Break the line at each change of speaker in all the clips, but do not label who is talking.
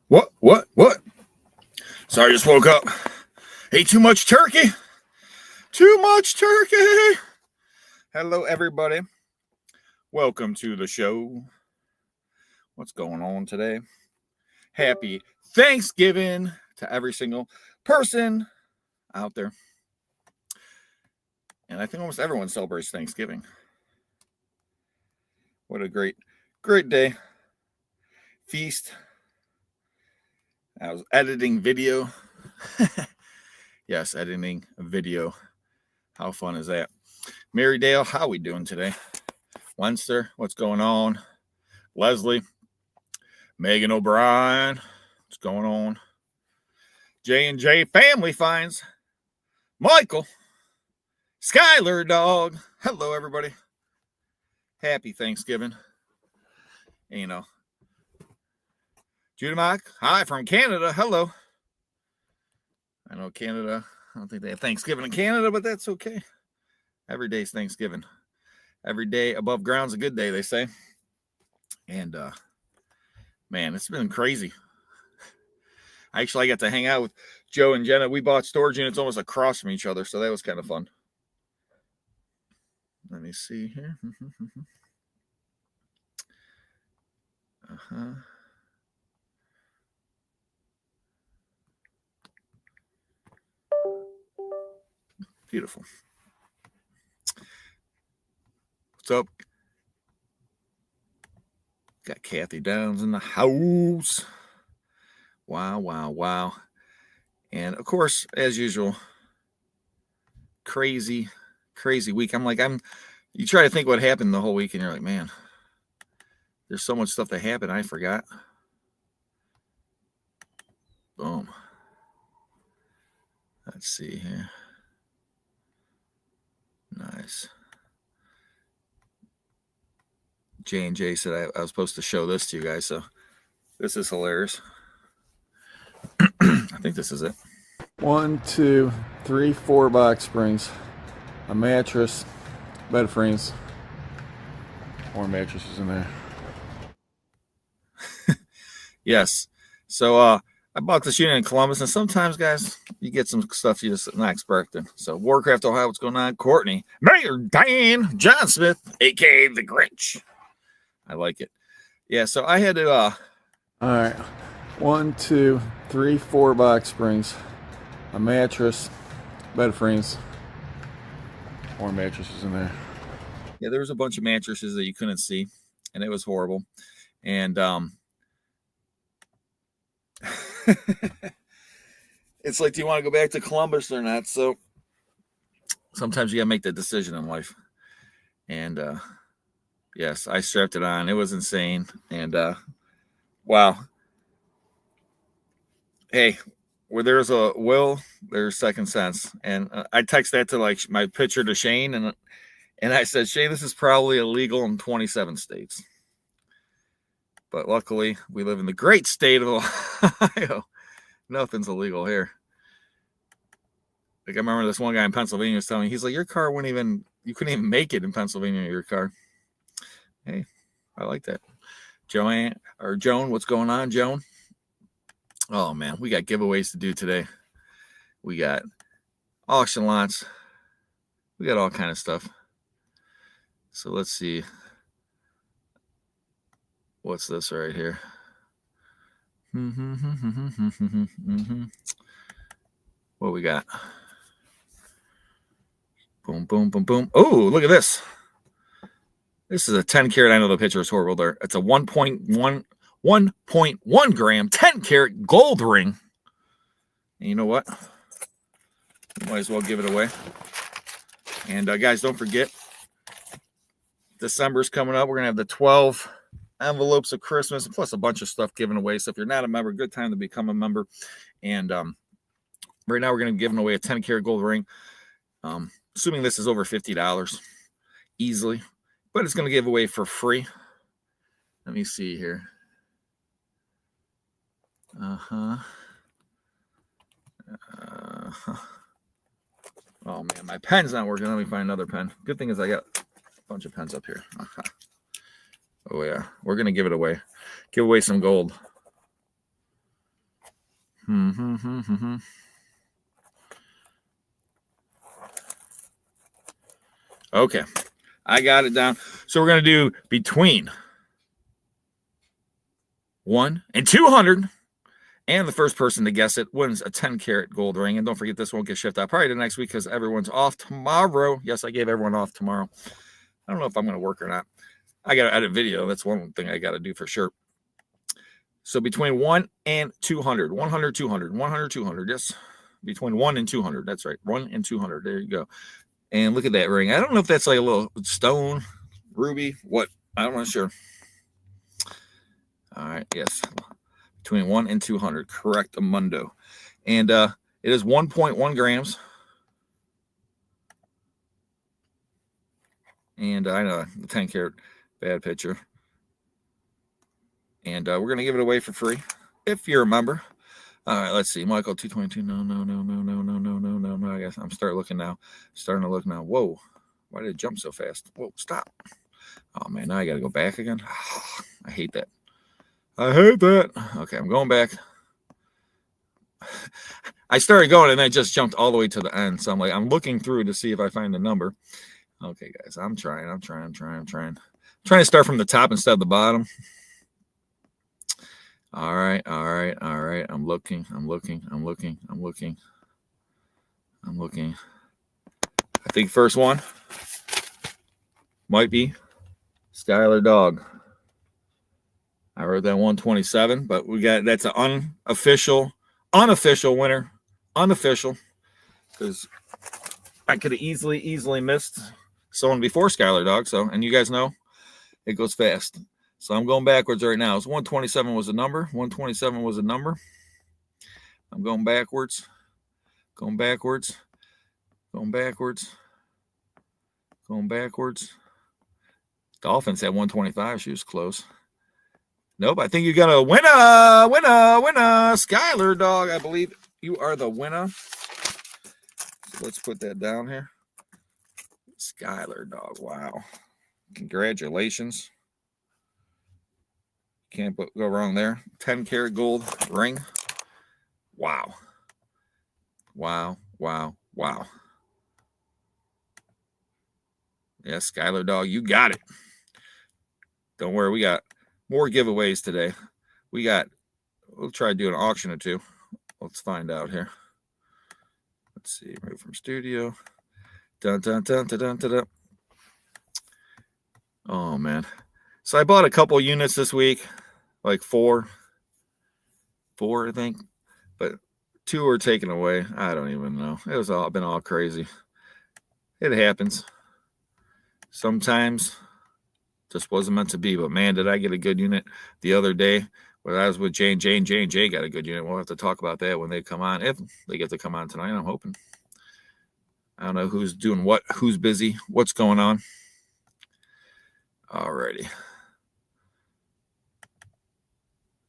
What? Sorry, I just woke up. Ate too much turkey. Too much turkey. Hello, everybody. Welcome to the show. What's going on today? Happy Thanksgiving to every single person out there. And I think almost everyone celebrates Thanksgiving. What a great day. Feast. I was editing video. Yes, editing a video. How fun is that? Mary Dale, how we doing today? Wenster, what's going on? Leslie, Megan O'Brien, what's going on? J&J Family Finds, Michael, Skylar Dog, hello everybody. Happy Thanksgiving. And, you know, Judah hi from Canada, hello. I know Canada, I don't think they have Thanksgiving in Canada, but that's okay. Every day's Thanksgiving. Every day above ground's a good day, they say. And, man, it's been crazy. I got to hang out with Joe and Jenna. We bought storage units almost across from each other, so that was kind of fun. Let me see here. Beautiful. What's up? Got Kathy Downs in the house. Wow. And of course, as usual, crazy week. You try to think what happened the whole week and you're like, man, there's so much stuff that happened. I forgot. Boom. Let's see here. Nice. J&J said I was supposed to show this to you guys, so this is hilarious. I think this is it. 1, 2, 3, 4 box springs, a mattress, bed frames, more mattresses in there. Yes. So I bought this unit in Columbus, and sometimes, guys, you get some stuff you just not expecting. So Warcraft, Ohio, what's going on? Courtney, Mayor Dan, John Smith, a.k.a. the Grinch. I like it. Yeah, so I had to... All right. 1, 2, 3, 4 box springs, a mattress, bed frames, more mattresses in there. Yeah, there was a bunch of mattresses that you couldn't see, and it was horrible. And it's like, do you want to go back to Columbus or not? So sometimes you got to make that decision in life. And yes, I strapped it on. It was insane. And wow. Hey, where there's a will, there's second sense. And I text that to like my picture to Shane, and I said, Shane, this is probably illegal in 27 states. But luckily, we live in the great state of Ohio. Nothing's illegal here. Like, I remember this one guy in Pennsylvania was telling me, he's like, your car you couldn't even make it in Pennsylvania, your car. Hey, I like that. Joan, what's going on, Joan? Oh, man, we got giveaways to do today. We got auction lots. We got all kind of stuff. So let's see. What's this right here? What we got? Boom. Oh, look at this. This is a 10 karat. I know the picture is horrible there. It's a 1.1 gram, 10 karat gold ring. And you know what? Might as well give it away. And guys, don't forget, December's coming up. We're going to have the 12 envelopes of Christmas, plus a bunch of stuff given away. So if you're not a member, good time to become a member. And right now we're going to be giving away a 10 karat gold ring. Assuming this is over $50 easily, but it's going to give away for free. Let me see here. Oh man, my pen's not working. Let me find another pen. Good thing is I got a bunch of pens up here. Oh yeah, we're gonna give it away. Give away some gold. Okay, I got it down. So we're going to do between 1 and 200. And the first person to guess it wins a 10-karat gold ring. And don't forget, this won't get shipped out probably the next week because everyone's off tomorrow. Yes, I gave everyone off tomorrow. I don't know if I'm going to work or not. I got to edit video. That's one thing I got to do for sure. So between 1 and 200. 100, 200. 100, 200. Yes. Between 1 and 200. That's right. 1 and 200. There you go. And look at that ring. I don't know if that's like a little stone, ruby, what. I'm not sure. All right. Yes. Between 1 and 200. Correct, Amundo. And it is 1.1 grams. And I know the 10-karat bad picture. And we're going to give it away for free if you're a member. All right, let's see. Michael, 222. No. I guess I'm starting to look now. Whoa. Why did it jump so fast? Whoa, stop. Oh, man, now I got to go back again. I hate that. Okay, I'm going back. I started going and then I just jumped all the way to the end. So I'm looking through to see if I find the number. Okay, guys, I'm trying. I'm trying to start from the top instead of the bottom. All right. I'm looking. I think first one might be Skylar Dog. I wrote that 127, but that's an unofficial winner. Unofficial. Because I could have easily missed someone before Skylar Dog. So, and you guys know it goes fast. So I'm going backwards right now. So 127 was a number. 127 was a number. I'm going backwards. Going backwards. Dolphins had 125. She was close. Nope, I think you got a winner. Skylar Dog, I believe you are the winner. So let's put that down here. Skylar Dog, wow. Congratulations. Can't go wrong there. 10-karat gold ring. Wow. Yeah, Skylar Dog, you got it. Don't worry, we got more giveaways today. We'll try to do an auction or two. Let's find out here. Let's see, move from studio. Dun. Oh, man. So I bought a couple units this week, like four, I think. But 2 were taken away. I don't even know. It was been all crazy. It happens. Sometimes just wasn't meant to be. But man, did I get a good unit the other day when I was with Jane. Jane got a good unit. We'll have to talk about that when they come on. If they get to come on tonight, I'm hoping. I don't know who's doing what, who's busy, what's going on. Alrighty.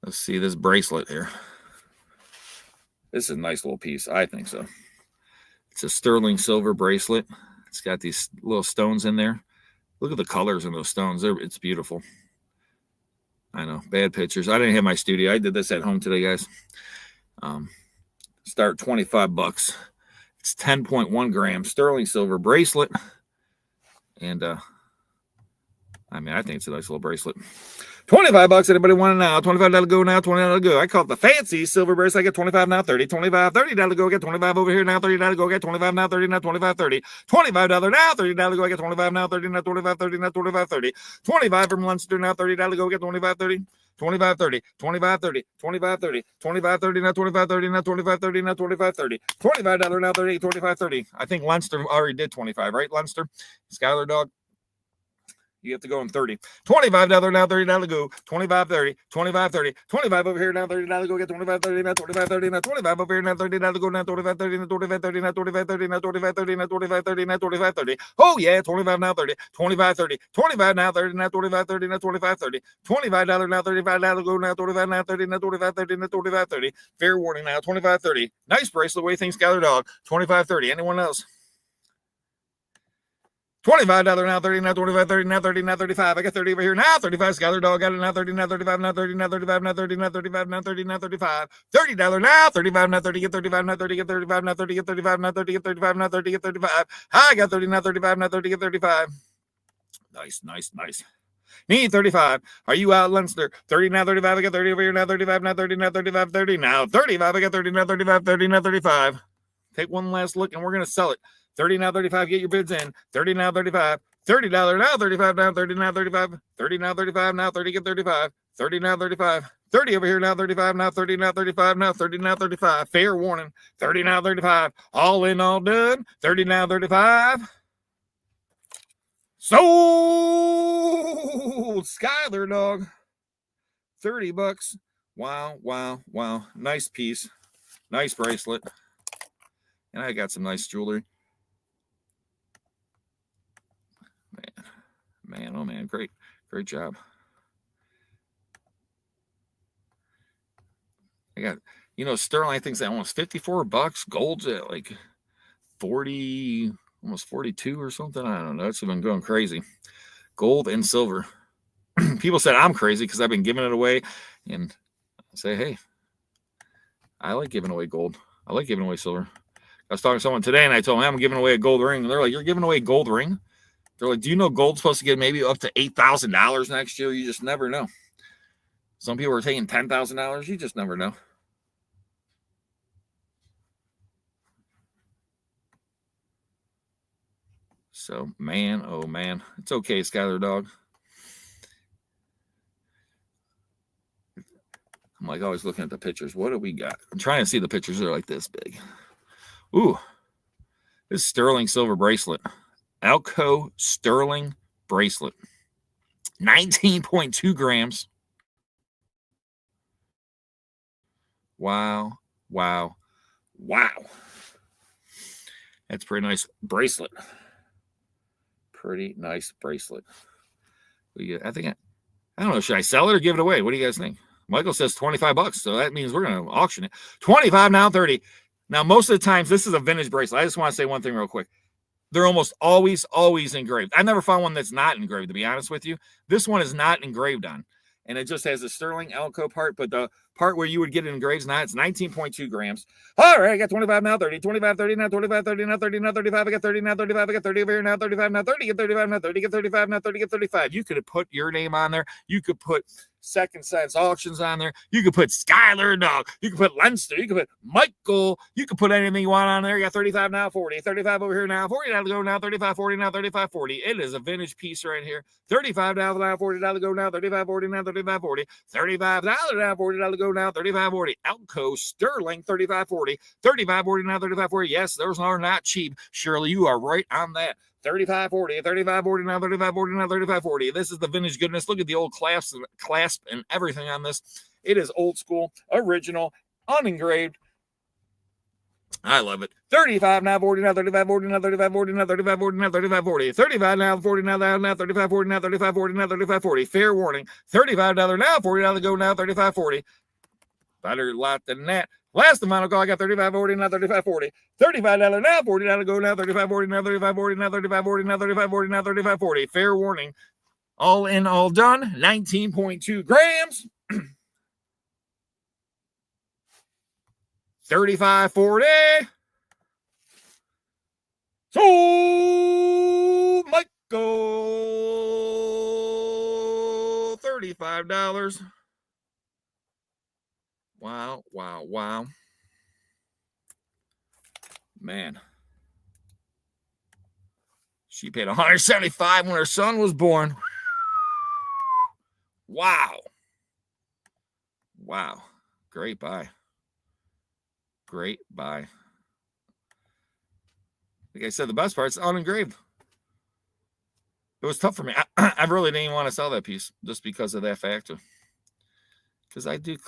Let's see this bracelet here. This is a nice little piece. I think so. It's a sterling silver bracelet. It's got these little stones in there. Look at the colors in those stones. It's beautiful. I know. Bad pictures. I didn't have my studio. I did this at home today, guys. Start $25. It's 10.1 grams sterling silver bracelet. And I think it's a nice little bracelet. $25. Anybody want it now? $25 go now. $20 go. I call it the fancy silver bracelet. I get 25 now. 30. 25. $30 go. Get 25 over here now. $30 go. Get 25 now. 30 now. 25. 30. $25 now. $30 go. Get 25 now. 30 now. 25. 30 now. 25. 30. 25 from Leinster now. $30 go. Get 25. 30. 25, 30, 25, 30, 25, 30, 25, 30, now 25, 30, now 25, 30, now 25, 30, $25 now 30, 25, 30. I think Leinster already did 25, right, Leinster? Skylar Dog. You have to go in 30. $25 now, $30 go. 25, 30, 25, 30, 25 over here now, $30 go. Get 25, 30 now, 25, 30 now, 25 over here now, $30 go now, 25, 30 now, 25, 30 now, 25, 30 now, 25, 30 now, 25, 30 now, 25, 30. Oh yeah, 25 now, 30, 25, 30, 25 now, 30 now, 25, 30 now, 25, 30. $25 now, $35 go now, 25 now, 30 now, 25, 30 now, 25, 30. Fair warning now, 25, 30. Nice bracelet. What do you think, Skylar Dog? 25, 30. Anyone else? $25 now, 30 now, 25, 30 now, 30 now, 35. I got 30 over here now, 35. Skyler Dog got it now, 30 now, 35 now, 30 now, 35 now, 30 now, 35 now, 30 now, 35. $30 now, 35 now, 30 get 35 now, 30 get 35 now, 30 get 35 now, 30 get 35 now, 30 get 35. I got 30 now, 35 now, 30 get 35. Nice, nice, nice. Need 35. Are you out, Leinster? 30 now, 35. I got 30 over here now, 35 now, 30 now, 35, 30 now, 35. I got 30 now, 35, 30 now, 35. Take one last look and we're going to sell it. 30 now, 35. Get your bids in. 30 now, 35. $30 now, 35 now, 30 now, 35. 30 now, 35 now, 30 get 35. 30 now, 35. 30 over here now, 35 now, 30 now, 35 now, 30 now, 35. Fair warning. 30 now, 35. All in, all done. 30 now, 35. Sold. Skyler Dog. $30. Wow, wow, wow. Nice piece. Nice bracelet. And I got some nice jewelry. Man, oh man, great job. I got, sterling, I think, is almost $54. Gold's at like 40, almost 42 or something. I don't know. It's been going crazy. Gold and silver. People said I'm crazy because I've been giving it away. And I say, hey, I like giving away gold. I like giving away silver. I was talking to someone today and I told them I'm giving away a gold ring. And they're like, you're giving away a gold ring? They're like, do you know gold's supposed to get maybe up to $8,000 next year? You just never know. Some people are taking $10,000. You just never know. So, man, oh, man. It's okay, Skyler Dog. I'm like always looking at the pictures. What do we got? I'm trying to see the pictures. They're like this big. Ooh, this sterling silver bracelet. Alco sterling bracelet. 19.2 grams. Wow, wow, wow. That's pretty nice bracelet. Pretty nice bracelet. I think, I don't know, should I sell it or give it away? What do you guys think? Michael says $25, so that means we're going to auction it. 25 now, 30. Now, most of the times, this is a vintage bracelet. I just want to say one thing real quick. They're almost always engraved. I never found one that's not engraved, to be honest with you. This one is not engraved on. And it just has a sterling Alco part, but the part where you would get it engraved is not. It's 19.2 grams. All right, I got 25 now, 30, 25, 30 now, 25, 30 now, 30 now, 35. I got 30 now, 35. I got 30 over here now, 35 now, 30, get 35 now, 30, get 35 now, 30, get 35. You could have put your name on there. You could put Second Sense Auctions on there. You could put Skyler Dog. You could put Leinster. You could put Michael. You could put anything you want on there. You got 35 now, 40. 35 over here now, 40 now to go now, 35, 40 now, 35, 40. It is a vintage piece right here. 35 now, 40 now to go now, 35, 40 now, 35, 40. $35 now, $40 to go now, 35, 40. Alco sterling, 35, 40. 35, 40 now, 35, 40. Yes, those are not cheap. Shirley, you are right on that. 35, 40, 35, 40 now, 35, 40 now, 35, 40. This is the vintage goodness. Look at the old clasp and everything on this. It is old school, original, unengraved. I love it. 35 now, 40 now, 35, 40 now, 35, 40 now, 35, 40 now, 35, 40. 35 now, 40 now, 35, 40 now, 35, 40 now, 35, 40. Fair warning. $35 now, $40 to go now, 35, 40. Better lot than that. Last amount of call, I got 35, 40 now, 35, 40. $35 now, $40 to go now, 35, 40 now, 35, 40 now, 35, 40 now, 35, 40 now, 35, 40. Fair warning. All in, all done. 19.2 grams. 35, 40. So, Michael, $35. Wow, wow, wow. Man. She paid $175 when her son was born. Wow. Wow. Great buy. Great buy. Like I said, the best part is unengraved. It was tough for me. I really didn't even want to sell that piece just because of that factor. Because I do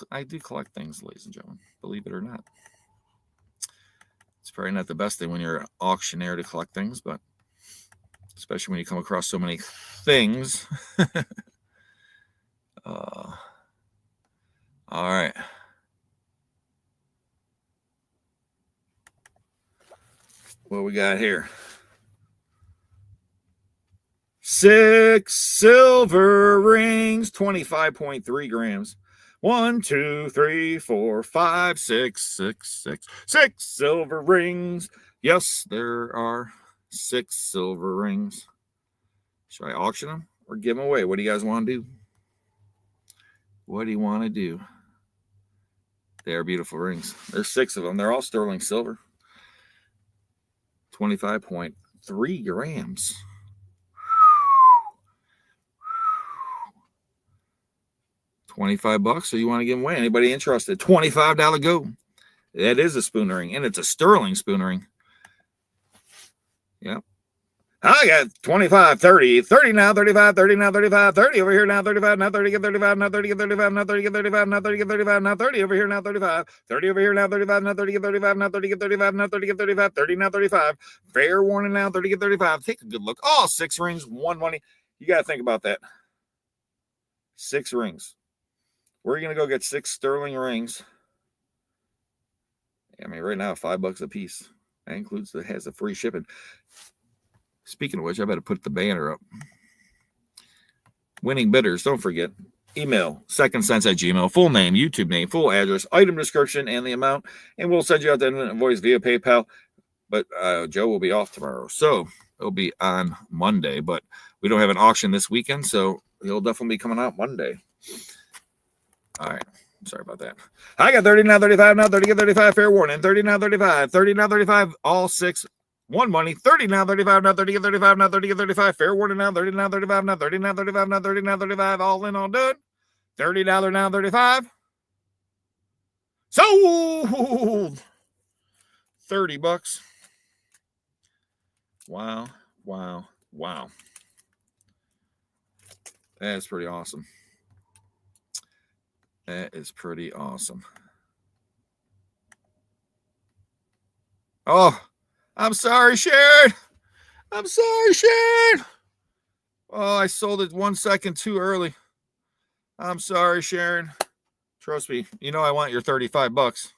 collect things, ladies and gentlemen, believe it or not. It's probably not the best thing when you're an auctioneer to collect things, but especially when you come across so many things. All right. What we got here? 6 silver rings, 25.3 grams. 1, 2, 3, 4, 5, 6, 6 silver rings. Yes, there are 6 silver rings. Should I auction them or give them away? What do you guys want to do? What do you want to do? They are beautiful rings. There's 6 of them. They're all sterling silver. 25.3 grams. $25. So you want to give them away? Anybody interested? $25 go. That is a spoon ring, and it's a sterling spoon ring. Yep. I got 25, 30, 30 now, 35, 30 now, 35, 30 over here now, 35, now 30, get 35, now 30, get 35, now 30, get 35, now 30, get 35, now 30 over here now, 35, 30 over here now, 35, now 30, get 35, now 30, get 35, now 30, get 35, 30 now, 35. Fair warning now, 30, get 35. Take a good look. Oh, 6 rings, 1 money. You got to think about that. 6 rings. We're going to go get 6 sterling rings. I mean, right now, $5 a piece. That includes has the free shipping. Speaking of which, I better put the banner up. Winning bidders, don't forget. Email, secondsense@gmail.com. Full name, YouTube name, full address, item description, and the amount. And we'll send you out the invoice via PayPal. But Joe will be off tomorrow. So it'll be on Monday. But we don't have an auction this weekend. So he'll definitely be coming out Monday. All right. Sorry about that. I got 30 now, 35 now, 30 get 35. Fair warning. 30 now, 35. 30 now, 35. All 6. 1 money. 30 now, 35 now, 30 get 35 now, 30 get 35. Fair warning now, 30 now, 35 now, 30 now, 35 now, 30 now, 35. All in, all done. $30 now, 35. Sold. $30. Wow. Wow. Wow. That's pretty awesome. That is pretty awesome. Oh, I'm sorry, Sharon. I'm sorry, Sharon. Oh, I sold it 1 second too early. I'm sorry, Sharon. Trust me. You know I want your $35.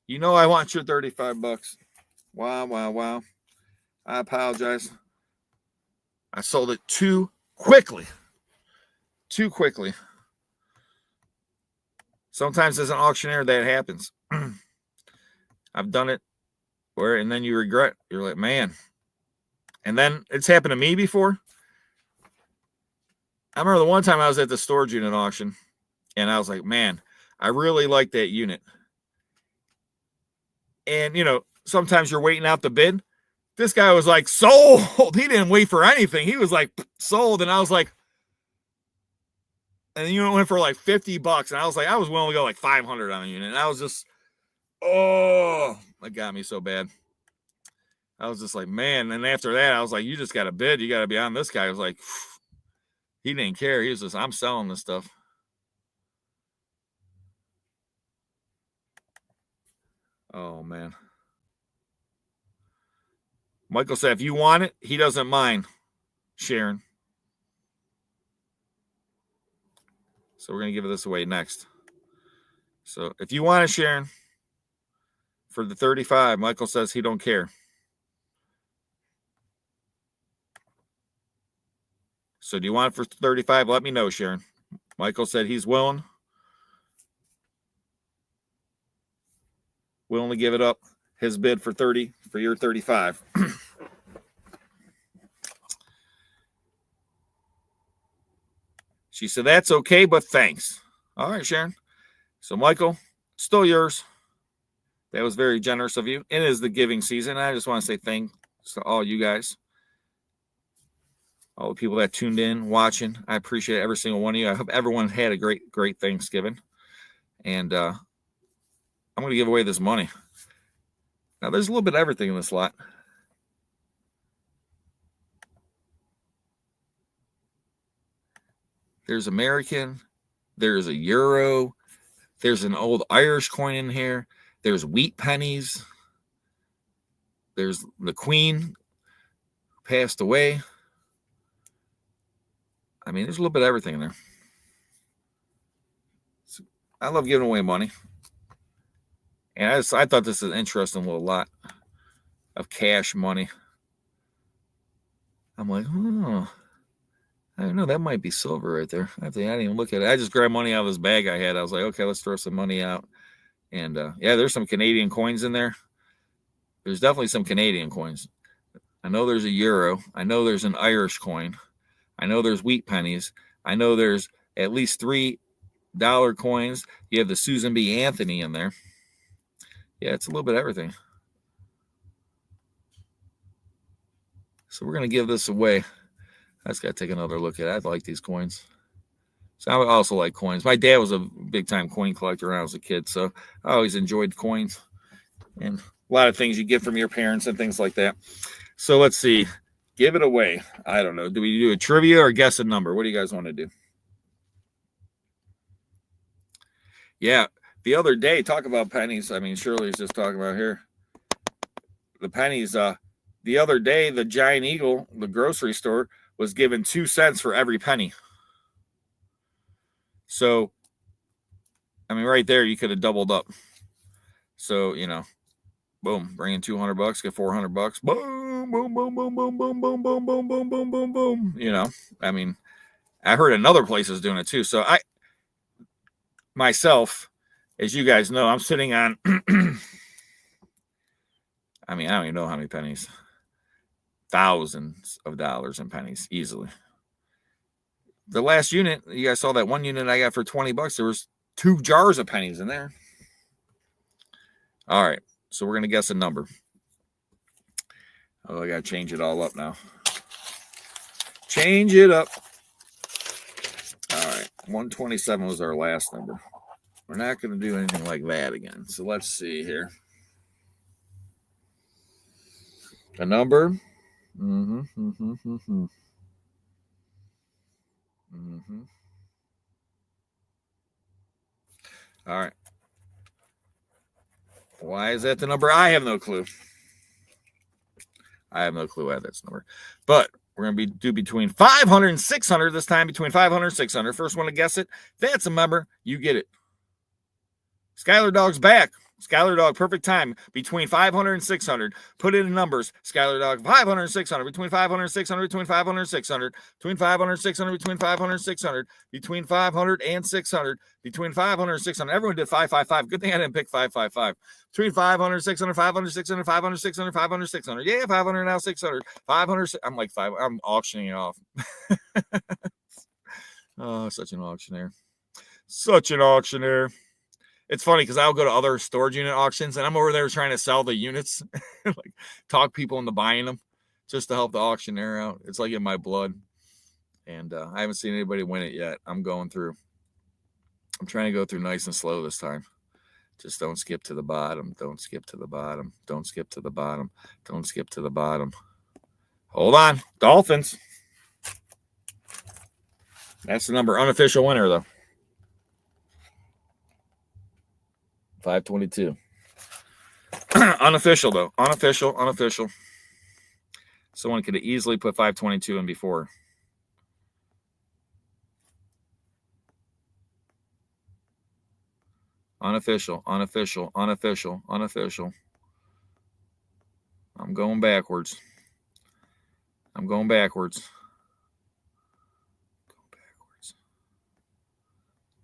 You know I want your $35. Wow, wow, wow. I apologize. I sold it too quickly. Too quickly. Sometimes as an auctioneer, that happens. I've done it where, and then you regret. You're like, man. And then it's happened to me before. I remember the one time I was at the storage unit auction, and I was like, man, I really like that unit. And, you know, sometimes you're waiting out the bid. This guy was like, sold. He didn't wait for anything. He was like, sold. And I was like, and the unit went for like $50. And I was like, I was willing to go like 500 on the unit. And I was just, oh, that got me so bad. I was just like, man. And after that, I was like, you just got to bid. You got to be on this guy. I was like, he didn't care. He was just, I'm selling this stuff. Oh, man. Michael said, if you want it, he doesn't mind sharing. So we're going to give this away next. So if you want it, Sharon, for the 35, Michael says he don't care. So do you want it for 35? Let me know, Sharon. Michael said he's willing to give it up. His bid for 30 for your 35. She said, that's okay, but thanks. All right, Sharon. So, Michael, still yours. That was very generous of you. It is the giving season. I just want to say thanks to all you guys. All the people that tuned in, watching. I appreciate every single one of you. I hope everyone had a great Thanksgiving. And I'm going to give away this money. Now, there's a little bit of everything in this lot. There's American. There's a euro. There's an old Irish coin in here. There's wheat pennies. There's the Queen who passed away. I mean, there's a little bit of everything in there. So I love giving away money. And I thought this is an interesting little lot of cash money. I'm like, oh. I don't know. That might be silver right there. I didn't even look at it. I just grabbed money out of this bag I had. I was like, okay, let's throw some money out. And yeah, there's some Canadian coins in there. There's definitely some Canadian coins. I know there's a euro. I know there's an Irish coin. I know there's wheat pennies. I know there's at least $3 coins. You have the Susan B. Anthony in there. Yeah, it's a little bit of everything. So we're going to give this away. I just got to take another look at it. I like these coins. So I also like coins. My dad was a big-time coin collector when I was a kid, so I always enjoyed coins and a lot of things you get from your parents and things like that. So let's see. Give it away. I don't know. Do we do a trivia or guess a number? What do you guys want to do? Yeah, the other day, talk about pennies. I mean, Shirley's just talking about here. The pennies, the other day, the Giant Eagle, the grocery store, was given 2 cents for every penny. So, I mean, right there, you could have doubled up. So, you know, boom, bring in $200, get $400. Boom, boom, boom, boom, boom, boom, boom, boom, boom, boom, boom, boom, boom. You know, I mean, I heard another place is doing it too. So myself, as you guys know, I'm sitting on, I mean, I don't even know how many pennies. Thousands of dollars in pennies, easily. The last unit, you guys saw that one unit I got for $20. There was 2 jars of pennies in there. All right, so we're going to guess a number. Oh, I got to change it all up now. Change it up. All right, 127 was our last number. We're not going to do anything like that again. So let's see here. A number. All right. Why is that the number? I have no clue. I have no clue why that's the number. But we're going to do between 500 and 600 this time, between 500 and 600. First one to guess it, that's a member. You get it. Skylar Dog's back. Skylar Dog, perfect time. Between 500 and 600. Put it in numbers. Skylar Dog, 500 and 600. Between 500 and 600. Between 500 and 600. Between 500 and 600. Between 500 and 600. Between 500 and 600. Between 500 and 600. Everyone did 555. Good thing I didn't pick 555. Between 500 and 600. 500, 600. 500, 600. 500, 600. Yeah, 500 now, 600. 500. I'm like 5. I'm auctioning it off. Oh, such an auctioneer. Such an auctioneer. It's funny because I'll go to other storage unit auctions and I'm over there trying to sell the units, like talk people into buying them just to help the auctioneer out. It's like in my blood. And I haven't seen anybody win it yet. I'm going through. I'm trying to go through nice and slow this time. Just don't skip to the bottom. Don't skip to the bottom. Don't skip to the bottom. Don't skip to the bottom. Hold on. Dolphins. That's the number. Unofficial winner, though. 522. Unofficial, though. Unofficial. Someone could have easily put 522 in before. Unofficial. I'm going backwards.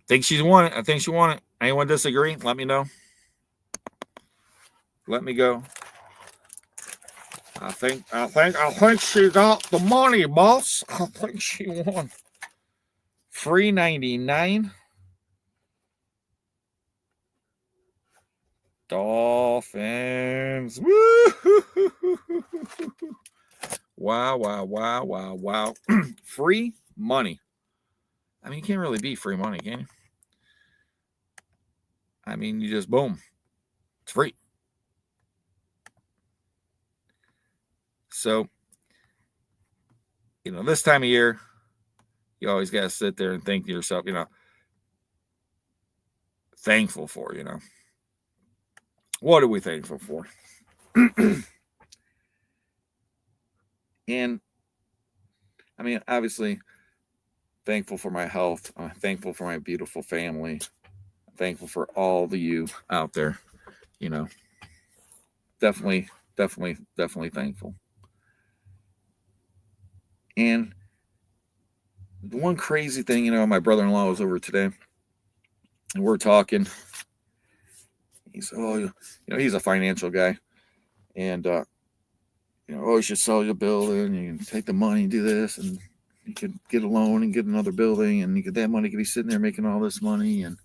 Think she's won it. I think she won it. Anyone disagree? Let me know. Let me go. I think she got the money, boss. I think she won. Free 99. Dolphins. Woo! Wow. Free money. I mean, you can't really beat free money, can you? I mean, you just boom. It's free. So, you know, this time of year, you always got to sit there and think to yourself, you know, thankful for, you know. What are we thankful for? And, I mean, obviously, thankful for my health. I'm thankful for my beautiful family. I'm thankful for all of you out there, you know. Definitely thankful. And the one crazy thing, you know, my brother-in-law was over today, and we're talking. He's, oh, you know, he's a financial guy, and you know, oh, you should sell your building. You can take the money and do this, and you could get a loan and get another building, and you could that money could be sitting there making all this money, and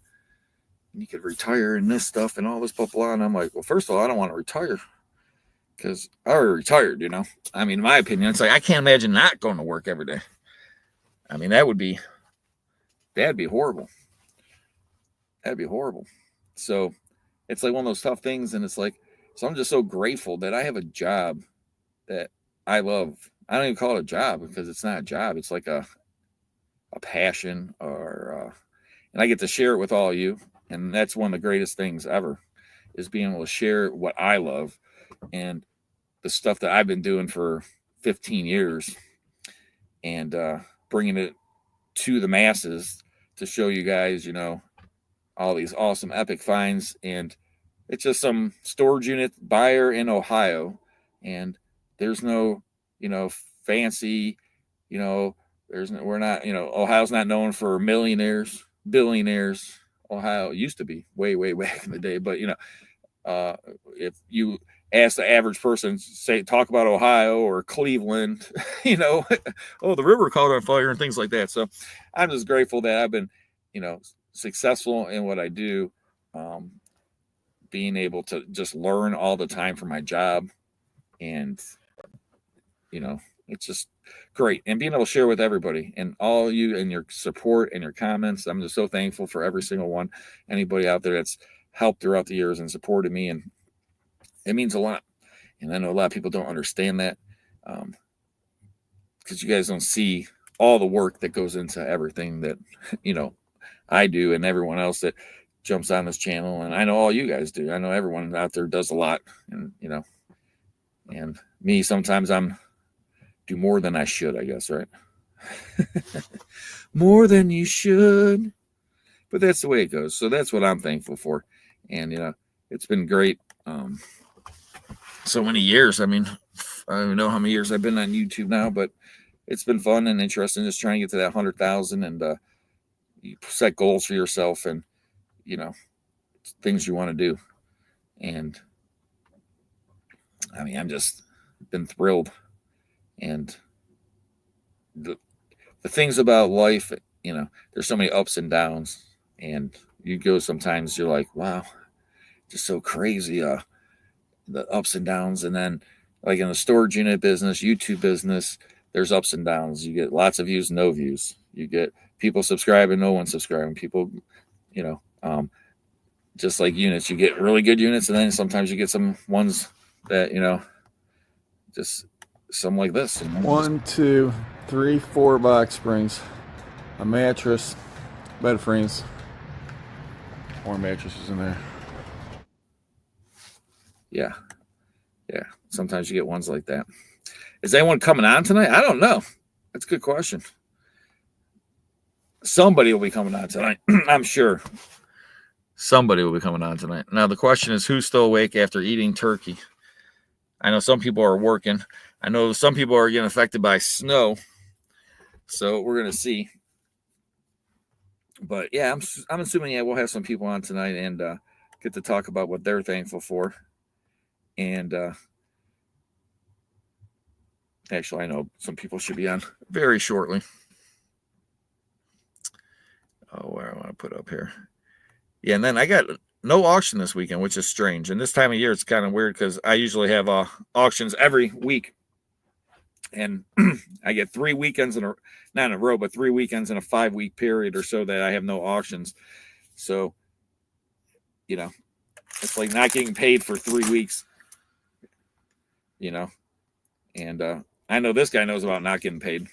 you could retire and this stuff and all this blah blah. And I'm like, well, first of all, I don't want to retire because I already retired. You know, I mean, in my opinion, it's like I can't imagine not going to work every day. I mean, that'd be horrible. That'd be horrible. So it's like one of those tough things, and it's like, so I'm just so grateful that I have a job that I love. I don't even call it a job because it's not a job. It's like a passion, or and I get to share it with all of you, and that's one of the greatest things ever, is being able to share what I love and the stuff that I've been doing for 15 years, and bringing it to the masses to show you guys, you know, all these awesome epic finds. And it's just some storage unit buyer in Ohio, and there's no, you know, fancy, you know, we're not, you know, Ohio's not known for millionaires, billionaires. Ohio used to be way back in the day, but you know, if you ask the average person, say, talk about Ohio or Cleveland, you know, oh, the river caught on fire and things like that. So I'm just grateful that I've been, you know, successful in what I do, being able to just learn all the time from my job. And, you know, it's just great. And being able to share with everybody and all you and your support and your comments. I'm just so thankful for every single one. Anybody out there that's helped throughout the years and supported me. And it means a lot. And I know a lot of people don't understand that, because you guys don't see all the work that goes into everything that, you know, I do and everyone else that jumps on this channel. And I know all you guys do. I know everyone out there does a lot. And, you know, and me, sometimes I'm do more than I should, I guess, right? More than you should. But that's the way it goes. So that's what I'm thankful for. And, you know, it's been great. So many years. I mean, I don't know how many years I've been on YouTube now, but it's been fun and interesting just trying to get to that 100,000, and you set goals for yourself, and, you know, things you want to do. And I mean, I'm just been thrilled. And the things about life, you know, there's so many ups and downs, and you go, sometimes you're like, wow, just so crazy. The ups and downs. And then, like in the storage unit business, YouTube business, there's ups and downs. You get lots of views, no views. You get people subscribing, no one subscribing. People, you know, just like units, you get really good units, and then sometimes you get some ones that, you know, just some like this.
1, 2, 3, 4 box springs, a mattress, bed frames, more mattresses in there.
Yeah. Sometimes you get ones like that. Is anyone coming on tonight? I don't know. That's a good question. Somebody will be coming on tonight. I'm sure. Somebody will be coming on tonight. Now, the question is, who's still awake after eating turkey? I know some people are working. I know some people are getting affected by snow. So we're going to see. But yeah, I'm assuming, yeah, we'll have some people on tonight and get to talk about what they're thankful for. And actually, I know some people should be on very shortly. Oh, where I want to put up here. Yeah, and then I got no auction this weekend, which is strange. And this time of year, it's kind of weird because I usually have auctions every week. And I get 3 weekends not in a row, but 3 weekends in a 5-week period or so that I have no auctions. So, you know, it's like not getting paid for 3 weeks, you know. And I know this guy knows about not getting paid.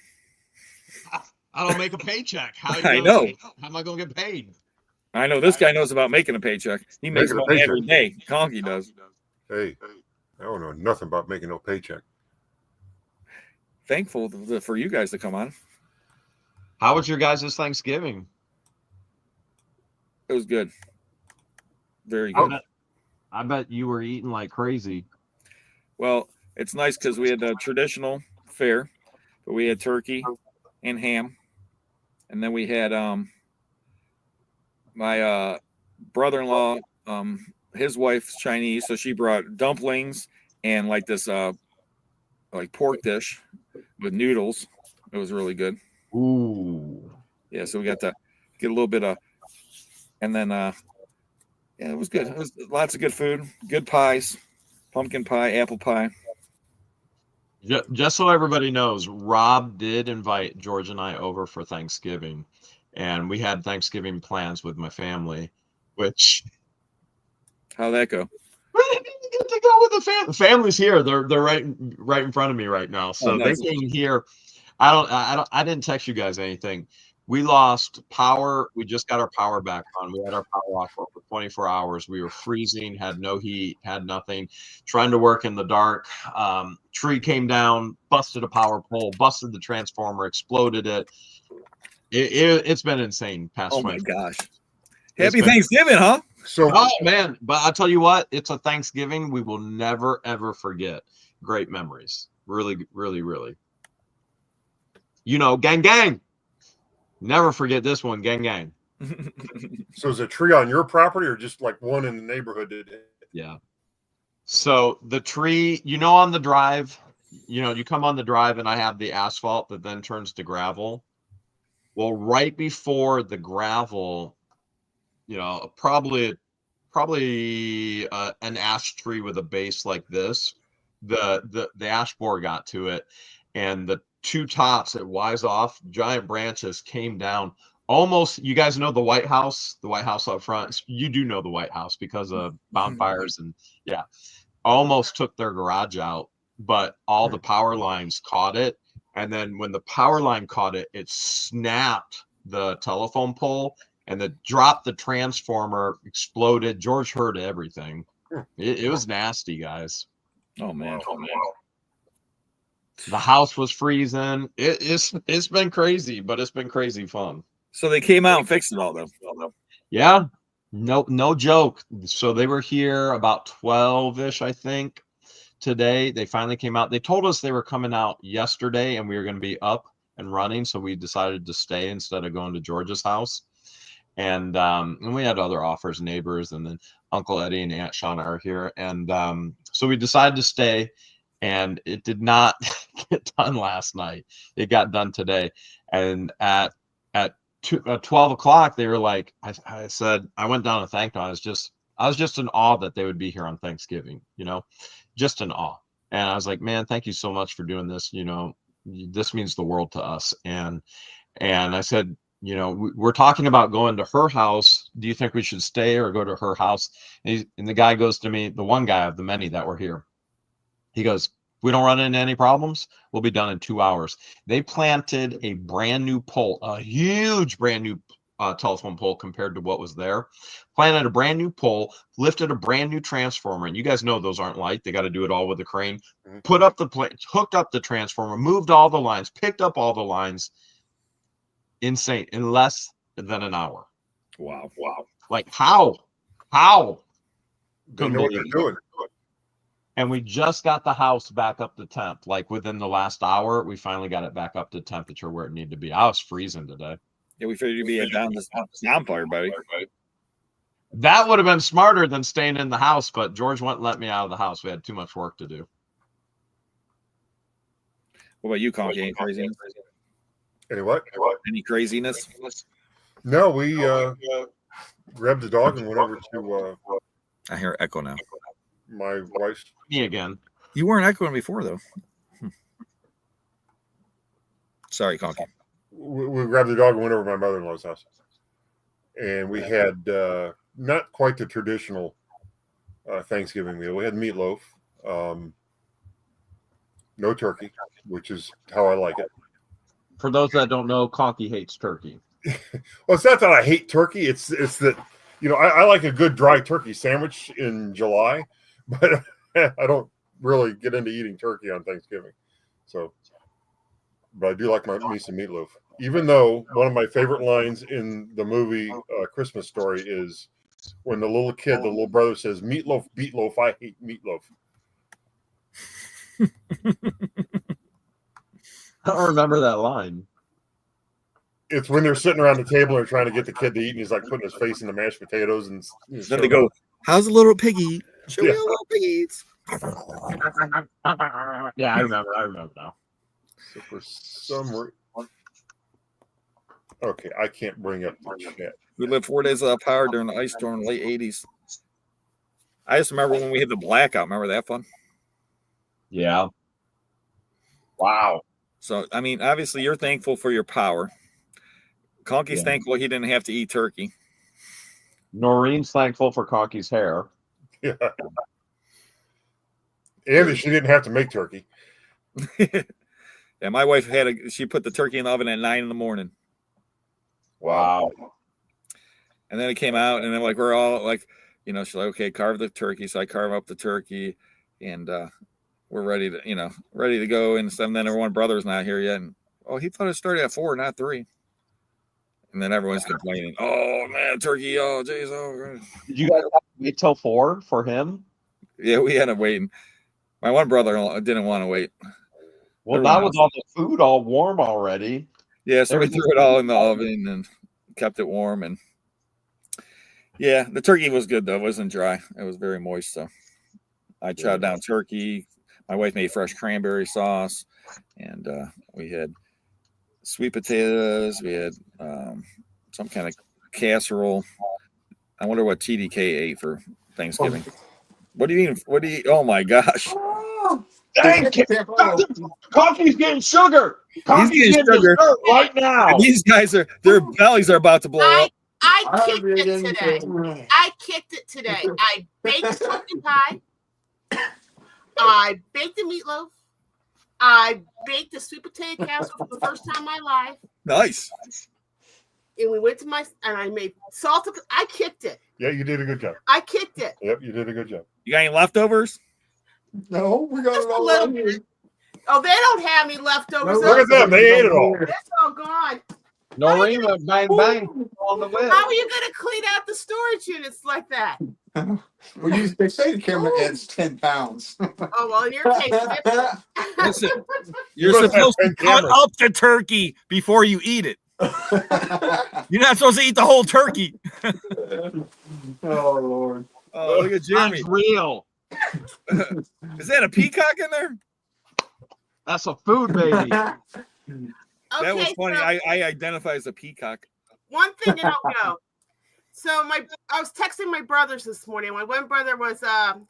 I don't make a paycheck.
I know.
How am I going to get paid?
I know this guy knows about making a paycheck. He makes money every day. Conky does.
Hey, I don't know nothing about making no paycheck.
Thankful for you guys to come on.
How was your guys' Thanksgiving?
It was good. Very good.
I bet you were eating like crazy.
Well, it's nice because we had a traditional fare, but we had turkey and ham And then we had my brother-in-law, his wife's Chinese, so she brought dumplings and like this like pork dish with noodles. It was really good.
Ooh.
Yeah, so we got to get a little bit of, and then yeah, it was good. It was lots of good food, good pies, pumpkin pie, apple pie.
Just so everybody knows, Rob did invite George and I over for Thanksgiving, and we had Thanksgiving plans with my family, which
How'd that go?
we didn't even get to go with the family. The family's here. They're right in front of me right now. So
Oh, nice.
they came here. I didn't text you guys anything. We lost power. We just got our power back on. We had our power off for over 24 hours. We were freezing, had no heat, had nothing, trying to work in the dark. Tree came down, busted a power pole, busted the transformer, exploded it. It's been insane past
Oh my
24
gosh.
It's
Happy
been-
Thanksgiving, huh?
So
Oh man, but I'll tell you what, it's a Thanksgiving we will never ever forget. Great memories. Really, really, really. You know, gang gang. Never forget this one, gang gang.
so is a tree on your property or just like one in the neighborhood?
Yeah. So the tree, you know, on the drive, you know, you come on the drive and I have the asphalt that then turns to gravel. Well, right before the gravel, you know, probably an ash tree with a base like this, the ash borer got to it, and the two tops at wise off giant branches came down almost. You guys know the White House up front. You do know the White House because of bonfires, and yeah, almost took their garage out, but all the power lines caught it, and then when the power line caught it, it snapped the telephone pole and dropped the transformer, exploded. George heard everything. It was nasty, guys.
Oh man.
Wow.
The house was freezing. It's been crazy, but it's been crazy fun.
So they came out and fixed it all though.
Yeah, no joke. So they were here about 12-ish, I think. Today they finally came out. They told us they were coming out yesterday, and we were going to be up and running. So we decided to stay instead of going to George's house. And we had other offers, neighbors, and then Uncle Eddie and Aunt Shauna are here. And so we decided to stay, and it did not get done last night. It got done today. And at 12 o'clock, they were like, I said, I went down and thanked them. I was just in awe that they would be here on Thanksgiving, you know, just in awe. And I was like, man, thank you so much for doing this. You know, this means the world to us. And I said, you know, we're talking about going to her house. Do you think we should stay or go to her house? And the guy goes to me, the one guy of the many that were here, he goes, we don't run into any problems, we'll be done in 2 hours. They planted a brand new pole, a huge brand new telephone pole compared to what was there. Planted a brand new pole, lifted a brand new transformer, and you guys know those aren't light. They got to do it all with a crane. Put up the plate, hooked up the transformer, moved all the lines, picked up all the lines. Insane, in less than an hour.
Wow.
Like how?
They know what they're doing.
And we just got the house back up to temp. Like within the last hour, we finally got it back up to temperature where it needed to be. I was freezing today.
Yeah, we figured you'd be down this bonfire, buddy.
That would have been smarter than staying in the house, but George wouldn't let me out of the house. We had too much work to do.
What about you, Conky? Any craziness?
Any what?
Any craziness?
No, we grabbed the dog and went over to
I hear echo now.
my wife's.
Me again.
You weren't echoing before, though. Sorry, Conky.
We grabbed the dog and went over to my mother-in-law's house, and we had not quite the traditional Thanksgiving meal. We had meatloaf, no turkey, which is how I like it.
For those that don't know, Conky hates turkey.
Well, it's not that I hate turkey. It's that, you know, I like a good dry turkey sandwich in July, but I don't really get into eating turkey on Thanksgiving. So, but I do like me some meatloaf. Even though one of my favorite lines in the movie Christmas Story is when the little kid, the little brother says, "Meatloaf, beatloaf, I hate meatloaf."
I don't remember that line.
It's when they're sitting around the table and trying to get the kid to eat, and he's like putting his face in the mashed potatoes, and
Then they go, "How's the little piggy? Show me
Yeah.
how little piggy eats."
Yeah, I remember now.
So for some okay, I can't bring up the chat.
We lived 4 days without power during the ice storm in the late 80s. I just remember when we had the blackout. Remember that fun?
Yeah. Wow.
So, I mean, obviously, you're thankful for your power. Conky's thankful he didn't have to eat turkey.
Noreen's thankful for Conky's hair.
Yeah. And that she didn't have to make turkey.
Yeah, my wife she put the turkey in the oven at 9 in the morning.
Wow.
And then it came out, and then like we're all like, you know, she's like, okay, carve the turkey. So I carve up the turkey, and we're ready to go. And then our one brother's not here yet. And he thought it started at 4, not 3. And then everyone's complaining, oh man, turkey, oh jeez, oh.
Did you guys have to wait till 4 for him?
Yeah, we had him waiting. My one brother didn't want to wait.
Well, that was all the food all warm already.
Yeah, so we threw it all in the oven and kept it warm. And yeah, the turkey was good though. It wasn't dry. It was very moist. So I chopped down turkey. My wife made fresh cranberry sauce, and we had sweet potatoes. We had some kind of casserole. I wonder what TDK ate for Thanksgiving. What do you eat? Oh my gosh!
Dang, Conky's getting sugar.
He's getting sugar
right now.
And these guys their bellies are about to blow up.
I kicked it today. I kicked it today. I baked pumpkin pie. I baked a meatloaf. I baked a sweet potato casserole for the first time in my life.
Nice.
And we went to and I made salsa. I kicked it.
Yeah, you did a good job.
I kicked it.
Yep, you did a good job.
You got any leftovers?
No, we got
Just
it
a
all
little
right here.
bit. Oh, they don't have any leftovers.
Look at them. They ate it all.
It's all gone.
Noreen went bang bang on the whip.
How are you going to clean out the storage units like that?
Well, they say the camera adds 10 pounds.
Oh, well, in your case,
Listen, you're supposed to cut up the turkey before you eat it. You're not supposed to eat the whole turkey.
Oh, Lord.
Oh, look at Jeremy.
That's real.
Is that a peacock in there?
That's a food baby.
That
okay,
was funny.
so
I identify as a peacock.
one thing you don't know. So I was texting my brothers this morning. My one brother was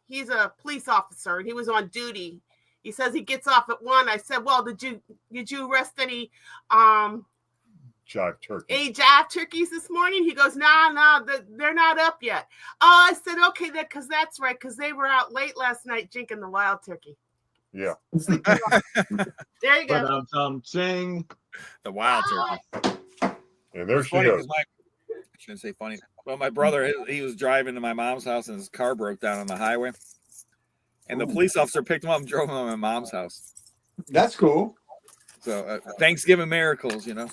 he's a police officer and he was on duty. He says he gets off at 1. I said, well, did you arrest any
Jive turkey.
jive turkeys this morning? He goes, no, they're not up yet. Oh, I said, okay, because that's right, because they were out late last night drinking the wild turkey.
Yeah.
There you go.
Sing.
The wild turkey.
And there
It's
she
funny
goes.
'cause I shouldn't say funny. Well, my brother, he was driving to my mom's house and his car broke down on the highway. And the police officer picked him up and drove him to my mom's house.
That's cool.
So Thanksgiving miracles, you know.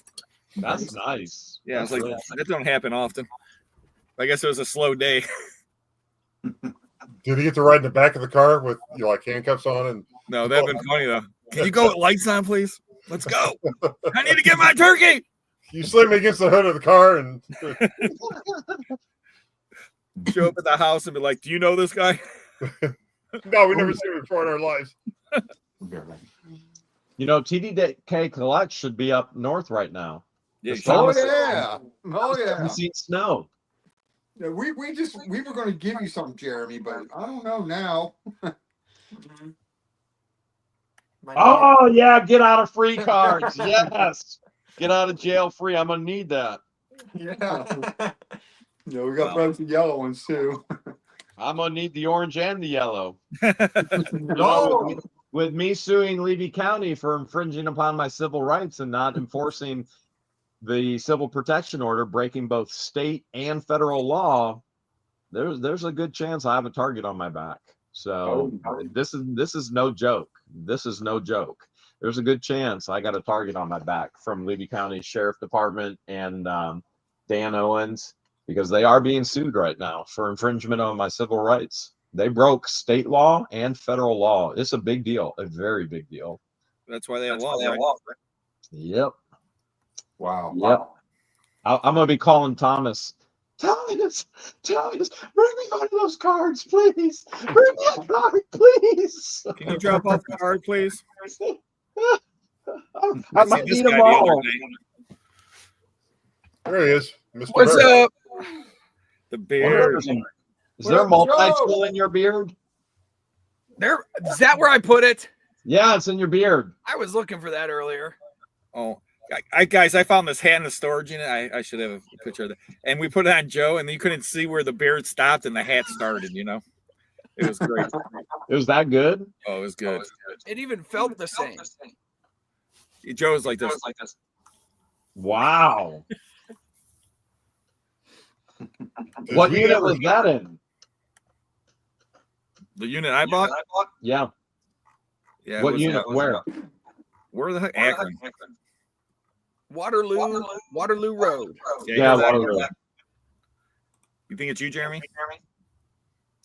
That's nice.
Yeah,
That's
it's like
real.
that don't happen often. I guess it was a slow day.
Did he get to ride in the back of the car with like handcuffs on? And
No, that'd been funny though. Can you go with lights on, please? Let's go. I need to get my turkey.
you slam me against the hood of the car and
Show up at the house and be like, "Do you know this guy?"
no, we never seen him before in our lives.
You know, TDK Collect should be up north right now.
Yeah,
Oh,
Thomas-
yeah. Oh, yeah.
We've seen snow.
Yeah, we were going to give you something, Jeremy, but I don't know now.
Oh, yeah. Get out of free cards. Yes. Get out of jail free. I'm going to need that.
Yeah. No, we got bunch of yellow ones too.
I'm going to need the orange and the yellow.
Oh.
With me suing Levy County for infringing upon my civil rights and not enforcing the civil protection order, breaking both state and federal law, there's a good chance I have a target on my back. So this is no joke. This is no joke. There's a good chance I got a target on my back from Levy County Sheriff Department and Dan Owens, because they are being sued right now for infringement on my civil rights. They broke state law and federal law. It's a big deal, a very big deal.
That's why they have laws, right?
Yep.
Wow.
Yep. I'm gonna be calling Thomas. Thomas, bring me one of those cards, please. Bring me a card, please.
Can you drop off the card, please?
I
see
might
this
need
guy
them
the other
all.
day.
There he is, Mr.
What's
Bear.
up?
The beard.
Is there a multi-tool in your beard?
There is that where I put it?
Yeah, it's in your beard.
I was looking for that earlier.
Oh, guys, I found this hat in the storage unit. I should have a picture of that. And we put it on Joe, and you couldn't see where the beard stopped and the hat started. You know, it was great.
It was that good?
Oh, it was good.
It even felt the same.
Joe was like this.
Wow.
Did
What
we
unit
ever-
was that in?
The unit I bought.
Yeah.
Yeah. it
What
was,
unit? Where?
Where the heck? Akron.
Waterloo Road.
Yeah,
it was Akron.
Waterloo.
You think it's you, Jeremy?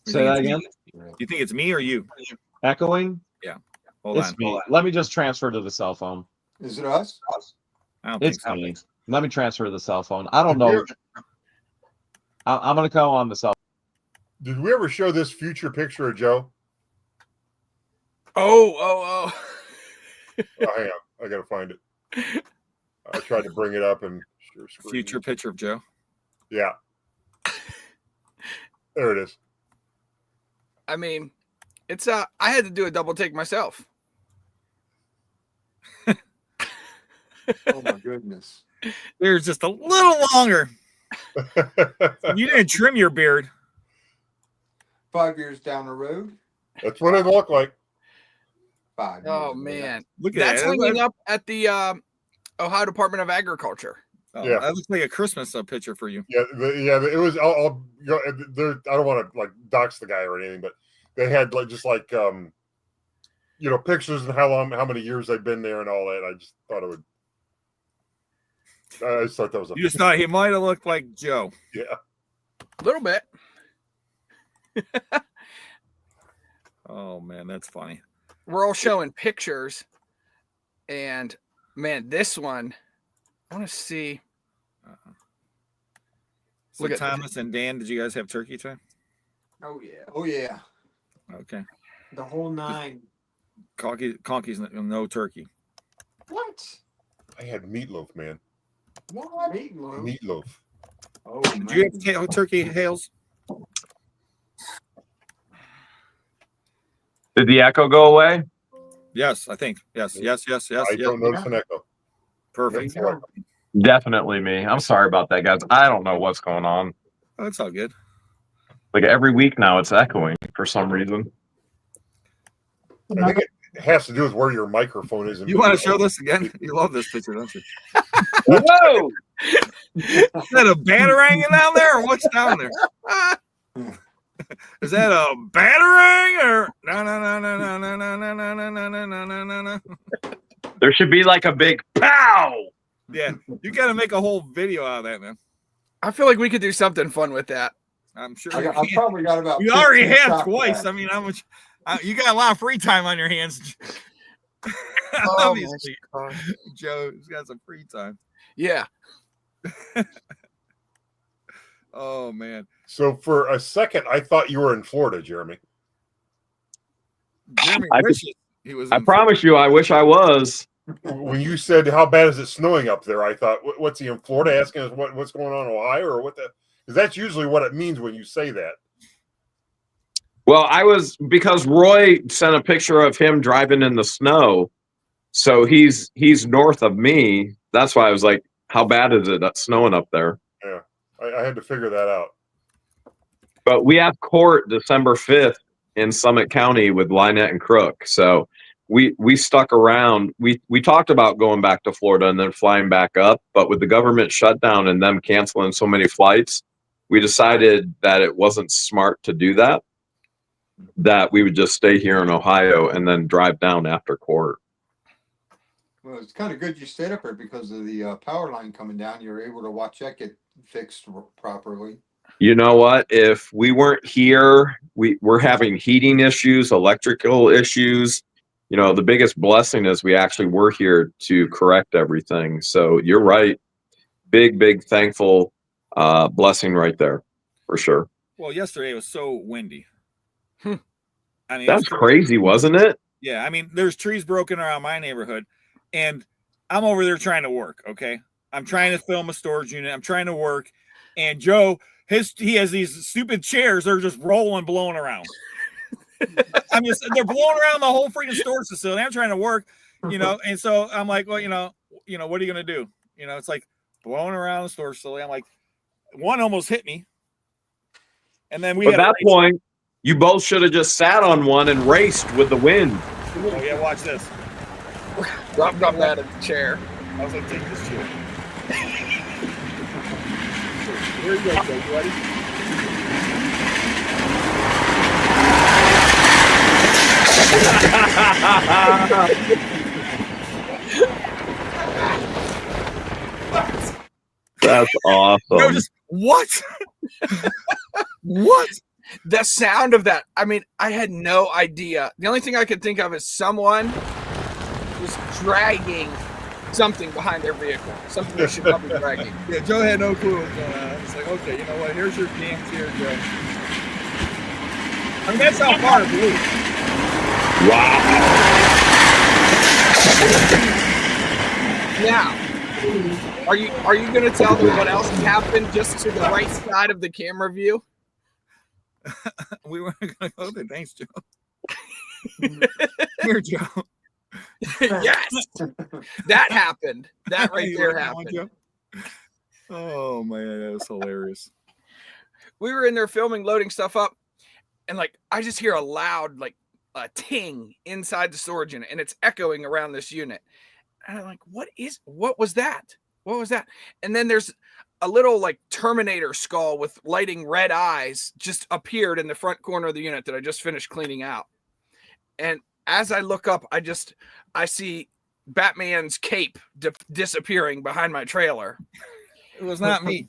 You
Say
think
that
it's me?
again.
You think it's me or you?
Echoing?
Hold
It's
on.
me. Let me just transfer to the cell phone.
Is it us?
I don't think
It's
so.
me. Let me transfer to the cell phone. I don't know. I'm gonna go on the cell.
Did we ever show this future picture of Joe?
Oh.
Oh, hang on, I gotta find it. I tried to bring it up and share screen.
Future picture of Joe.
Yeah, there it is.
I mean, it's I had to do a double take myself.
Oh my goodness.
There's just a little longer. You didn't trim your beard.
5 years down the road.
That's what it looked like.
5 years.
Oh man,
Look at
that's
that.
hanging up at the Ohio Department of Agriculture.
Oh,
Yeah.
That looks like a Christmas picture for you.
Yeah, it was. I'll go. I don't want to like dox the guy or anything, but they had like just like pictures and how many years they've been there and all that. I just thought it would. I just thought that was.
You just thought he might have looked like Joe.
Yeah.
A little bit.
Oh man, that's funny.
We're all showing pictures, and man, this one, I want to see.
So
Look at-
Thomas and Dan, did you guys have turkey time?
Oh yeah. Oh yeah.
Okay.
The whole 9.
Conky's no turkey.
What?
I had meatloaf, man.
What? Meatloaf.
Meatloaf.
Oh,
Did you have turkey, Hales?
Did the echo go away?
Yes, I think. Yes.
I don't notice an echo.
Perfect.
There you go.
Definitely me. I'm sorry about that, guys. I don't know what's going on.
Oh, that's all good.
Like every week now, it's echoing for some reason.
I think it has to do with where your microphone is.
You want to show this again? You love this picture, don't you?
Whoa!
Is that a batarang down there, or what's down there? Is that a batarang or no?
There should be like a big pow.
Yeah, you got to make a whole video out of that, man.
I feel like we could do something fun with that.
I'm sure
I
you
I've
can.
probably got about.
You already
15
have
shots
twice.
back.
I mean, how much? You got a lot of free time on your hands.
Oh,
Obviously, Joe's got some free time.
Yeah.
Oh man,
So for a second, I thought you were in Florida, Jeremy.
Jeremy
I
wishes he was.
I
in
promise you, I wish I was.
When you said how bad is it snowing up there, I thought, what's he in Florida asking us what's going on in Ohio or what the? Because that's usually what it means when you say that.
Well, I was because Roy sent a picture of him driving in the snow. So he's north of me. That's why I was like, how bad is it snowing up there?
Yeah, I had to figure that out.
But we have court December 5th in Summit County with Lynette and Crook. So we stuck around. We talked about going back to Florida and then flying back up. But with the government shutdown and them canceling so many flights, we decided that it wasn't smart to do that, that we would just stay here in Ohio and then drive down after court.
Well, it's kind of good you stayed up there because of the power line coming down. You were able to watch that get fixed properly.
You know what? If we weren't here, we're having heating issues, electrical issues. You know, the biggest blessing is we actually were here to correct everything. So you're right. big thankful blessing right there for sure.
Well, yesterday it was so windy.
Hmm.
I mean,
That's crazy, wasn't it?
yeah. I mean, there's trees broken around my neighborhood, and I'm over there trying to work. Okay, I'm trying to film a storage unit. I'm trying to work, and Joe, he has these stupid chairs. They're just rolling, blowing around. They're blowing around the whole freaking storage facility. I'm trying to work, and so I'm like, well, what are you gonna do? It's like blowing around the storage facility. I'm like, one almost hit me, and then
At that point, you both should have just sat on one and raced with the wind.
Oh yeah, watch this.
Rob got out of the chair.
I was gonna take this chair. Here you go, Joe. You ready?
That's awesome.
No, just what? What?
The sound of that. I mean, I had no idea. The only thing I could think of is someone was dragging something behind their vehicle. Something they should not be dragging.
Yeah, Joe had no clue what was going on. It's like, okay, you know what? Here's your damn chair, Joe. I mean, that's how far it blew.
Wow.
Now, are you going to tell them what else happened just to the right side of the camera view?
We weren't going to go there. Thanks, Joe. Here, Joe.
Yes, that happened. That right there happened.
Oh man, that was hilarious.
We were in there filming, loading stuff up, and like I just hear a loud like a ting inside the storage unit, and it's echoing around this unit. And I'm like, what was that? What was that? And then there's a little like Terminator skull with lighting red eyes just appeared in the front corner of the unit that I just finished cleaning out. And as I look up, I see Batman's cape disappearing behind my trailer.
It was not me.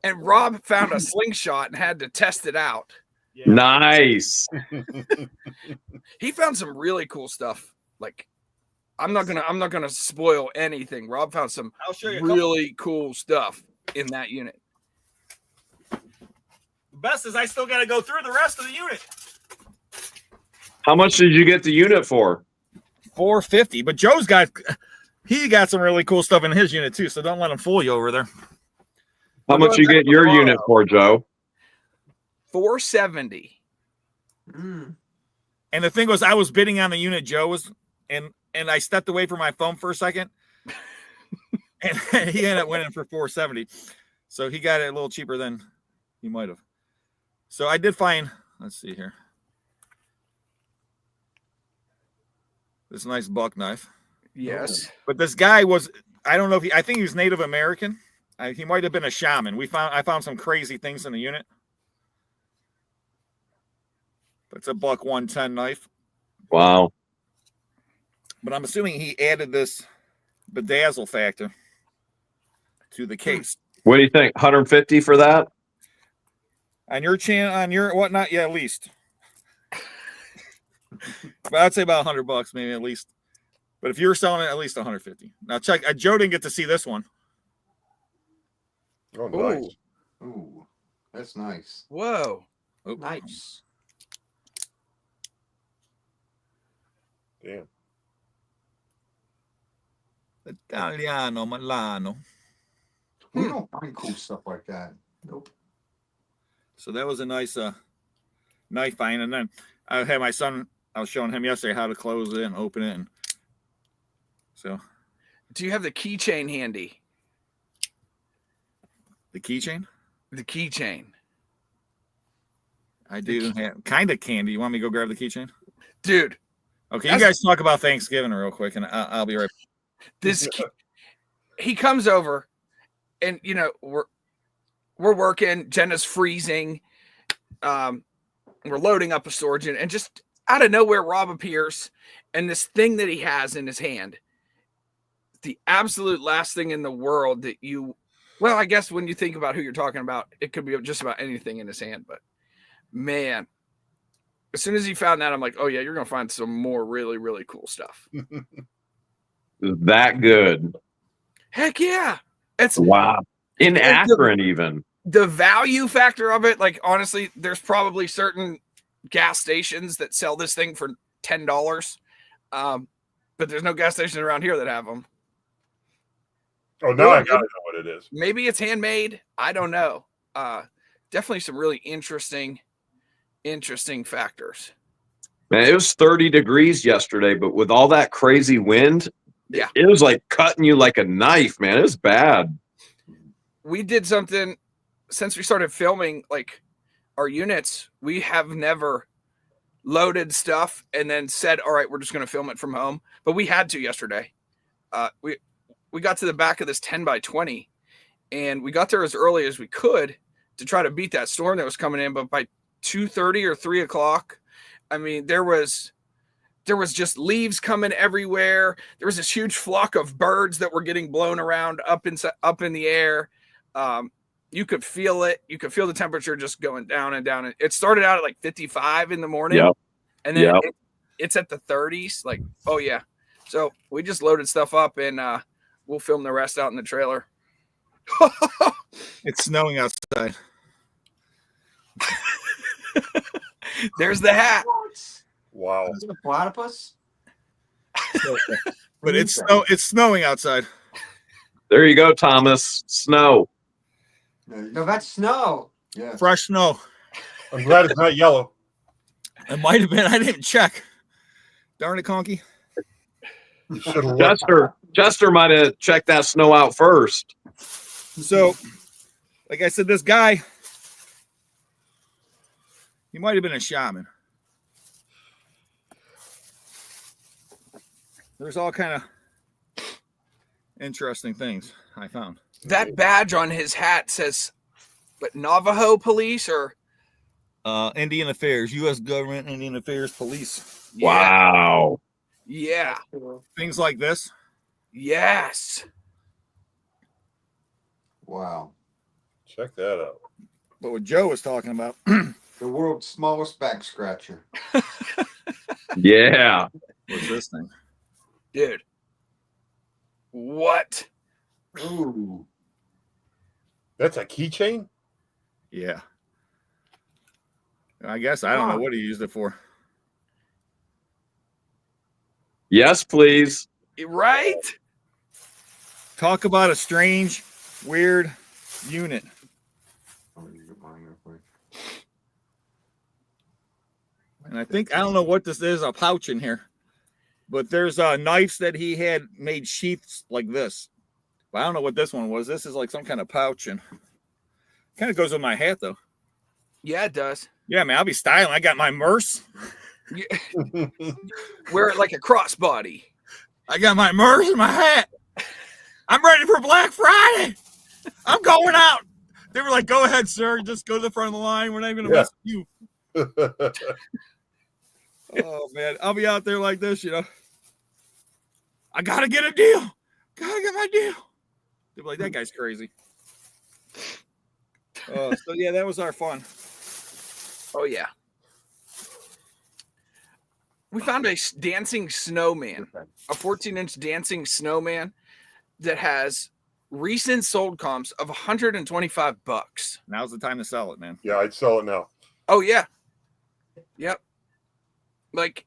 And Rob found a slingshot and had to test it out.
Yeah. Nice.
He found some really cool stuff. Like, I'm not gonna spoil anything. Rob found some really cool stuff in that unit.
The best is I still got to go through the rest of the unit.
How much did you get the unit for?
$450. But Joe's got some really cool stuff in his unit too. So don't let him fool you over there.
How much you get your unit for, Joe?
$470.
And the thing was, I was bidding on the unit Joe was, and I stepped away from my phone for a second, and he ended up winning for $470. So he got it a little cheaper than he might have. So I did find. Let's see here. This nice buck knife.
Yes.
But this guy was, I don't know if I think he was Native American. He might have been a shaman. I found some crazy things in the unit. But it's a buck 110 knife.
Wow.
But I'm assuming he added this bedazzle factor to the case.
What do you think? 150 for that?
On your whatnot, yeah, at least. But I'd say about $100 maybe at least. But if you were selling it, at least 150. Now check. Joe didn't get to see this one.
Oh, nice.
Ooh, that's nice.
Whoa.
Oops.
Nice.
Damn.
Italiano Milano.
We don't find cool stuff like that. Nope.
So that was a nice knife find. And then I had my son, I was showing him yesterday how to close it and open it. And so.
Do you have the keychain handy?
The keychain?
The keychain.
I do have kind of candy. You want me to go grab the keychain?
Dude.
Okay, you guys talk about Thanksgiving real quick, and I'll be right back.
He comes over, and we're working. Jenna's freezing. We're loading up a storage unit, and just out of nowhere, Rob appears, and this thing that he has in his hand, the absolute last thing in the world that you. Well, I guess when you think about who you're talking about, it could be just about anything in his hand. But man, as soon as he found that, I'm like, oh yeah, you're gonna find some more really, really cool stuff.
That good.
Heck yeah. It's
Wow. In
and
Akron, even.
the value factor of it. Like honestly, there's probably certain gas stations that sell this thing for $10, but there's no gas stations around here that have them.
Oh, now
Or
I gotta know what it is.
maybe it's handmade. I don't know. Definitely some really interesting factors.
Man, it was 30 degrees yesterday, but with all that crazy wind,
Yeah.
it was like cutting you like a knife, man. It was bad.
We did something since we started filming like our units. We have never loaded stuff and then said, all right, we're just going to film it from home. But we had to yesterday. We got to the back of this 10x20 and we got there as early as we could to try to beat that storm that was coming in. But by 2:30 or 3 o'clock, I mean, there was just leaves coming everywhere. There was this huge flock of birds that were getting blown around up in the air. You could feel it. You could feel the temperature just going down and down. It started out at like 55 in the morning.
Yep.
And then
Yep.
it's at the 30s. Like, oh yeah. So we just loaded stuff up and we'll film the rest out in the trailer.
It's snowing outside.
There's the hat.
Wow.
Is it a platypus?
But it's snowing outside.
There you go, Thomas. Snow.
No, that's snow. Yeah.
Fresh snow.
I'm glad it's not yellow.
It might have been. I didn't check. Darn it, Conky.
You should have looked.
Chester might have checked that snow out first.
So, like I said, this guy, he might have been a shaman. There's all kind of interesting things I found.
That badge on his hat says, but Navajo police or
Indian Affairs, U.S. Government Indian Affairs Police.
Wow.
Yeah.
Things like this.
Yes.
Wow.
Check that out.
But what Joe was talking about.
The world's smallest back scratcher.
Yeah.
What's this thing?
Dude. What?
Ooh.
That's a keychain?
Yeah. I guess I don't know what he used it for.
Yes, please.
Right?
Talk about a strange, weird unit. And I don't know what this is, a pouch in here. But there's knives that he had made sheaths like this. But I don't know what this one was. This is like some kind of pouch and kind of goes with my hat though.
Yeah, it does.
Yeah, man, I'll be styling. I got my Merce.
Wear it like a crossbody.
I got my Merce and my hat. I'm ready for Black Friday. I'm going out. They were like, go ahead, sir. Just go to the front of the line. We're not even going to mess with you. Oh, man. I'll be out there like this, you know. I got to get a deal. Got to get my deal. They'll be like, that guy's crazy. So, yeah, that was our fun.
Oh, yeah. We found a dancing snowman, a 14-inch dancing snowman that has recent sold comps of $125.
Now's the time to sell it, man.
Yeah, I'd sell it now.
Oh, yeah. Yep. Like,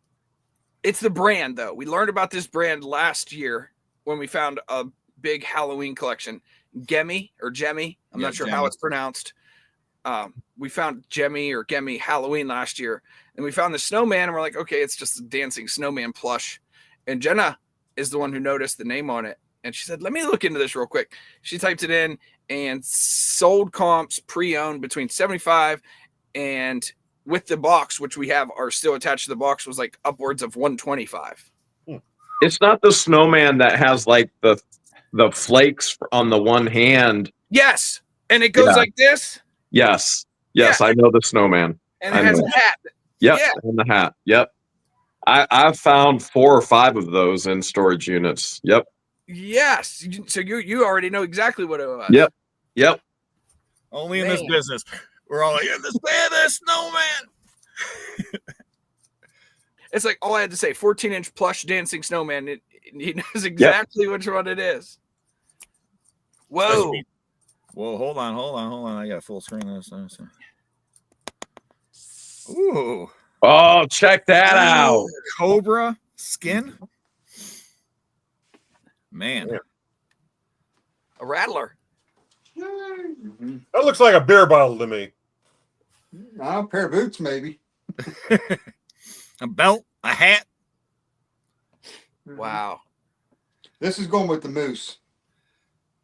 it's the brand, though. We learned about this brand last year when we found a big Halloween collection. Gemmy or Gemmy. I'm not sure how it's pronounced. We found Gemmy or Gemmy Halloween last year. And we found the snowman, and we're like, okay, it's just a dancing snowman plush. And Jenna is the one who noticed the name on it. And she said, let me look into this real quick. She typed it in, and sold comps pre-owned between $75 and with the box, which we have are still attached to the box, was like upwards of $125.
It's not the snowman that has like the flakes on the one hand.
Yes. And it goes like this.
Yes.
Yeah.
I know the snowman.
And it has a hat.
Yep.
Yeah.
And the hat. Yep. I've found 4 or 5 of those in storage units. Yep.
Yes. So you already know exactly what it was.
Yep.
Only in this business. We're all like, this snowman.
It's like all I had to say, 14-inch plush dancing snowman. He knows exactly which one it is. Whoa.
Whoa, hold on. I got full screen of this. Ooh.
Oh, check that out.
Cobra skin. Man.
Yeah.
A rattler.
Mhm.
That looks like a beer bottle to me.
A pair of boots, maybe.
A belt, a hat.
Wow.
This is going with the moose.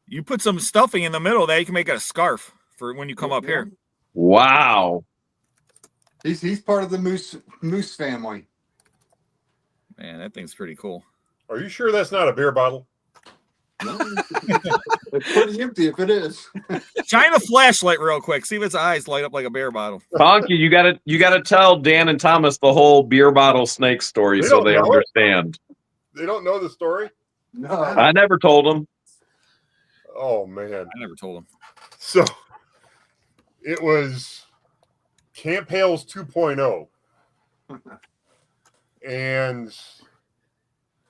You put some stuffing in the middle there, you can make it a scarf for when you come up here.
Wow.
He's part of the moose family.
Man, that thing's pretty cool.
Are you sure that's not a beer bottle?
It's pretty empty if it is.
Shine a flashlight real quick. See if its eyes light up like a beer bottle.
Honky, you gotta tell Dan and Thomas the whole beer bottle snake story
They
so
don't
they
know it.
understand.
They don't know the story?
No.
I never told them.
Oh, man.
I never told him.
So it was Camp Hales 2.0. And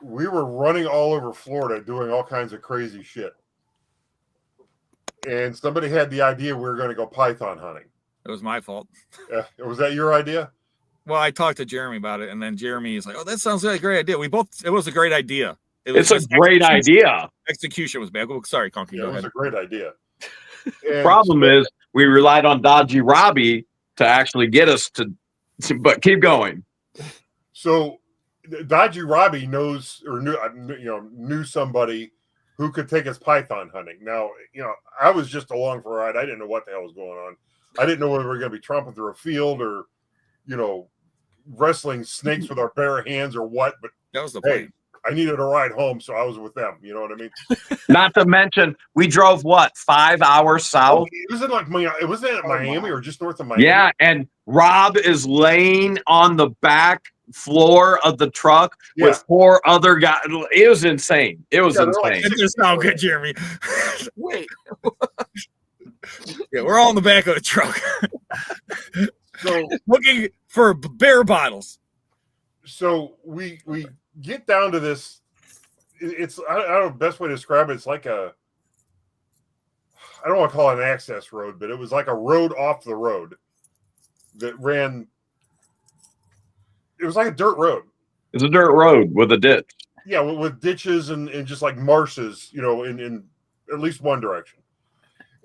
we were running all over Florida doing all kinds of crazy shit. And somebody had the idea we were going to go python hunting.
It was my fault.
Was that your idea?
Well, I talked to Jeremy about it, and then Jeremy is like, "Oh, that sounds like a great idea." It was a great idea.
It's a great idea.
Execution was bad. Oh, sorry, Conky.
Yeah,
Go
it was
ahead.
a great idea.
Problem is, we relied on Dodgy Robbie to actually get us to but keep going.
So Dodgy Robbie knows or knew somebody who could take us python hunting. Now, I was just along for a ride. I didn't know what the hell was going on. I didn't know whether we were going to be tromping through a field or, wrestling snakes with our bare hands or what. But
That was the plan.
hey, I needed a ride home, so I was with them. You know what I mean?
Not to mention, we drove 5 hours south?
It was in Miami or just north of Miami.
Yeah, and Rob is laying on the back floor of the truck with 4 other guys. It was insane. It was insane.
It does sound good, Jeremy.
Wait.
Yeah, we're all in the back of the truck. So looking for beer bottles.
So we get down to this. It's I don't know the best way to describe it. It's like I don't want to call it an access road, but it was like a road off the road that ran. It was like a dirt road.
It's a dirt road with a ditch.
Yeah, with ditches and just like marshes, in at least one direction.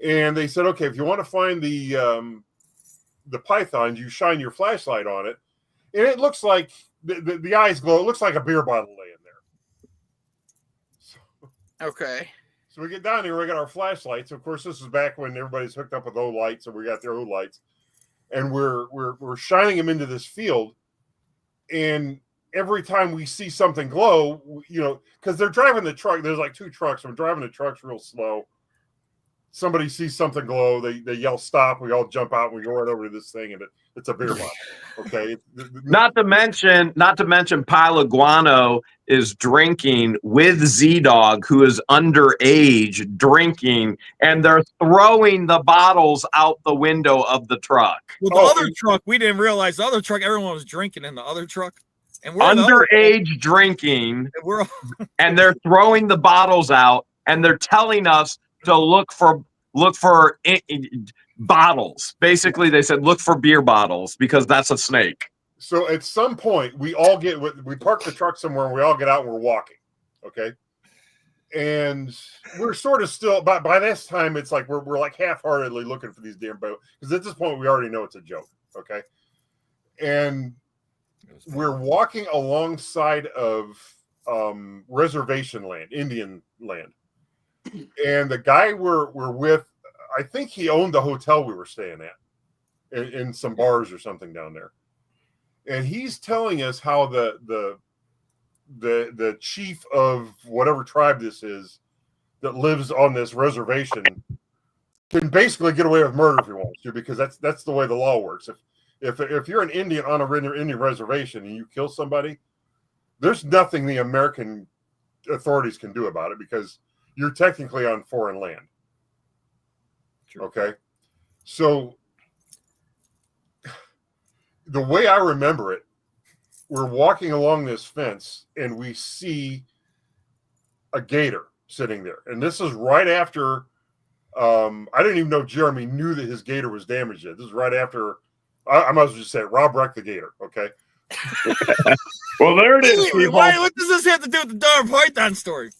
And they said, okay, if you want to find the pythons, you shine your flashlight on it, and it looks like the eyes glow. It looks like a beer bottle laying there.
Okay.
So we get down here, we got our flashlights. Of course, this is back when everybody's hooked up with O lights, so we got their O lights, and we're shining them into this field. And every time we see something glow, because they're driving the truck. There's like 2 trucks. We're driving the trucks real slow. Somebody sees something glow, they yell stop. We all jump out. And we go right over to this thing, and it's a beer bottle. Okay.
Not to mention, Pile Guano is drinking with Z-Dog, who is underage, drinking, and they're throwing the bottles out the window of the truck.
Well, the other truck, we didn't realize the other truck, everyone was drinking in the other truck. And we're
underage drinking, and they're throwing the bottles out, and they're telling us to look for bottles. Basically, they said look for beer bottles because that's a snake.
So at some point, we park the truck somewhere, and we all get out and we're walking. Okay. And we're sort of still by this time, it's like we're like half-heartedly looking for these damn boats, because at this point we already know it's a joke. Okay. And we're walking alongside of reservation land, Indian land. And the guy we're with, I think he owned the hotel we were staying at in some bars or something down there. And he's telling us how the chief of whatever tribe this is that lives on this reservation can basically get away with murder if he wants to, because that's the way the law works. If you're an Indian on a Indian reservation and you kill somebody, there's nothing the American authorities can do about it, because you're technically on foreign land. True. Okay. So the way I remember it, we're walking along this fence and we see a gator sitting there. And this is right after I didn't even know Jeremy knew that his gator was damaged yet. This is right after I might as well just say it, Rob wrecked the gator. Okay.
Well, there it is, people.
What does this have to do with the darn Python story?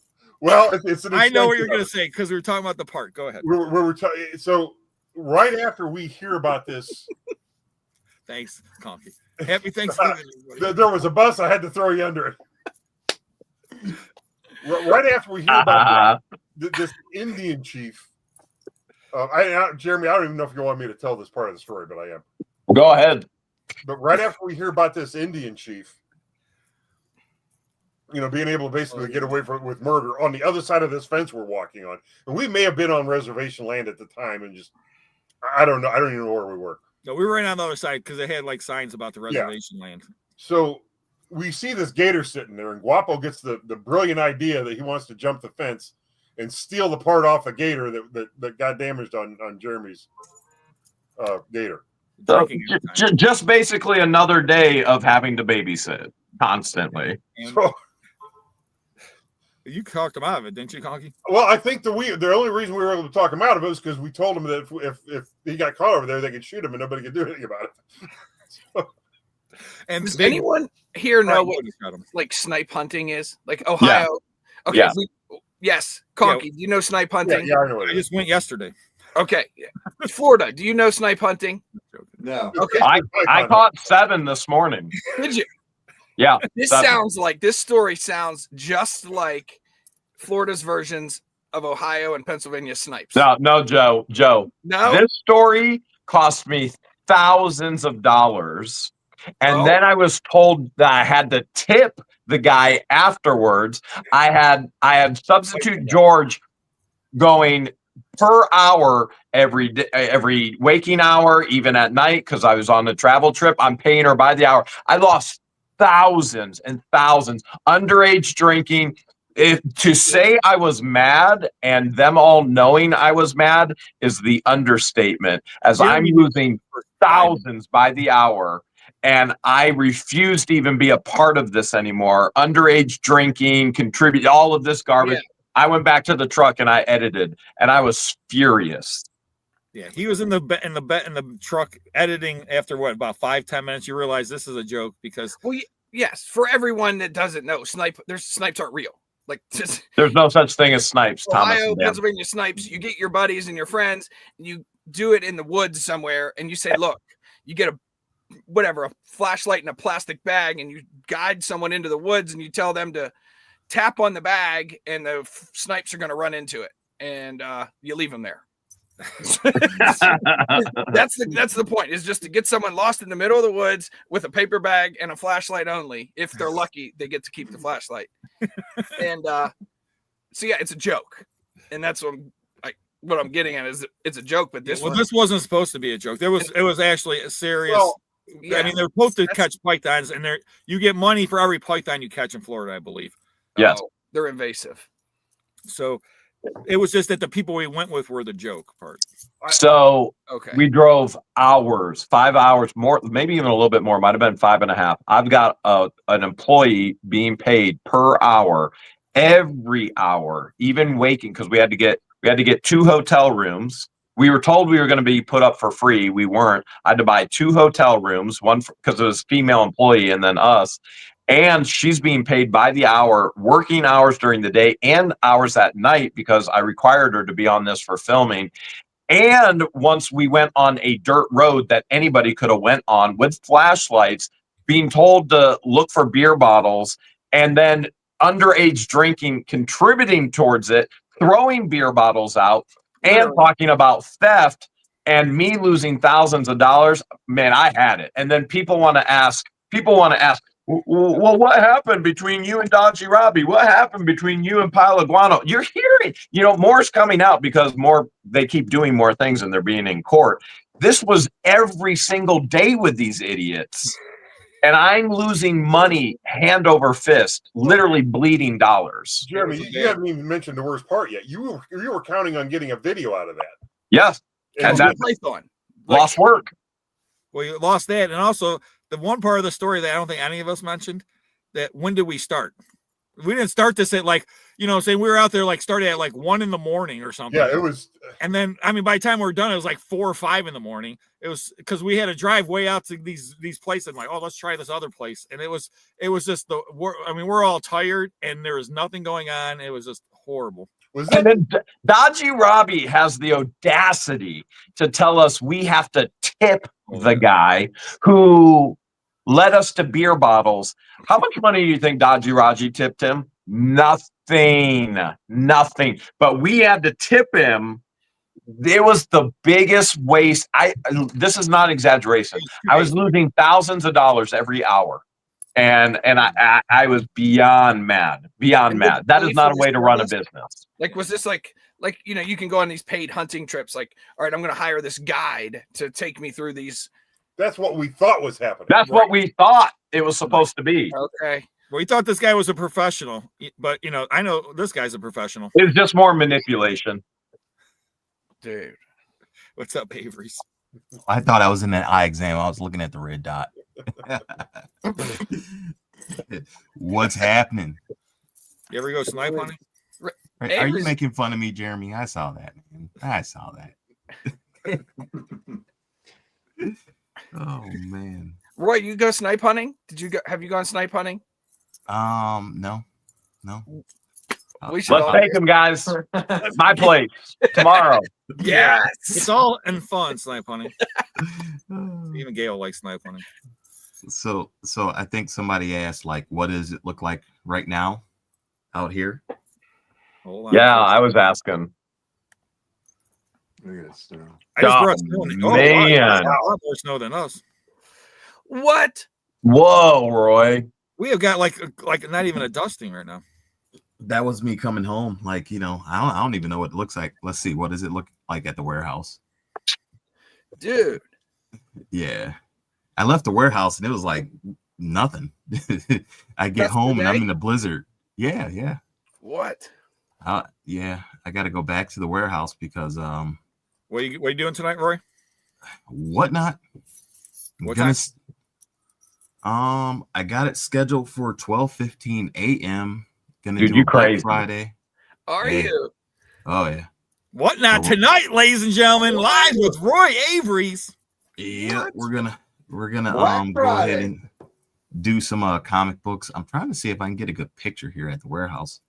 Well, it's an
I know what you're
extension
going
of
to say because we were talking about the part. Go ahead.
So right after we hear about this,
Thanks, Conky. Happy Thanksgiving.
there was a bus. I had to throw you under it. Right after we hear about this Indian chief, Jeremy, I don't even know if you want me to tell this part of the story, but I am.
Go ahead.
But right after we hear about this Indian chief, being able to basically get away with murder on the other side of this fence we're walking on, and we may have been on reservation land at the time, and just I don't know. I don't even know where we were.
No, we were right on the other side because they had like signs about the reservation land.
So we see this gator sitting there, and Guapo gets the brilliant idea that he wants to jump the fence and steal the part off a gator that got damaged on Jeremy's gator.
So, just basically another day of having to babysit constantly.
So,
you talked him out of it, didn't you, Conky?
Well, I think the only reason we were able to talk him out of it was because we told him that if he got caught over there, they could shoot him and nobody could do anything about it.
And does anyone here know what like snipe hunting is? Like Ohio? Yeah. Okay.
Yeah.
Yes. Conky, do you know snipe hunting?
Yeah, I know it.
I just went yesterday.
Okay. Florida, do you know snipe hunting?
No.
Okay.
I caught 7 this morning.
Did you?
Yeah.
This story sounds just like Florida's versions of Ohio and Pennsylvania snipes.
No, Joe.
No.
This story cost me thousands of dollars. And then I was told that I had to tip the guy afterwards. I had Substitute George going per hour every waking hour, even at night, because I was on a travel trip. I'm paying her by the hour. I lost thousands and thousands. Underage drinking. To say I was mad and them all knowing I was mad is the understatement, as I'm losing thousands by the hour. And I refuse to even be a part of this anymore. Underage drinking, contribute all of this garbage. Yeah. I went back to the truck and I edited, and I was furious.
Yeah, he was in the truck editing. After about 5-10 minutes, you realize this is a joke because.
Well, yes, for everyone that doesn't know, snipes aren't real. Like
there's no such thing as snipes.
Ohio, Pennsylvania snipes. You get your buddies and your friends, and you do it in the woods somewhere, and you say, "Look, you get a flashlight in a plastic bag, and you guide someone into the woods, and you tell them to tap on the bag, and the snipes are going to run into it, and you leave them there." That's the point, is just to get someone lost in the middle of the woods with a paper bag and a flashlight only. If they're lucky, they get to keep the flashlight. And so yeah, it's a joke, and that's what I'm getting at is it's a joke. But this
wasn't supposed to be a joke. It was actually a serious. Well, yeah. I mean, they're supposed to catch pythons, and you get money for every python you catch in Florida, I believe.
Yes,
they're invasive.
So it was just that the people we went with were the joke part.
So we drove hours, 5 hours more, maybe even a little bit more. Might have been 5.5. I've got an employee being paid per hour, every hour, even waking, because we had to get 2 hotel rooms. We were told we were going to be put up for free. We weren't. I had to buy 2 hotel rooms, one because it was a female employee and then us. And she's being paid by the hour, working hours during the day and hours at night, because I required her to be on this for filming. And once we went on a dirt road that anybody could have went on with flashlights, being told to look for beer bottles, and then underage drinking contributing towards it, throwing beer bottles out, and talking about theft, and me losing thousands of dollars. Man, I had it. And then people want to ask, well, what happened between you and Dodgy Robbie? What happened between you and Pile of Guano? You're hearing, more's coming out because they keep doing more things and they're being in court. This was every single day with these idiots. And I'm losing money hand over fist, literally bleeding dollars.
Jeremy, you haven't even mentioned the worst part yet. You were counting on getting a video out of that.
Yes.
And
that's lost work.
Well, you lost that. And also, the one part of the story that I don't think any of us mentioned, that when did we start? We didn't start this at you know, saying we were out there like started at like 1 a.m. or something.
Yeah, it was.
And then, I mean, by the time we were done, it was like 4 or 5 a.m. It was because we had to drive way out to these places. And like, oh, let's try this other place. And it was just we're all tired and there was nothing going on. It was just horrible.
And then Dodgy Robbie has the audacity to tell us we have to tip the guy who led us to beer bottles. How much money do you think Dodgy Robbie tipped him? Nothing. But we had to tip him. It was the biggest waste. This is not exaggeration. I was losing thousands of dollars every hour. And I was beyond mad. That is not a way to run a business.
Like, was this like, you know, you can go on these paid hunting trips. Like, all right, I'm going to hire this guide to take me through these.
That's what we thought was happening.
That's what we thought it was supposed to be.
Okay.
Well, we thought this guy was a professional, but you know, I know this guy's a professional.
It's just more manipulation.
Dude.
What's up, Avery's?
I thought I was in that eye exam. I was looking at the red dot. What's happening?
You ever go snipe hunting?
Are you making fun of me, Jeremy? I saw that, man. I saw that. Oh man.
Roy, you go snipe hunting? Have you gone snipe hunting?
No.
We should
Let's take them, guys. My place tomorrow.
Yes.
It's all in fun, snipe hunting. Even Gail likes snipe hunting.
So I think somebody asked, like, what does it look like right now out here?
Hold on.
Yeah, I was asking.
Look at this snow.
I just brought snow in. Oh,
man.
wow, a lot more snow than us.
What?
Whoa, Roy.
We have got like not even a dusting right now.
That was me coming home. Like, you know, I don't even know what it looks like. Let's see. What does it look like at the warehouse?
Dude.
Yeah. I left the warehouse and it was like nothing. I get home and I'm in a blizzard. Yeah.
What?
Yeah. I got to go back to the warehouse because
What are you doing tonight, Roy?
whatnot.
What time?
I got it scheduled for 12:15 a.m. Gonna
Dude,
do
you
a Black
crazy.
Friday.
Are
Yeah.
you?
Oh yeah.
What not tonight, ladies and gentlemen, live with Roy Avery's.
Yeah, we're gonna
Black
go ahead
Friday.
and do some comic books. I'm trying to see if I can get a good picture here at the warehouse.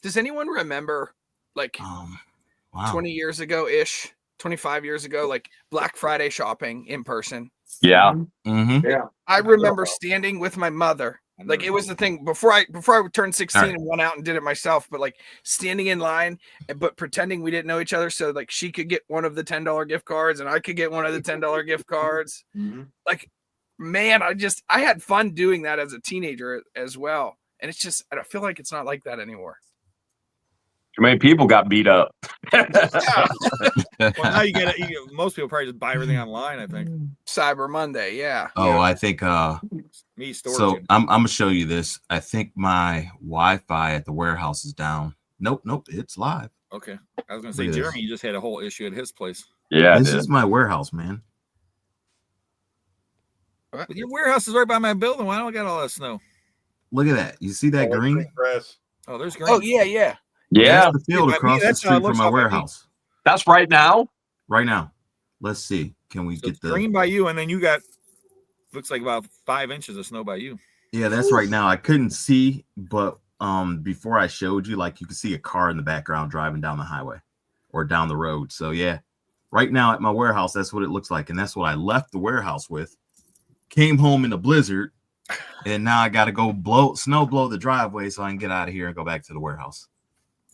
Does anyone remember like
Wow.
20 years ago ish, 25 years ago, like Black Friday shopping in person?
Yeah.
Mm-hmm.
Yeah.
I remember standing with my mother. Like it was the thing before I turned 16 and went out and did it myself, but like standing in line but pretending we didn't know each other so like she could get one of the $10 gift cards and I could get one of the $10 gift cards.
Mm-hmm.
Like, man, I had fun doing that as a teenager as well. And it's just, I feel like it's not like that anymore.
Too many people got beat up.
Well, now you get it. Most people probably just buy everything online, I think.
Cyber Monday, yeah.
Oh, I think
Me storage.
so I'm gonna show you this. I think my Wi-Fi at the warehouse is down. Nope, it's live.
Okay. I was gonna say
Look at this.
Jeremy just had a whole issue at his place.
Yeah,
This is my warehouse, man.
But your warehouse is right by my building. Why don't I got all that snow?
Look at that. You see that green?
Grass.
Oh, there's green.
Oh, yeah.
yeah.
That's the field
Yeah,
across the
that's how it
street from
looks
my
off my
warehouse.
That's right now.
Right now. Let's see. Can we
So
get
it's
the
green by you, and then you got looks like about 5 inches of snow by you.
Yeah, that's right now. I couldn't see, but before I showed you, like you could see a car in the background driving down the highway or down the road. So yeah, right now at my warehouse, that's what it looks like. And that's what I left the warehouse with. Came home in a blizzard, and now I gotta go blow the driveway so I can get out of here and go back to the warehouse.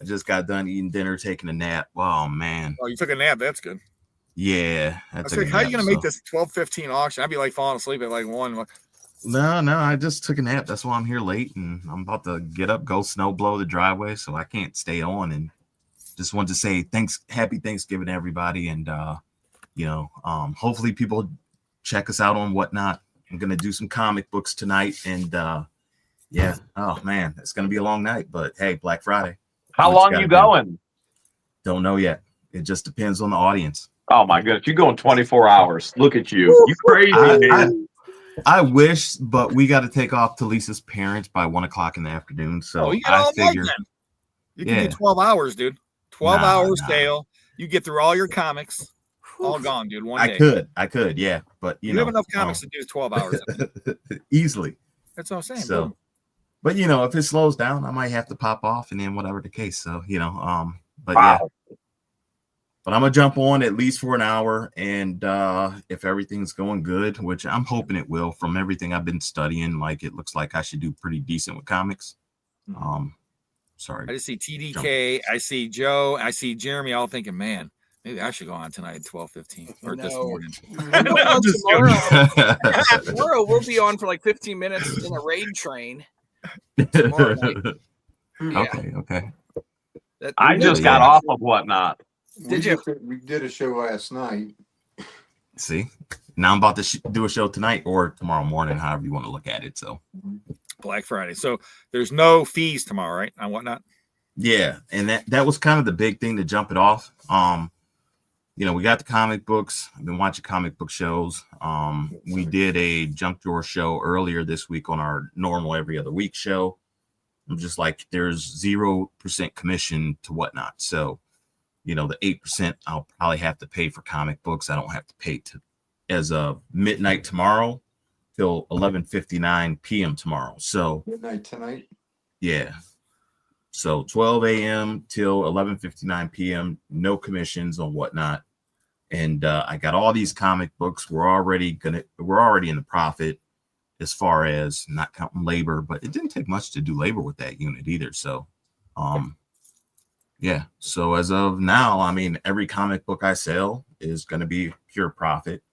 I just got done eating dinner, taking a nap. Oh man.
Oh, you took a nap. That's good.
Yeah.
I was like, how are you gonna make this 12:15 auction? I'd be like falling asleep at like 1.
No, I just took a nap. That's why I'm here late, and I'm about to get up, go snow blow the driveway, so I can't stay on. And just wanted to say happy Thanksgiving to everybody, and hopefully people check us out on Whatnot. I'm gonna do some comic books tonight, and yeah. Oh man, it's gonna be a long night, but hey, Black Friday.
How long you going?
Don't know yet. It just depends on the audience.
Oh my goodness, you're going 24 hours. Look at you. You crazy, man.
I wish, but we got to take off to Lisa's parents by 1 o'clock in the afternoon. So
Oh, you got
I
all night
figure,
then. You can do 12 hours, dude. 12
Nah,
hour
nah.
sale. You get through all your comics. All gone, dude. One day.
I could, yeah. But
You have enough comics to do 12 hours.
Easily.
That's what I'm saying.
So,
Boom.
but if it slows down, I might have to pop off and then whatever the case. So, but
Wow.
yeah. But I'm gonna jump on at least for an hour, and if everything's going good, which I'm hoping it will, from everything I've been studying, like it looks like I should do pretty decent with comics. Sorry.
I just see TDK, I see Joe, I see Jeremy, all thinking, man, maybe I should go on tonight at 12:15 or this morning.
I'm just tomorrow we'll be on for like 15 minutes in a raid train. Tomorrow night. Yeah.
Okay.
I just got off of Whatnot.
We did a show last night.
See, now I'm about to do a show tonight or tomorrow morning, however you want to look at it. So
Black Friday. So there's no fees tomorrow, right? On Whatnot.
Yeah, and that was kind of the big thing to jump it off. We got the comic books. I've been watching comic book shows. We did a junk drawer show earlier this week on our normal every other week show. I'm just like, there's 0% commission to Whatnot. So, the 8% I'll probably have to pay for comic books. I don't have to pay as of midnight tomorrow till 11:59 p.m. tomorrow. So
Midnight tonight.
Yeah. So 12 a.m. till 11:59 p.m. No commissions on Whatnot. And I got all these comic books. We're already in the profit as far as not counting labor, but it didn't take much to do labor with that unit either. So yeah. So as of now, I mean, every comic book I sell is going to be pure profit.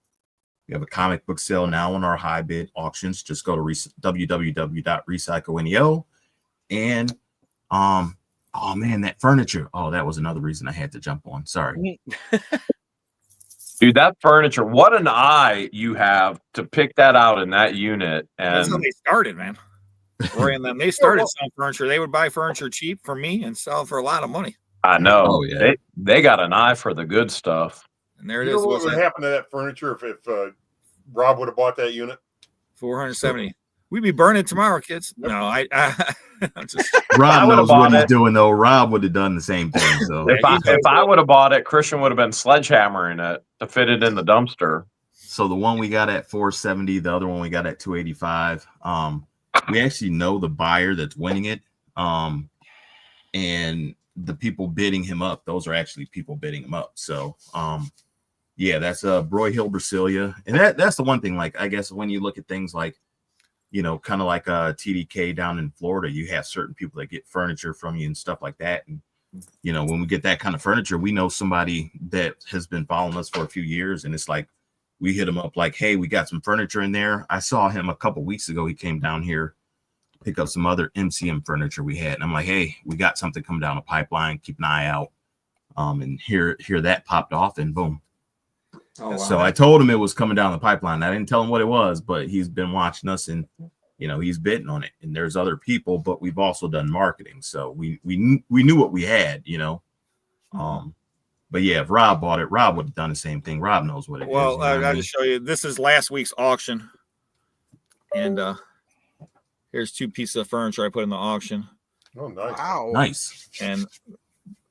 We have a comic book sale now on our high bid auctions. Just go to www.recycle.neo. And oh man, that furniture. Oh, that was another reason I had to jump on. Sorry.
Dude, that furniture, what an eye you have to pick that out in that unit. And
that's how they started, man. Roy and them, they started selling furniture. They would buy furniture cheap from me and sell it for a lot of money.
I know.
Oh, yeah.
They got an eye for the good stuff.
And there it
You
is.
know what would happen to that furniture if Rob would have bought that unit?
470. We'd be burning tomorrow, kids. No, I'm just
Rob knows what he's doing, though. Rob would have done the same thing. So
if I would have bought it, Christian would have been sledgehammering it to fit it in the dumpster.
So the one we got at 470, the other one we got at 285. We actually know the buyer that's winning it. And the people bidding him up, those are actually people bidding him up. So yeah, that's Broy Hill, Brasilia. And that's the one thing, like, I guess when you look at things like, kind of like TDK down in Florida, you have certain people that get furniture from you and stuff like that. And, when we get that kind of furniture, we know somebody that has been following us for a few years. And it's like, we hit him up like, hey, we got some furniture in there. I saw him a couple weeks ago. He came down here to pick up some other MCM furniture we had. And I'm like, hey, we got something coming down the pipeline. Keep an eye out. And here that popped off and boom.
Oh, wow.
So I told him it was coming down the pipeline. I didn't tell him what it was, but he's been watching us and, he's bidding on it. And there's other people, but we've also done marketing. So we knew what we had, But yeah, if Rob bought it, Rob would have done the same thing. Rob knows what it is.
Well, I'll just show you. This is last week's auction. And here's 2 pieces of furniture I put in the auction.
Oh, nice.
Wow.
Nice.
And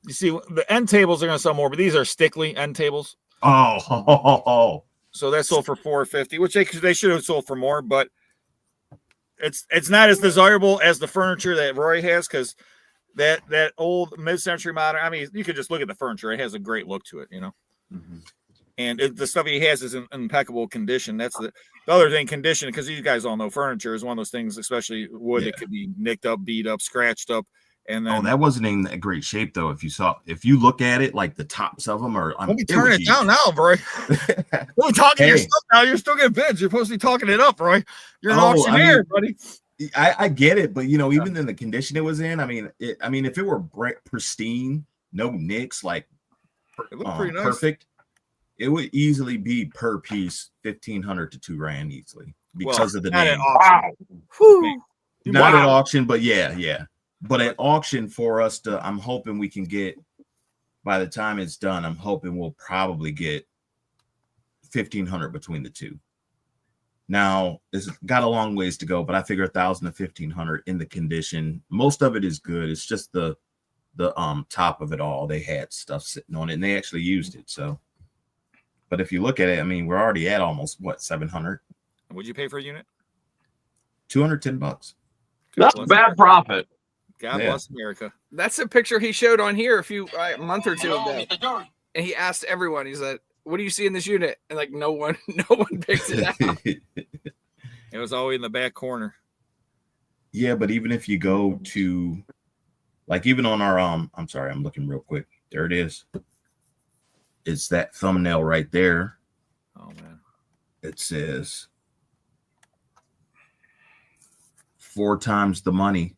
you see, the end tables are going to sell more, but these are stickly end tables.
Oh.
So that sold for $450, which they should have sold for more, but it's not as desirable as the furniture that Roy has, because that old mid-century modern, I mean, you could just look at the furniture. It has a great look to it,
Mm-hmm.
And the stuff he has is in impeccable condition. That's the other thing, condition, because you guys all know furniture is one of those things, especially wood, that could be nicked up, beat up, scratched up. And then,
that wasn't in that great shape though. If you look at it, like the tops of them are.
Let me turn it down now, bro. We're talking your stuff now. You're still getting bids. You're supposed to be talking it up, Roy. You're an auctioneer, buddy.
I get it, but even in the condition it was in, I mean, if it were pristine, no nicks, like
it looked pretty nice.
Perfect, it would easily be per piece $1,500 to $2,000 easily because of the
not
name.
At auction.
Not at auction, but yeah. But at auction for us I'm hoping we can get, by the time it's done, I'm hoping we'll probably get $1,500 between the two. Now, it's got a long ways to go, but I figure $1,000 to $1,500 in the condition. Most of it is good. It's just the the top of it all. They had stuff sitting on it, and they actually used it. So, but if you look at it, I mean, we're already at almost what, 700.
What'd you pay for a unit?
$210.
That's bad profit.
God bless America.
That's a picture he showed on here a month or two ago, and he asked everyone. He said, "What do you see in this unit?" And like no one picked it out.
It was always in the back corner.
Yeah, but even if you go to, like, even on our I'm sorry, I'm looking real quick. There it is. It's that thumbnail right there.
Oh man.
It says 4 times the money.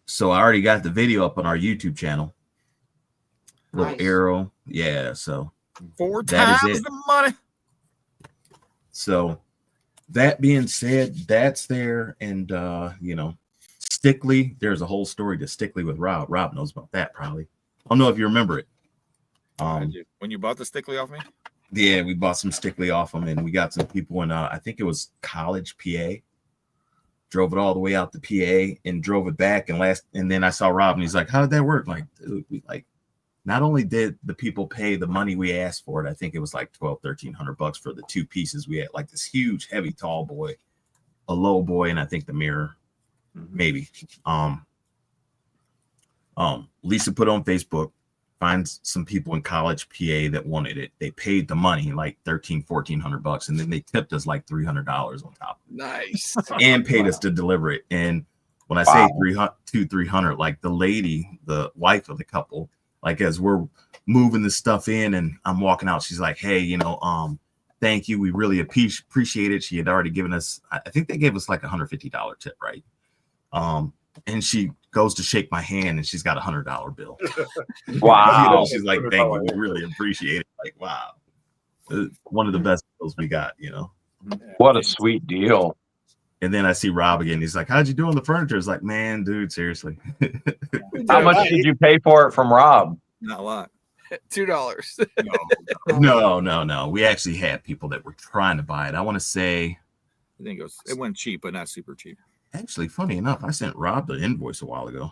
So I already got the video up on our YouTube channel. Little arrow. Yeah, so
4 times the money.
So that being said, that's there. And you know, Stickley, there's a whole story to Stickley with Rob. Rob knows about that probably. I don't know if you remember it.
When you bought the Stickley off me?
Yeah, we bought some Stickley off them, and we got some people in I think it was College, PA. Drove it all the way out to PA and drove it back, and then I saw Rob, and he's like, "How did that work?" Like, dude, not only did the people pay the money we asked for it, I think it was like $1,200-1,300 for the 2 pieces. We had like this huge, heavy, tall boy, a low boy, and I think the mirror, maybe. Lisa put on Facebook, find some people in College, PA that wanted it. They paid the money, like $1,300-1,400, and then they tipped us like $300 on top.
Nice.
And paid us to deliver it. And when I say $300, like the lady, the wife of the couple, like as we're moving the stuff in and I'm walking out, she's like, "Hey, you know, thank you. We really appreciate it." She had already given us, I think they gave us like $150 tip, right? And she goes to shake my hand, and she's got $100 bill.
Wow.
You know, she's like, "Thank you. We really appreciate it." Like, wow. One of the best deals we got, you know.
What a sweet deal.
And then I see Rob again. He's like, "How'd you do on the furniture?" It's like, "Man, dude, seriously."
How much did you pay for it from Rob?
Not a lot.
$2.
No. We actually had people that were trying to buy it. I want to say,
I think it went cheap, but not super cheap.
Actually, funny enough, I sent Rob the invoice a while ago. I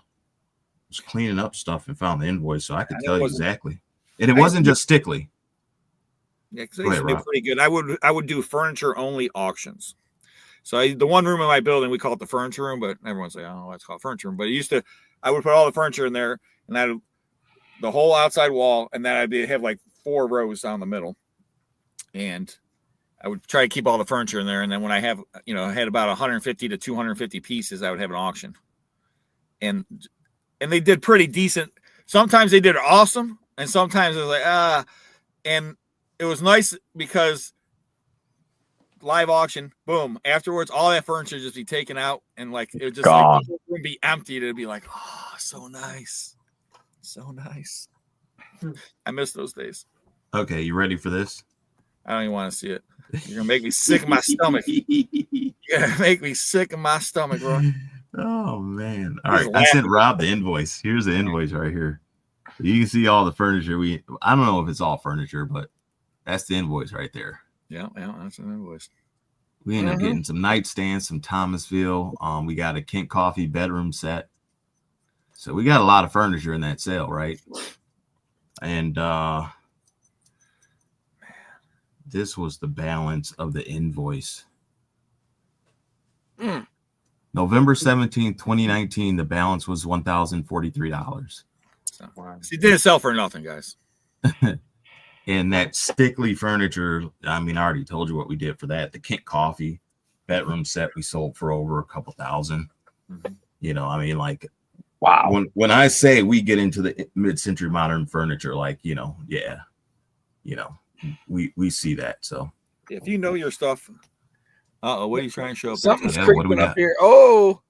was cleaning up stuff and found the invoice, so I could tell you exactly. And it wasn't just Stickley.
Yeah, because they do pretty good. I would do furniture only auctions. So the one room in my building, we call it the furniture room, but everyone's like, "I don't know why it's called furniture room." But I would put all the furniture in there, and the whole outside wall, and then I'd have like 4 rows down the middle, and I would try to keep all the furniture in there. And then when I had about 150 to 250 pieces, I would have an auction, and they did pretty decent. Sometimes they did awesome, and sometimes it was like and it was nice because live auction, boom, afterwards all that furniture just be taken out, and like it would just like the whole room be empty. It'd be like, "Oh, so nice. So nice." I miss those days.
Okay, you ready for this?
I don't even want to see it. You're gonna make me sick in my stomach. You're gonna make me sick in my stomach, bro.
Oh man. All right. I sent Rob the invoice. Here's the invoice right here. You can see all the furniture. I don't know if it's all furniture, but that's the invoice right there.
Yeah, that's an invoice.
We ended up getting some nightstands, some Thomasville. We got a Kent Coffee bedroom set. So we got a lot of furniture in that sale, right? And this was the balance of the invoice. November 17th, 2019, the balance was $1,043.
So, it didn't sell for nothing, guys.
And that Stickley furniture, I mean, I already told you what we did for that. The Kent Coffee bedroom set we sold for over a couple thousand. You know, I mean, like, wow. When I say we get into the mid-century modern furniture, like, you know, yeah, you know, we see that. So
if you know your stuff, what are you trying to show up?
Something's creeping up here. Oh,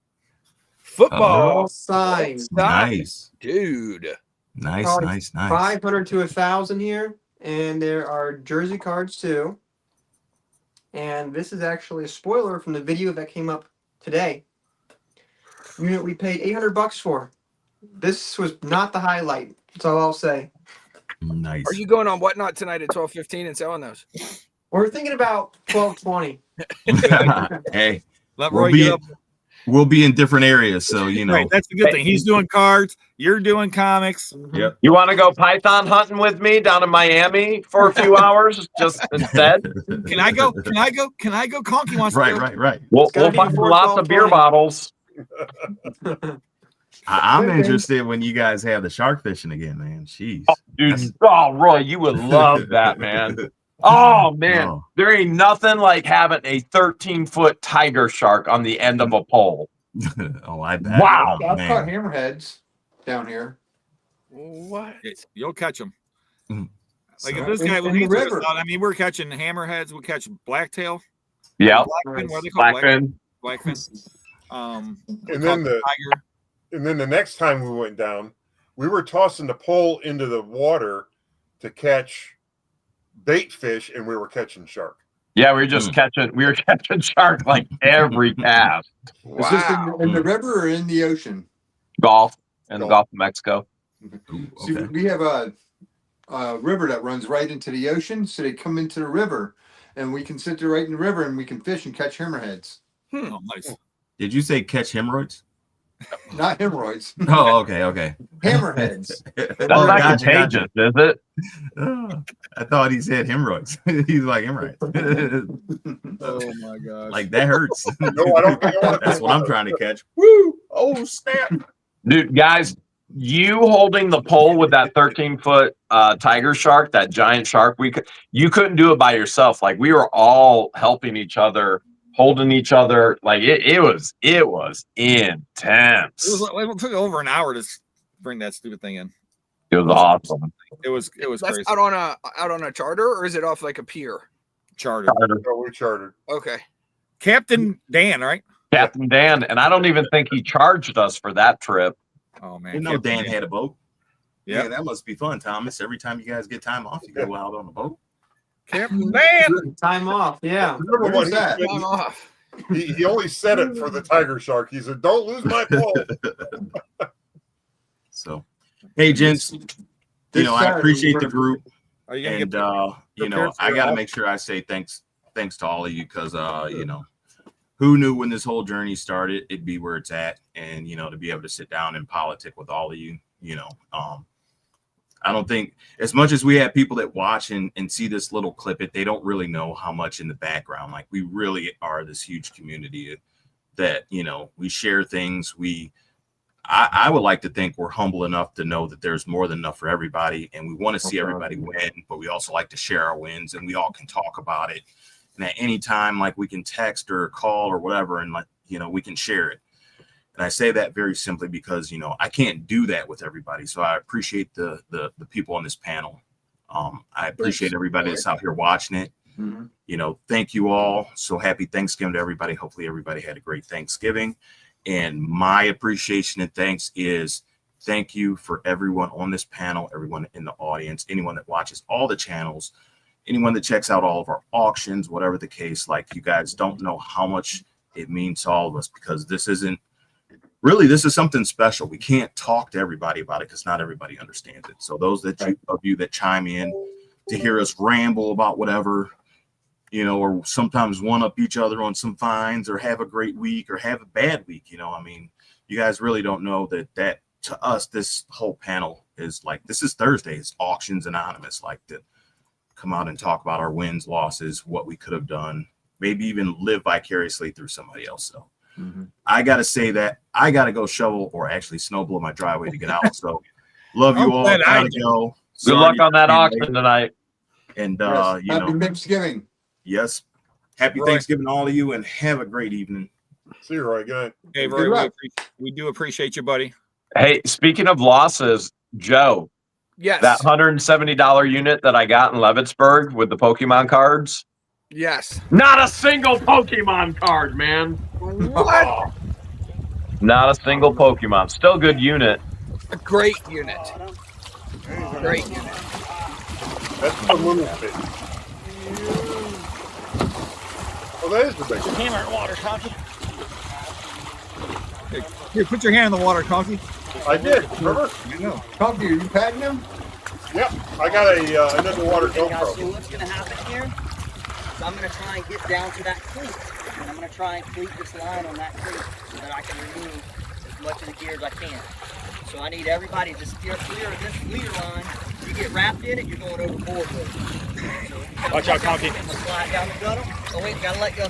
football
signs.
Nice,
dude.
Nice.
500 to 1,000 here, and there are jersey cards too. And this is actually a spoiler from the video that came up today. Unit we paid $800 for. This was not the highlight. That's all I'll say.
Nice.
Are you going on Whatnot tonight at 12:15 and selling those?
We're thinking about 12:20.
Hey,
let Roy get up.
we'll be in different areas, so you know.
Right, that's the good thing. He's doing cards. You're doing comics.
Yep.
You want to go python hunting with me down in Miami for a few hours just instead?
Can I go? Can I go? Can I go? Conky wants to go.
Right.
We'll
gotta be
find
before
lots of beer
12:20.
bottles.
I'm interested when you guys have the shark fishing again, man. Jeez.
Dude, oh, Roy, you would love that, man. Oh, man.
No.
There ain't nothing like having a 13-foot tiger shark on the end of a pole.
Oh, I bet.
Wow.
Oh,
I've
man.
caught hammerheads down here.
What?
You'll catch them.
Mm.
Like
So-
if this guy
in
was
the
he took us
river.
out, I mean, we're catching hammerheads. We'll catch blacktail,
Yeah.
blackfin. What are they called?
Blackfin.
Blackfin.
And then
tiger.
the next time we went down, we were tossing the pole into the water to catch bait fish, and we were catching shark.
Yeah, we were catching shark like every cast.
Is this in the
Mm.
river or in the ocean?
Golf in the Gulf of Mexico.
Ooh,
See,
okay.
we have a river that runs right into the ocean, so they come into the river, and we can sit there right in the river, and we can fish and catch hammerheads.
Oh, nice.
Did you say catch hemorrhoids?
Not hemorrhoids,
Oh, okay.
hammerheads.
That's
Oh,
not
gotcha.
contagious, is it?
Oh, I thought he said hemorrhoids. He's like hemorrhoids.
Oh my gosh.
Like that hurts.
No, I don't think I want to.
That's what I'm trying to catch. Woo! Oh snap!
Dude, guys, you holding the pole with that 13-foot tiger shark, that giant shark, you couldn't do it by yourself. Like we were all helping each other, holding each other. Like it was intense.
It took over an hour to bring that stupid thing in.
It was awesome.
It was
That's
crazy.
out on a charter, or is it off like a pier?
Charter.
No, we chartered.
Okay.
Captain Dan, right?
Captain Dan, and I don't even think he charged us for that trip.
Oh man.
You know
Captain
Dan had a boat.
Yeah.
Yeah, that must be fun, Thomas. Every time you guys get time off, you go out on the boat.
Captain Dan.
Time off. Yeah.
Remember
What
what
is
he
that?
said?
I'm off.
He only said it for the tiger shark. He said, "Don't lose my pole."
So, hey, gents, you know, I appreciate the group.
Are you gonna
And
get
you know,
prepared for
I
it
got to
all?
make sure I say thanks to all of you, because you know, who knew when this whole journey started it'd be where it's at, and you know, to be able to sit down and politic with all of you, you know, I don't think, as much as we have people that watch and see this little clip, they don't really know how much in the background. Like we really are this huge community that, you know, we share things. I would like to think we're humble enough to know that there's more than enough for everybody, and we want to see everybody win, but we also like to share our wins, and we all can talk about it. And at any time, like we can text or call or whatever, and like, you know, we can share it. And I say that very simply because, you know, I can't do that with everybody. So I appreciate the people on this panel. I appreciate everybody that's out here watching it.
Mm-hmm.
You know, thank you all. So happy Thanksgiving to everybody. Hopefully everybody had a great Thanksgiving. And my appreciation and thanks is thank you for everyone on this panel, everyone in the audience, anyone that watches all the channels, anyone that checks out all of our auctions, whatever the case. Like, you guys don't know how much it means to all of us, because this is something special. We can't talk to everybody about it because not everybody understands it. So those of you that chime in to hear us ramble about whatever, you know, or sometimes one up each other on some finds, or have a great week or have a bad week, you know, I mean, you guys really don't know that to us, this whole panel is like, this is Thursday's Auctions Anonymous, like to come out and talk about our wins, losses, what we could have done, maybe even live vicariously through somebody else. So I got to say that I got to go shovel, or actually snow blow my driveway to get out. So love you all. Gotta go.
Good luck on that auction tonight.
And,
Yes.
you
Happy
know,
Thanksgiving.
yes. Happy Thanksgiving to all of you, and have a great evening.
See you, Roy. Good night.
Hey, Roy, we do appreciate you, buddy.
Hey, speaking of losses, Joe,
Yes.
that $170 unit that I got in Leavittsburg with the Pokemon cards,
Yes.
not a single Pokemon card, man.
What?
Not a single Pokemon. Still good unit.
A great unit. Great unit.
That's the little thing. Oh, that is the big.
Hammer and water, Conky.
Here, put your hand in the water, Conky.
I did. Remember?
I know.
Conky, are you patting him?
Yep. I got a an underwater
Okay, guys,
GoPro.
so what's gonna happen here? So I'm going to try and get down to that cleat. And I'm going to try and cleat this line on that cleat so that I can remove as much of the gear as I can. So I need everybody to steer clear of this leader line. If you get wrapped in it, you're going overboard with it. So
Watch out, Conky.
I'm going to slide down the gutter. Oh wait, gotta let go.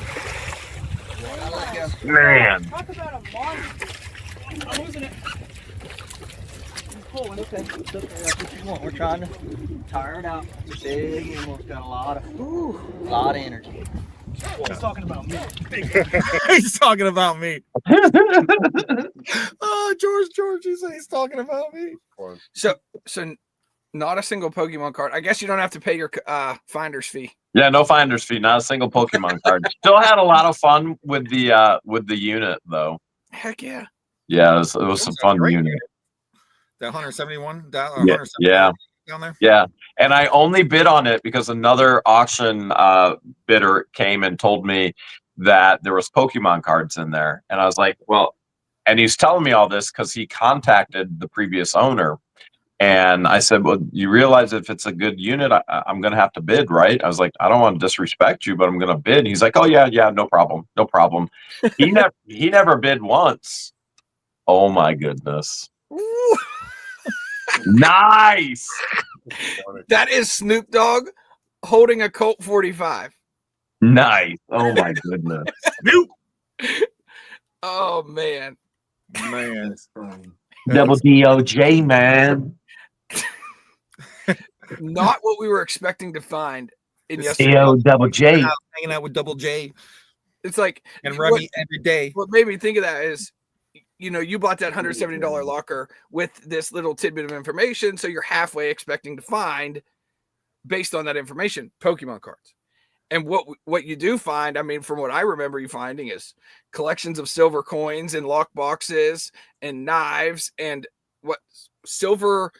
Gotta let go.
Man.
Talk about a monster. I'm losing it. Pulling, okay. It's okay. That's what you want. We're trying to tire it out. It's a big animal. It's got a lot of energy. He's talking about me.
He's talking about me. Oh, George, he's talking about me.
So not a single Pokemon card. I guess you don't have to pay your finder's fee.
Yeah, no finder's fee, not a single Pokemon card. Still had a lot of fun with the unit though.
Heck yeah.
Yeah, it was some fun unit.
That $171
Yeah.
down there.
Yeah, and I only bid on it because another auction bidder came and told me that there was Pokemon cards in there, and I was like, well, and he's telling me all this because he contacted the previous owner, and I said, well, you realize if it's a good unit, I'm going to have to bid, right? I was like, I don't want to disrespect you, but I'm going to bid. And he's like, oh yeah, no problem. He never bid once. Oh my goodness. Nice.
That is Snoop Dogg holding a Colt 45.
Nice. Oh my goodness.
Snoop.
Oh man.
Double DOJ, man.
Not what we were expecting to find in yesterday.
Double J.
Hanging out with Double J
It's like
and Remy every day.
What made me think of that is, you bought that $170 locker with this little tidbit of information, so you're halfway expecting to find, based on that information, Pokemon cards. And what you do find, I mean, from what I remember you finding, is collections of silver coins and lock boxes and knives and what silver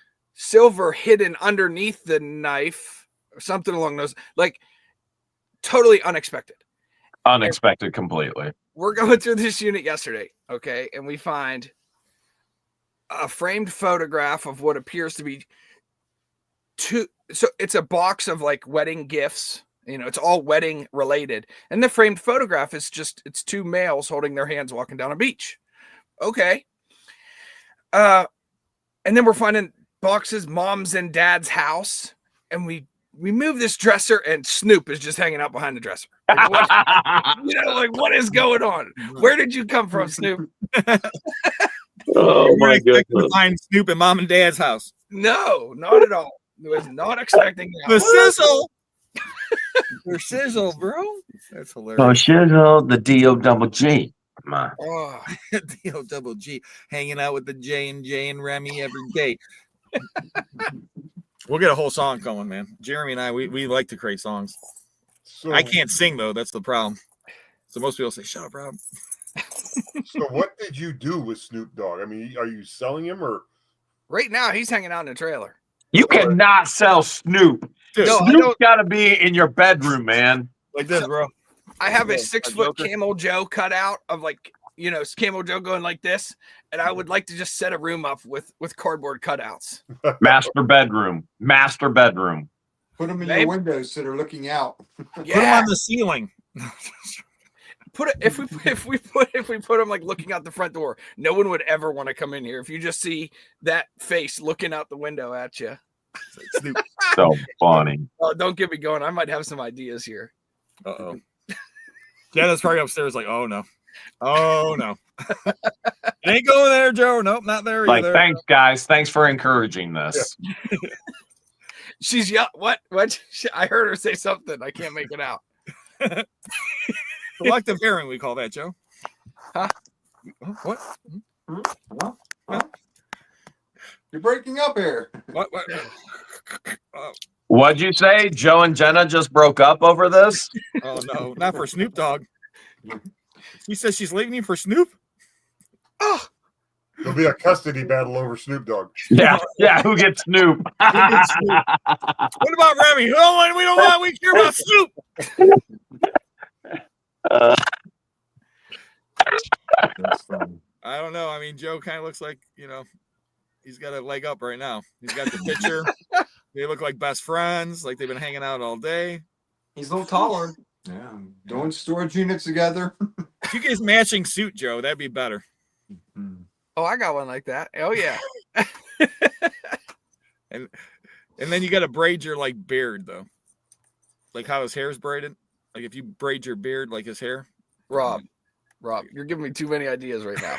hidden underneath the knife or something along those, like totally unexpected.
Unexpected completely.
We're going through this unit yesterday, okay, and we find a framed photograph of what appears to be so it's a box of like wedding gifts. It's all wedding related. And the framed photograph is it's two males holding their hands walking down a beach. Okay. And then we're finding boxes, mom's and dad's house. And we move this dresser and Snoop is just hanging out behind the dresser. Like, what is going on? Where did you come from, Snoop?
Oh my goodness.
Find Snoop at mom and dad's house.
No, not at all. I was not expecting that.
The sizzle. The sizzle, bro. That's hilarious.
Oh, shizzle, the D-O-double-G. Come on.
Oh.
D-O-double-G. Hanging out with the J and Remy every day. We'll get a whole song going, man. Jeremy and I, we like to create songs.
So,
I can't sing, though. That's the problem. So most people say, shut up, Rob.
So what did you do with Snoop Dogg? I mean, are you selling him or?
Right now, he's hanging out in a trailer.
You cannot sell Snoop.
Dude,
No,
Snoop's got to be in your bedroom, man.
like this, bro.
I have a 6-foot Camel Joe cut out of Camel Joe going like this, and I would like to just set a room up with cardboard cutouts.
Master bedroom.
Put them in your windows so they're looking out.
Put them on the ceiling.
If we put them like looking out the front door, no one would ever want to come in here. If you just see that face looking out the window at you.
So funny.
Oh, don't get me going. I might have some ideas here.
Uh-oh. Yeah, that's probably upstairs. Like, oh no. It ain't going there, Joe. Nope, not there either.
Thanks, guys. Thanks for encouraging this.
Yeah. She's what? I heard her say something. I can't make it out.
Selective hearing, we call that, Joe.
Huh?
What?
You're breaking up here.
What?
What'd you say? Joe and Jenna just broke up over this?
Oh no, not for Snoop Dogg. She says she's leaving you for Snoop.
Oh,
There'll be a custody battle over Snoop Dogg.
Yeah. Who gets Snoop?
What about Remy? We care about Snoop.
That's funny.
I don't know. I mean, Joe kind of looks like, he's got a leg up right now. He's got the picture. They look like best friends, like they've been hanging out all day.
He's a little taller.
Throwing storage units together.
If you guys matching suit, Joe, that'd be better.
Oh, I got one like that. Oh yeah.
And then you got to braid your like beard though, like how his hair's braided. Like if you braid your beard like his hair.
Rob, you're giving me too many ideas right now.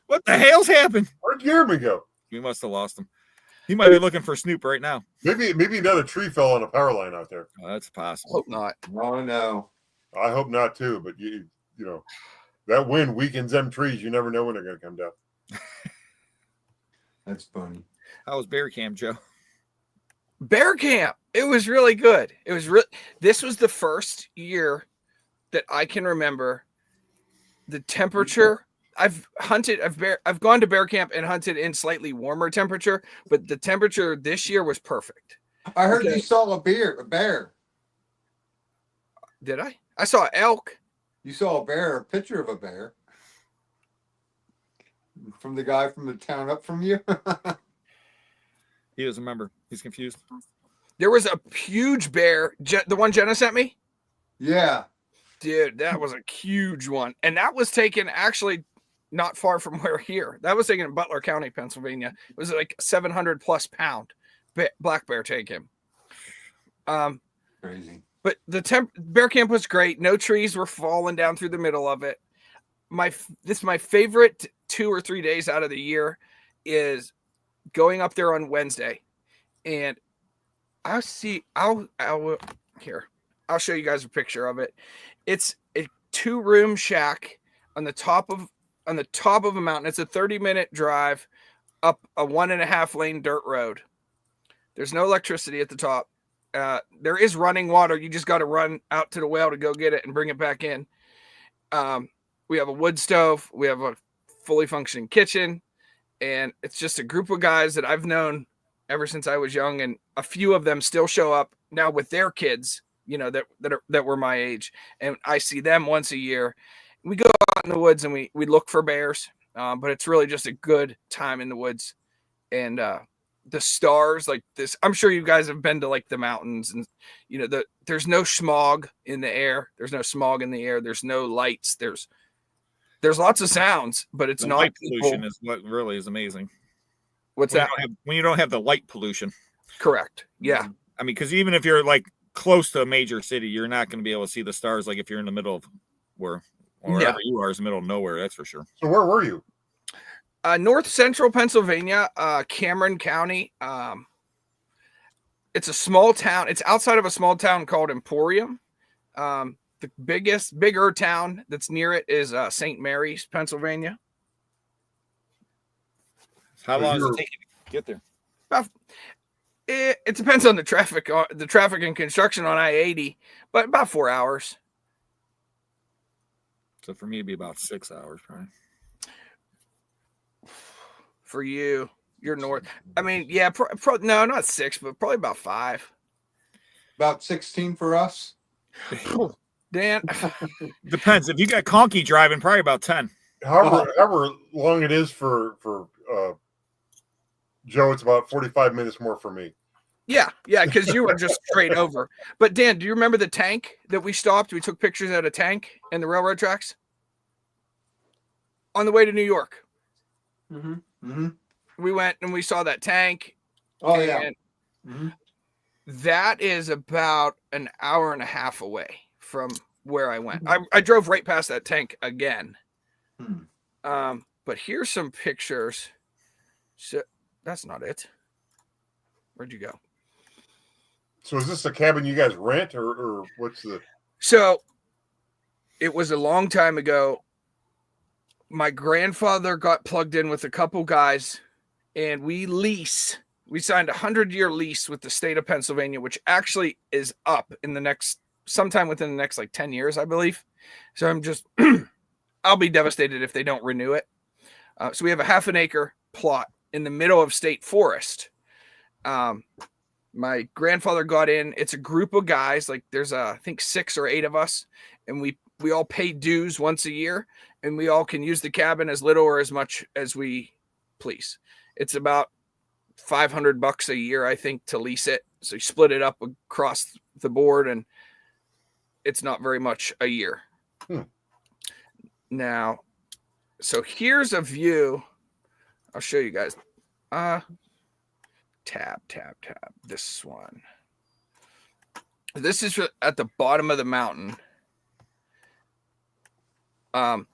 What the hell's happened?
Where'd Jeremy go?
We must have lost him. He might be looking for Snoop right now.
Maybe another tree fell on a power line out there.
Oh, that's possible.
Hope not.
Oh no.
I hope not too, but you know, that wind weakens them trees. You never know when they're going to come down.
That's funny.
How was bear camp, Joe?
Bear camp. It was really good. It was This was the first year that I can remember the temperature. I've gone to bear camp and hunted in slightly warmer temperature, but the temperature this year was perfect.
I heard you saw a bear.
Did I? I saw elk.
You saw a picture of a bear. From the guy from the town up from you.
He doesn't remember. He's confused.
There was a huge bear. The one Jenna sent me?
Yeah.
Dude, that was a huge one. And that was taken actually not far from where here. That was taken in Butler County, Pennsylvania. It was like 700 plus pound black bear take him.
Crazy.
But the bear camp was great. No trees were falling down through the middle of it. This is my favorite 2 or 3 days out of the year is going up there on Wednesday. And I'll show you guys a picture of it. It's a 2-room shack on the top of a mountain. It's a 30-minute drive up a 1.5 lane dirt road. There's no electricity at the top. There is running water. You just got to run out to the well to go get it and bring it back in. We have a wood stove. We have a fully functioning kitchen, and it's just a group of guys that I've known ever since I was young, and a few of them still show up now with their kids, that were my age, and I see them once a year. We go out in the woods and we look for bears, but it's really just a good time in the woods, and the stars like this. I'm sure you guys have been to like the mountains, and there's no smog in the air. There's no smog in the air. There's no lights. There's lots of sounds, but it's
The
not
light
people.
pollution is what really is amazing.
What's
When
that?
when you don't have the light pollution.
Correct. Yeah.
I mean, because even if you're like close to a major city, you're not going to be able to see the stars like if you're in the middle of wherever you are is the middle of nowhere. That's for sure.
So where were you?
North central Pennsylvania, Cameron County. It's a small town. It's outside of a small town called Emporium. The bigger town that's near it is St. Mary's, Pennsylvania.
How long does it take you to get there?
It depends on the traffic and construction on I-80, but about 4 hours.
So for me, it'd be about 6 hours, probably.
For you, you're north. I mean, yeah, no, not 6, but probably about 5.
About 16 for us.
Dan,
Depends. If you got Conky driving, probably about 10.
However long it is for Joe, it's about 45 minutes more for me.
yeah, because you were just straight over. But Dan, do you remember the tank that we stopped? We took pictures at a tank in the railroad tracks on the way to New York.
Mm-hmm. Mm-hmm.
We went and we saw that tank.
Oh yeah.
Mm-hmm. That is about an hour and a half away from where I went. I drove right past that tank again. But here's some pictures. So that's not it. Where'd you go?
So is this a cabin you guys rent or what's the?
So it was a long time ago. My grandfather got plugged in with a couple guys, and we signed a 100-year lease with the state of Pennsylvania, which actually is up in sometime within the next like 10 years, I believe. So I'm just, I'll be devastated if they don't renew it. So we have a 1/2 acre plot in the middle of state forest. My grandfather got in. It's a group of guys. Like there's I think 6 or 8 of us, and we all pay dues once a year, and we all can use the cabin as little or as much as we please. It's about $500 a year, I think, to lease it. So you split it up across the board, and it's not very much a year.
Hmm.
Now, so here's a view. I'll show you guys. Tab. This one. This is at the bottom of the mountain. And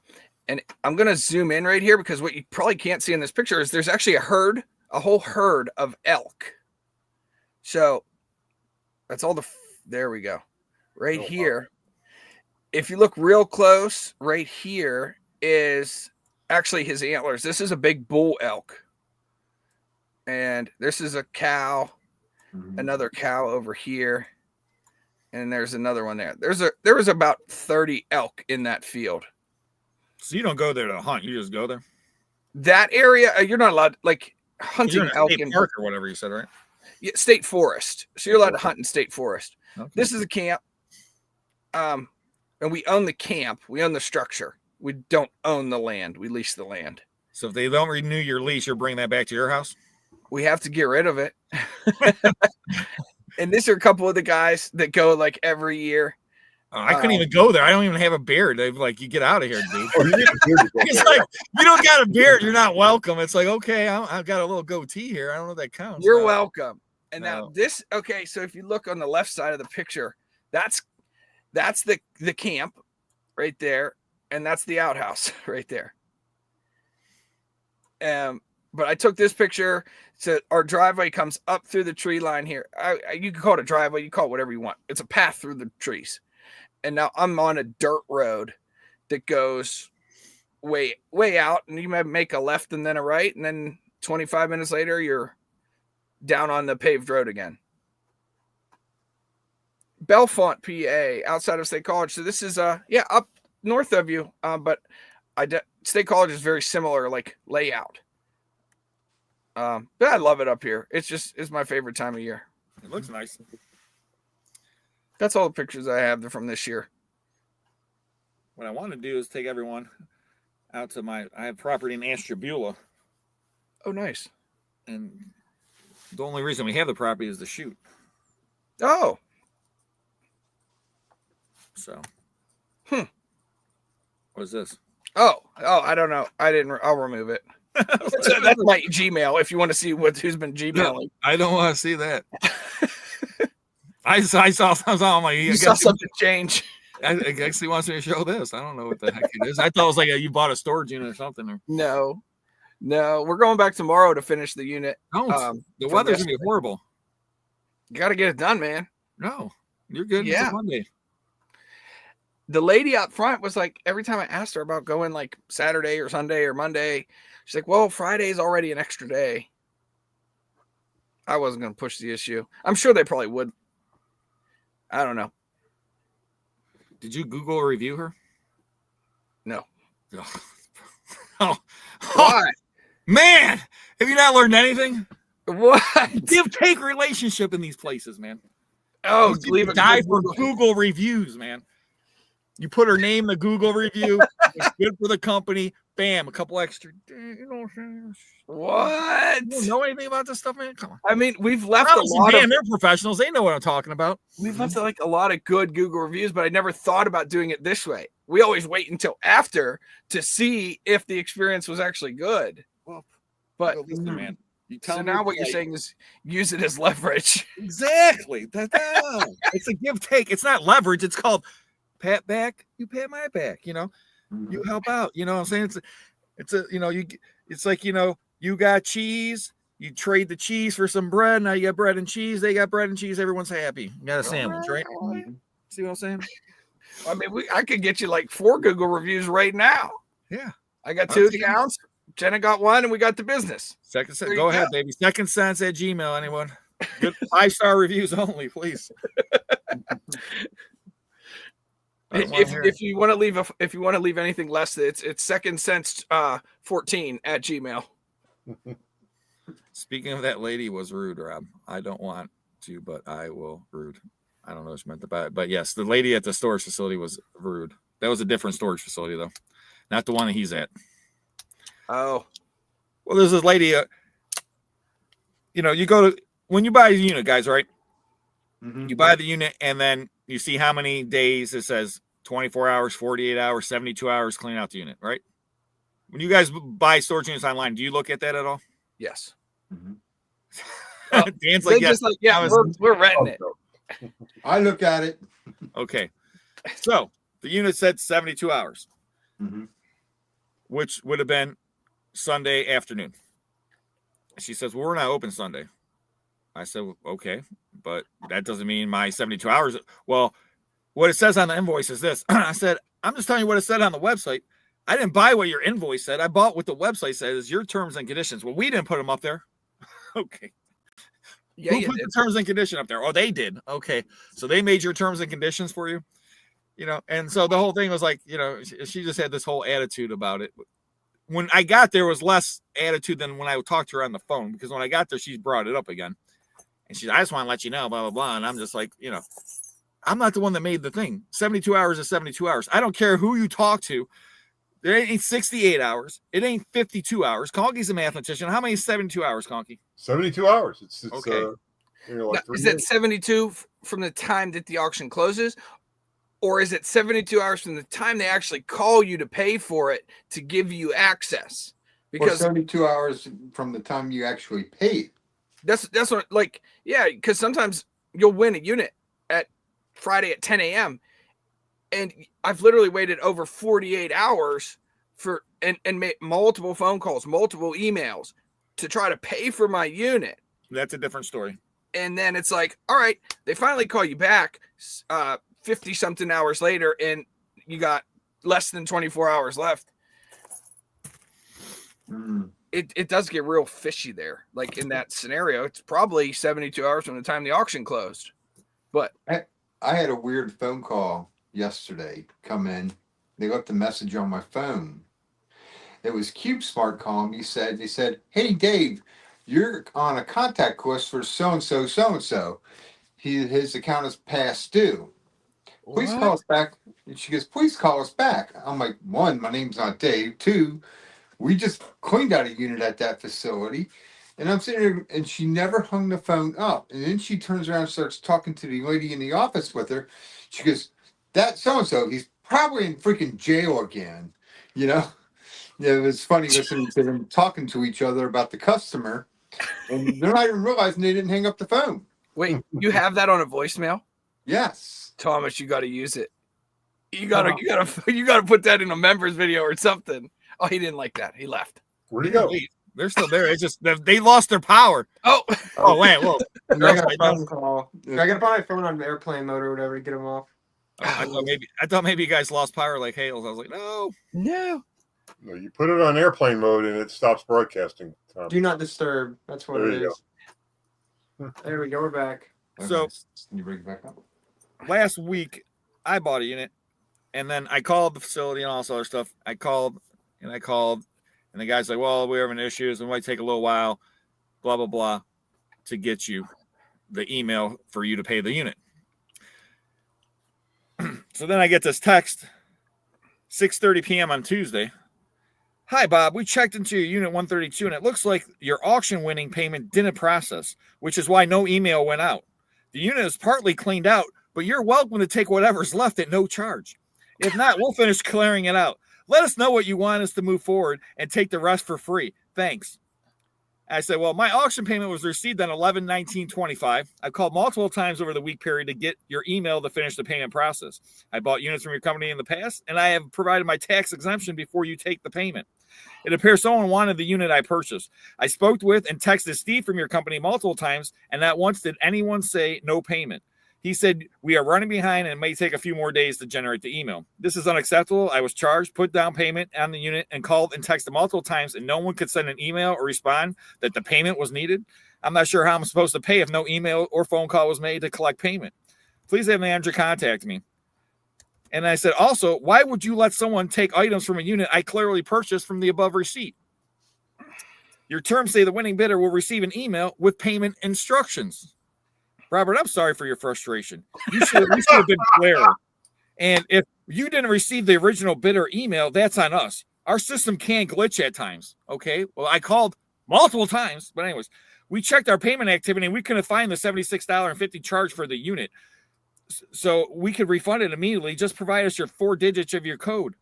I'm going to zoom in right here because what you probably can't see in this picture is there's actually a whole herd of elk. So that's all there we go. Right here. If you look real close, right here is actually his antlers. This is a big bull elk. And this is a cow, another cow over here. And there's another one there. There was about 30 elk in that field.
So you don't go there to hunt. You just go there.
That area, you're not allowed, like hunting elk in
park or whatever you said, right?
Yeah, state forest. So you're allowed to hunt in state forest.
Okay.
This is a camp. And we own the camp. We own the structure. We don't own the land. We lease the land.
So if they don't renew your lease, you're bringing that back to your house?
We have to get rid of it. And these are a couple of the guys that go like every year.
I couldn't even go there. I don't even have a beard. They're like, you get out of here, dude. It's like, you don't got a beard, you're not welcome. It's like, okay, I've got a little goatee here. I don't know if that counts.
You're welcome. And now this, okay, so if you look on the left side of the picture, that's the camp right there, and that's the outhouse right there. But I took this picture. So our driveway comes up through the tree line here. You can call it a driveway. You call it whatever you want. It's a path through the trees. And now I'm on a dirt road that goes way out. And you might make a left and then a right. And then 25 minutes later, you're down on the paved road again. Bellefonte, PA, outside of State College. So this is, up north of you. But State College is very similar, like layout. But I love it up here. It's my favorite time of year.
It looks nice.
That's all the pictures I have from this year.
What I want to do is take everyone out to I have property in Ashtabula.
Oh, nice.
And the only reason we have the property is to shoot.
Oh.
So. What is this?
Oh, I don't know. I'll remove it. That's my Gmail if you want to see who's been Gmailing.
No, I don't want to see that. I saw my.
You saw something change.
I guess he wants me to show this. I don't know what the heck it is. I thought it was like you bought a storage unit or something. Or...
No, we're going back tomorrow to finish the unit.
Don't. The weather's gonna be horrible.
You got to get it done, man.
No, you're good.
Yeah.
It's a Monday.
The lady out front was like, every time I asked her about going like Saturday or Sunday or Monday, she's like, well, Friday is already an extra day. I wasn't going to push the issue. I'm sure they probably would. I don't know.
Did you Google or review her?
No.
Oh.
Why?
Man, have you not learned anything?
What?
Give-take relationship in these places, man.
Oh, leave a
die for Google reviews, man. You put her name in the Google review. It's good for the company. Bam, a couple extra. You know
what?
You don't know anything about this stuff, man? Come on.
I mean, we've left a lot of.
They're professionals. They know what I'm talking about.
We've left like a lot of good Google reviews, but I never thought about doing it this way. We always wait until after to see if the experience was actually good.
Well,
but
listen, man.
So now what you're saying is use it as leverage.
Exactly. It's a give take. It's not leverage. It's called pat back. You pat my back. You know, you help out. You know what I'm saying? It's like, you got cheese. You trade the cheese for some bread. Now you got bread and cheese. They got bread and cheese. Everyone's happy. You got a sandwich, right? See what I'm saying?
I mean, I could get you like 4 Google reviews right now.
Yeah.
I got 2 accounts. Jenna got 1, and we got the business.
Second sense. Go ahead, baby. Second sense at Gmail. Anyone? Good 5-star reviews only, please.
If you want to leave anything less, it's second sense 14 at Gmail.
Speaking of that lady was rude, Rob. I don't want to, but I will rude. I don't know what she meant about it, but yes, the lady at the storage facility was rude. That was a different storage facility though, not the one that he's at.
Oh,
well, there's this lady. You go to when you buy a unit, guys, right? Mm-hmm. You buy the unit, and then you see how many days it says 24 hours, 48 hours, 72 hours, clean out the unit, right? When you guys buy storage units online, do you look at that at all?
Yes.
Dan's
They
like,
just like, yeah, we're renting it.
I look at it.
Okay. So the unit said 72 hours, which would have been Sunday afternoon. She says, well, we're not open Sunday. I said, okay, but that doesn't mean my 72 hours. Well, what it says on the invoice is this. I said, I'm just telling you what it said on the website. I didn't buy what your invoice said. I bought what the website says, your terms and conditions. Well, we didn't put them up there. Okay.
Yeah,
who put the terms and condition up there? Oh, they did. Okay. So they made your terms and conditions for you, you know? And so the whole thing was like, you know, she just had this whole attitude about it. When I got there was less attitude than when I talked to her on the phone, because when I got there, she brought it up again. And she's, I just want to let you know, blah, blah, blah. And I'm just like, you know, I'm not the one that made the thing. 72 hours is 72 hours. I don't care who you talk to. There ain't 68 hours. It ain't 52 hours. Conky's a mathematician. How many is 72 hours, Conky?
72 hours. It's
okay.
Like
now, is that 72 from the time that the auction closes? Or is it 72 hours from the time they actually call you to pay for it to give you access?
Because 72 hours from the time you actually pay.
That's what, like, yeah, because sometimes you'll win a unit at Friday at 10 a.m. And I've literally waited over 48 hours for and made multiple phone calls, multiple emails to try to pay for my unit.
That's a different story.
And then it's like, all right, they finally call you back 50 something hours later, and you got less than 24 hours left. It does get real fishy there. Like in that scenario, it's probably 72 hours from the time the auction closed. But
I had a weird phone call yesterday come in. They left a message on my phone. It was CubeSmart calling me. They said, hey Dave, you're on a contact list for so-and-so, so-and-so. His account is past due. Please call us back. And she goes, please call us back. I'm like, one, my name's not Dave. Two, we just cleaned out a unit at that facility. And I'm sitting there, and she never hung the phone up. And then she turns around and starts talking to the lady in the office with her. She goes, that so-and-so, he's probably in freaking jail again. You know? Yeah, it was funny listening to them talking to each other about the customer. And they're not even realizing they didn't hang up the phone.
Wait, you have that on a voicemail?
Yes.
Thomas, you got to use it. You got to put that in a members video or something. Oh, he didn't like that. He left.
Where'd he go?
They're still there. It's just they lost their power.
Oh
wait, well,
I got a phone call. I got to put my phone on airplane mode or whatever to get them off.
I thought maybe you guys lost power like Hales. I was like, no.
No, you put it on airplane mode and it stops broadcasting.
Do not disturb. That's what it is. There we go. We're back.
So
you bring it back up.
Last week, I bought a unit, and then I called the facility and all this other stuff. I called, and the guy's like, well, we're having issues. It might take a little while, blah, blah, blah, to get you the email for you to pay the unit. So then I get this text, 6:30 p.m. on Tuesday. Hi, Bob. We checked into your unit 132, and it looks like your auction winning payment didn't process, which is why no email went out. The unit is partly cleaned out, but you're welcome to take whatever's left at no charge. If not, we'll finish clearing it out. Let us know what you want us to move forward and take the rest for free. Thanks. I said, well, my auction payment was received on 11/19/25. I called multiple times over the week period to get your email to finish the payment process. I bought units from your company in the past, and I have provided my tax exemption before you take the payment. It appears someone wanted the unit I purchased. I spoke with and texted Steve from your company multiple times, and not once did anyone say no payment. He said, we are running behind and it may take a few more days to generate the email. This is unacceptable. I was charged, put down payment on the unit, and called and texted multiple times, and no one could send an email or respond that the payment was needed. I'm not sure how I'm supposed to pay if no email or phone call was made to collect payment. Please have the manager contact me. And I said, also, why would you let someone take items from a unit I clearly purchased from the above receipt? Your terms say the winning bidder will receive an email with payment instructions. Robert, I'm sorry for your frustration. You should have been clearer. And if you didn't receive the original bidder email, that's on us. Our system can glitch at times. Okay. Well, I called multiple times, but anyways, we checked our payment activity and we couldn't find the $76.50 charge for the unit. So we could refund it immediately. Just provide us your 4 digits of your code.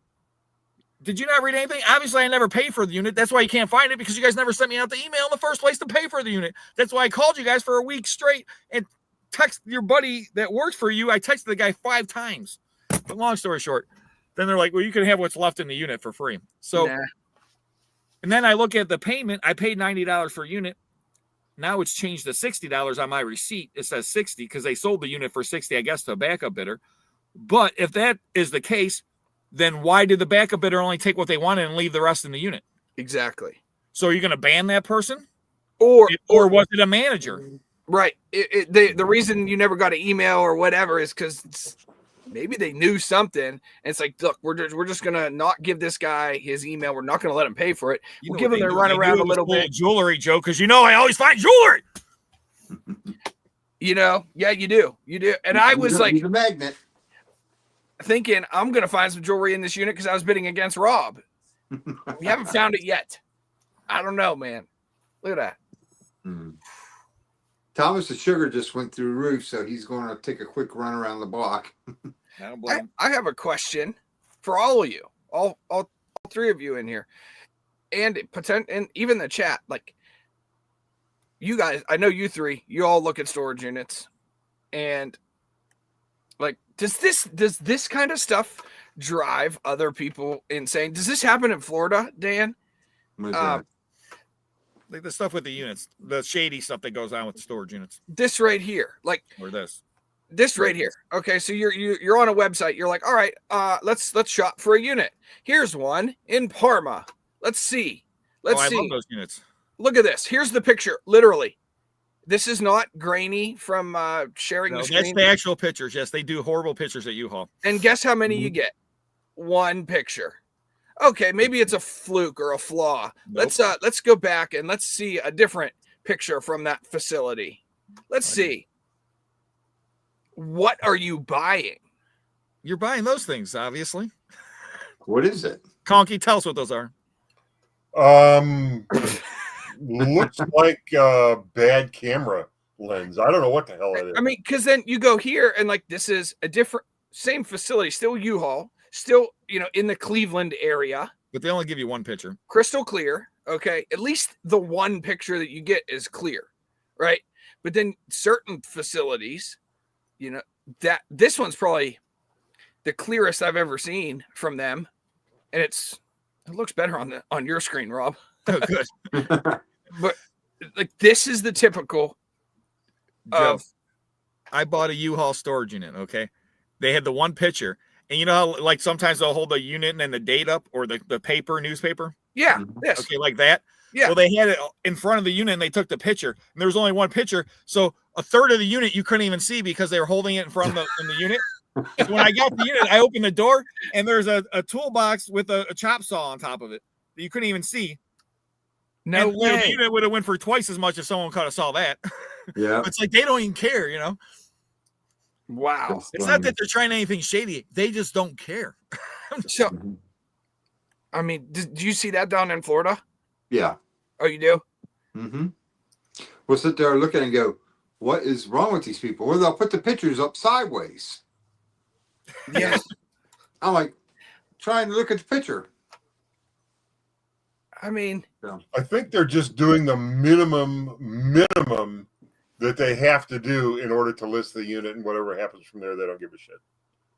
Did you not read anything? Obviously, I never paid for the unit. That's why you can't find it, because you guys never sent me out the email in the first place to pay for the unit. That's why I called you guys for a week straight and text your buddy that works for you. I texted the guy 5 times. But long story short, then they're like, well, you can have what's left in the unit for free. So, and then I look at the payment. I paid $90 for a unit. Now it's changed to $60 on my receipt. It says 60 because they sold the unit for 60, I guess, to a backup bidder. But if that is the case, then why did the backup bidder only take what they wanted and leave the rest in the unit?
Exactly.
So are you going to ban that person?
Or
was it a manager?
Right. The reason you never got an email or whatever is because maybe they knew something. And it's like, look, we're just going to not give this guy his email. We're not going to let him pay for it. We'll give him the run around a little bit.
Jewelry, Joe, because I always find jewelry.
Yeah, you do. You do. And I was like,
a magnet.
Thinking I'm going to find some jewelry in this unit because I was bidding against Rob. We haven't found it yet. I don't know, man. Look at that.
Thomas the Sugar just went through the roof, so he's going to take a quick run around the block.
I have a question for all of you, all 3 of you in here, and even the chat. Like, you guys, I know you 3, you all look at storage units, and like, does this kind of stuff drive other people insane? Does this happen in Florida, Dan?
Like the stuff with the units, the shady stuff that goes on with the storage units.
This right here, like,
or this
right here. Okay, so you're on a website. You're like, all right, let's shop for a unit. Here's one in Parma. Let's see.
I love those units.
Look at this. Here's the picture. Literally. This is not grainy from sharing the screen.
That's the actual pictures. Yes, they do horrible pictures at U-Haul.
And guess how many you get? 1 picture. Okay, maybe it's a fluke or a flaw.
Nope.
Let's go back and let's see a different picture from that facility. Let's see. What are you buying?
You're buying those things, obviously.
What is it?
Conky, tell us what those are.
Looks like a bad camera lens. I don't know what the hell it is.
I mean, because then you go here and like this is a different, same facility, still U-Haul, still in the Cleveland area.
But they only give you 1 picture.
Crystal clear. Okay, at least the 1 picture that you get is clear, right? But then certain facilities, that this one's probably the clearest I've ever seen from them, and it looks better on your screen, Rob.
Oh, good.
But like this is the typical
Joe, I bought a U-Haul storage unit. Okay, they had the 1 picture, and you know how like sometimes they'll hold the unit and then the date up or the newspaper.
Yeah, this.
Okay, like that.
Yeah.
Well, they had it in front of the unit and they took the picture, and there was only 1 picture, so a third of the unit you couldn't even see because they were holding it in front of the unit. So when I got the unit, I opened the door and there's a toolbox with a chop saw on top of it that you couldn't even see.
No
and
way.
The unit would have went for twice as much if someone could have saw that.
Yeah.
It's like they don't even care,
Wow.
It's not that they're trying anything shady. They just don't care.
So, I mean, did you see that down in Florida?
Yeah.
Oh, you do?
Mm-hmm. We'll sit there looking and go, what is wrong with these people? Well, they'll put the pictures up sideways.
Yeah.
I'm like, trying to look at the picture.
I mean,
I think they're just doing the minimum that they have to do in order to list the unit, and whatever happens from there, they don't give a shit.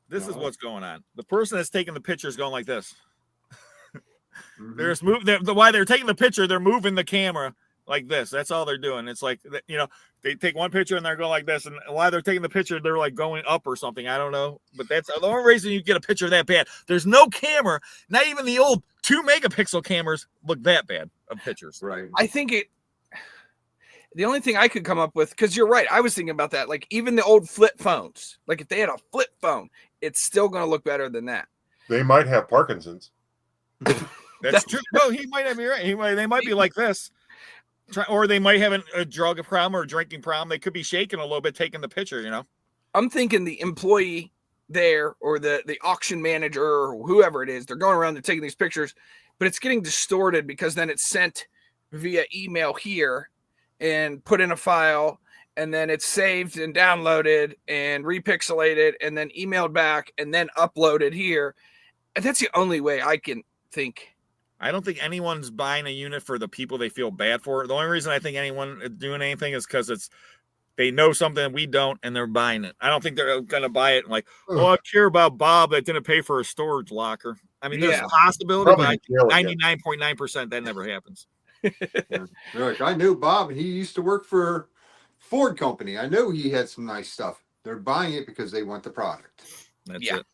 This is what's going on. The person that's taking the picture is going like this.
Mm-hmm.
They're just while they're taking the picture, they're moving the camera like this. That's all they're doing. It's like, they take 1 picture and they're going like this. And while they're taking the picture, they're like going up or something. I don't know. But that's the only reason you get a picture that bad. There's no camera. Not even the old 2 megapixel cameras look that bad of pictures.
Right.
I think the only thing I could come up with, because you're right, I was thinking about that. Like even the old flip phones, like if they had a flip phone, it's still going to look better than that.
They might have Parkinson's.
That's true. No, he might have. Right. They might be like this. Or they might have a drug problem or a drinking problem. They could be shaking a little bit, taking the picture,
I'm thinking the employee there or the auction manager or whoever it is, they're going around, they're taking these pictures, but it's getting distorted because then it's sent via email here and put in a file. and then it's saved and downloaded and repixelated and then emailed back and then uploaded here. And that's the only way I can think.
I don't think anyone's buying a unit for the people they feel bad for. The only reason I think anyone is doing anything is because they know something we don't and they're buying it. I don't think they're going to buy it and like, oh, I care about Bob that didn't pay for a storage locker. I mean, there's a possibility, but 99.9% that never happens.
Yeah. Like, I knew Bob, and he used to work for Ford Company. I know he had some nice stuff. They're buying it because they want the product.
That's
Yeah.
it.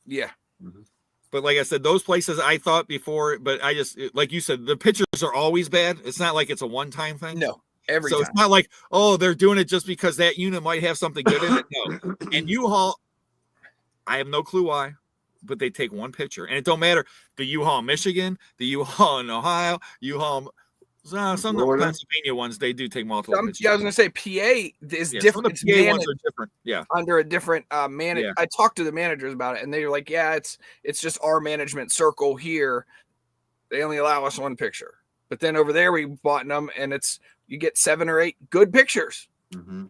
Yeah.
Mm-hmm.
But like I said, those places I thought before, but I just, like you said, the pictures are always bad. It's not like it's a one-time thing.
No, every
so
time.
It's not like, oh, they're doing it just because that unit might have something good in it. No. And U-Haul, I have no clue why, but they take one picture. And it don't matter. The U-Haul in Michigan, the U-Haul in Ohio, U-Haul, some of the Pennsylvania ones, they do take multiple pictures.
Yeah, I was going to say PA is different.
Some of the PA ones are different. Yeah.
Under a different manager.
Yeah.
I talked to the managers about it, and they were like, yeah, it's just our management circle here. They only allow us one picture. But then over there, we bought them, and you get 7 or 8 good pictures.
Mm-hmm.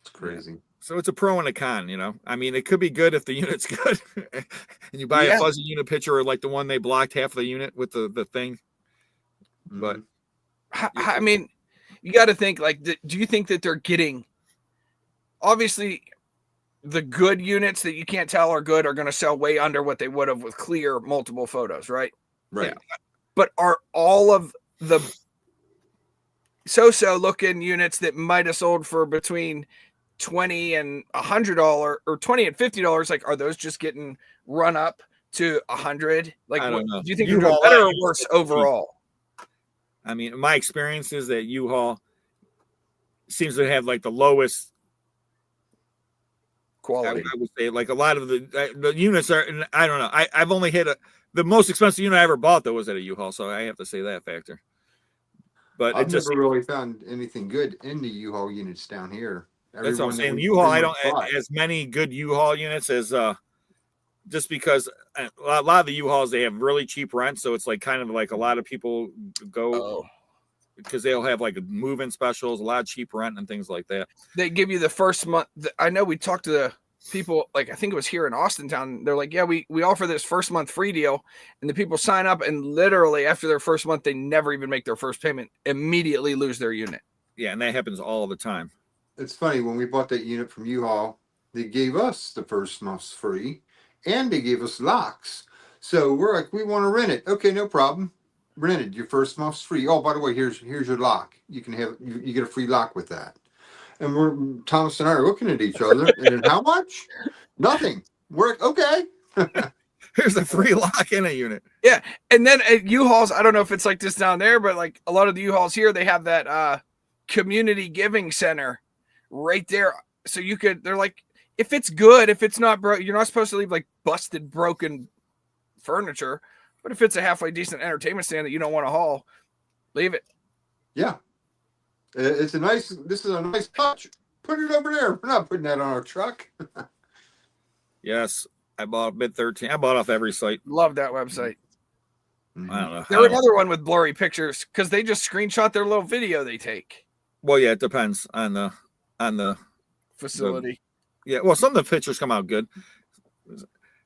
It's crazy.
So it's a pro and a con, you know. I mean, it could be good if the unit's good, and you buy a fuzzy unit picture or like the one they blocked half of the unit with the thing. But
I mean, you got to think like, do you think that they're getting? Obviously, the good units that you can't tell are good are going to sell way under what they would have with clear multiple photos, right?
Right.
Yeah. But are all of the so-so looking units that might have sold for between $20 and $100 or $20 and $50, like, are those just getting run up to $100? Like,
I don't know.
Do you think you're doing better or worse overall?
I mean, my experience is that U-Haul seems to have like the lowest
quality.
I would say like a lot of the units are, I don't know. I've only hit the most expensive unit I ever bought though was at a U-Haul, so I have to say that factor. But
I've never really found anything good in the U-Haul units down here.
That's what I'm saying. U-Haul, I don't as many good U-Haul units as just because a lot of the U-Hauls, they have really cheap rent, so it's like kind of like a lot of people go because they'll have like move-in specials, a lot of cheap rent and things like that.
They give you the first month. I know we talked to the people, like I think it was here in Austin town. They're like, yeah, we offer this first month free deal, and the people sign up, and literally after their first month, they never even make their first payment, immediately lose their unit.
Yeah, and that happens all the time.
It's funny, when we bought that unit from U-Haul, they gave us the first month's free. And they gave us locks. So we're like, we want to rent it. Okay, no problem. Rented. Your first month's free. Oh, by the way, here's your lock. You can have you get a free lock with that. And Thomas and I are looking at each other. And how much? Nothing. We're like, okay.
Here's a free lock in a unit.
Yeah. And then at U-Hauls, I don't know if it's like this down there, but like a lot of the U-Hauls here, they have that community giving center right there. So they're like, if it's good, if it's not broke, you're not supposed to leave like busted, broken furniture. But if it's a halfway decent entertainment stand that you don't want to haul, leave it.
Yeah. This is a nice touch. Put it over there. We're not putting that on our truck.
Yes. I bought Bid 13. I bought off every site.
Love that website.
I don't know.
They're another one with blurry pictures because they just screenshot their little video they take.
Well, yeah, it depends on the
facility.
Yeah, well, some of the pictures come out good.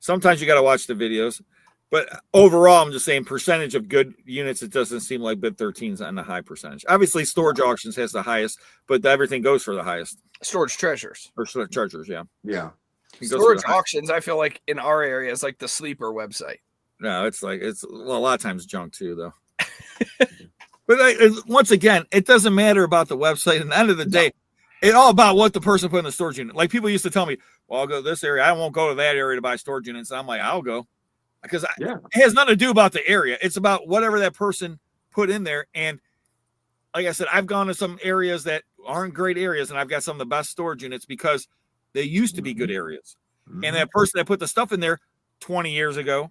Sometimes you got to watch the videos. But overall, I'm just saying percentage of good units, it doesn't seem like Bid 13's on the high percentage. Obviously, Storage Auctions has the highest, but everything goes for the highest.
Storage Treasures.
Or Treasures, yeah.
Yeah.
Storage Auctions, I feel like in our area is like the sleeper website.
No, it's a lot of times junk too, though. But once again, it doesn't matter about the website. At the end of the day, it's all about what the person put in the storage unit. Like people used to tell me, well, I'll go to this area. I won't go to that area to buy storage units. And I'm like, I'll go. Because it has nothing to do about the area. It's about whatever that person put in there. And like I said, I've gone to some areas that aren't great areas, and I've got some of the best storage units because they used to be good areas. Mm-hmm. And that person that put the stuff in there 20 years ago,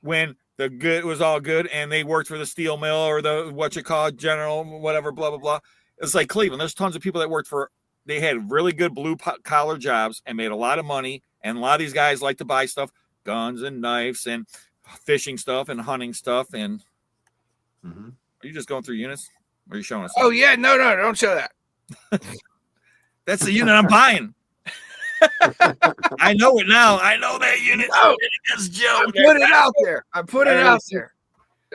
when the good was all good, and they worked for the steel mill or the general, whatever, blah, blah, blah. It's like Cleveland. There's tons of people that they had really good blue collar jobs and made a lot of money. And a lot of these guys like to buy stuff, guns and knives and fishing stuff and hunting stuff. And are you just going through units? Or are you showing us?
Oh, yeah. No, don't show that.
That's the unit I'm buying. I know it now. I know that unit.
No.
It's Joe.
I put it out there. I put it out there.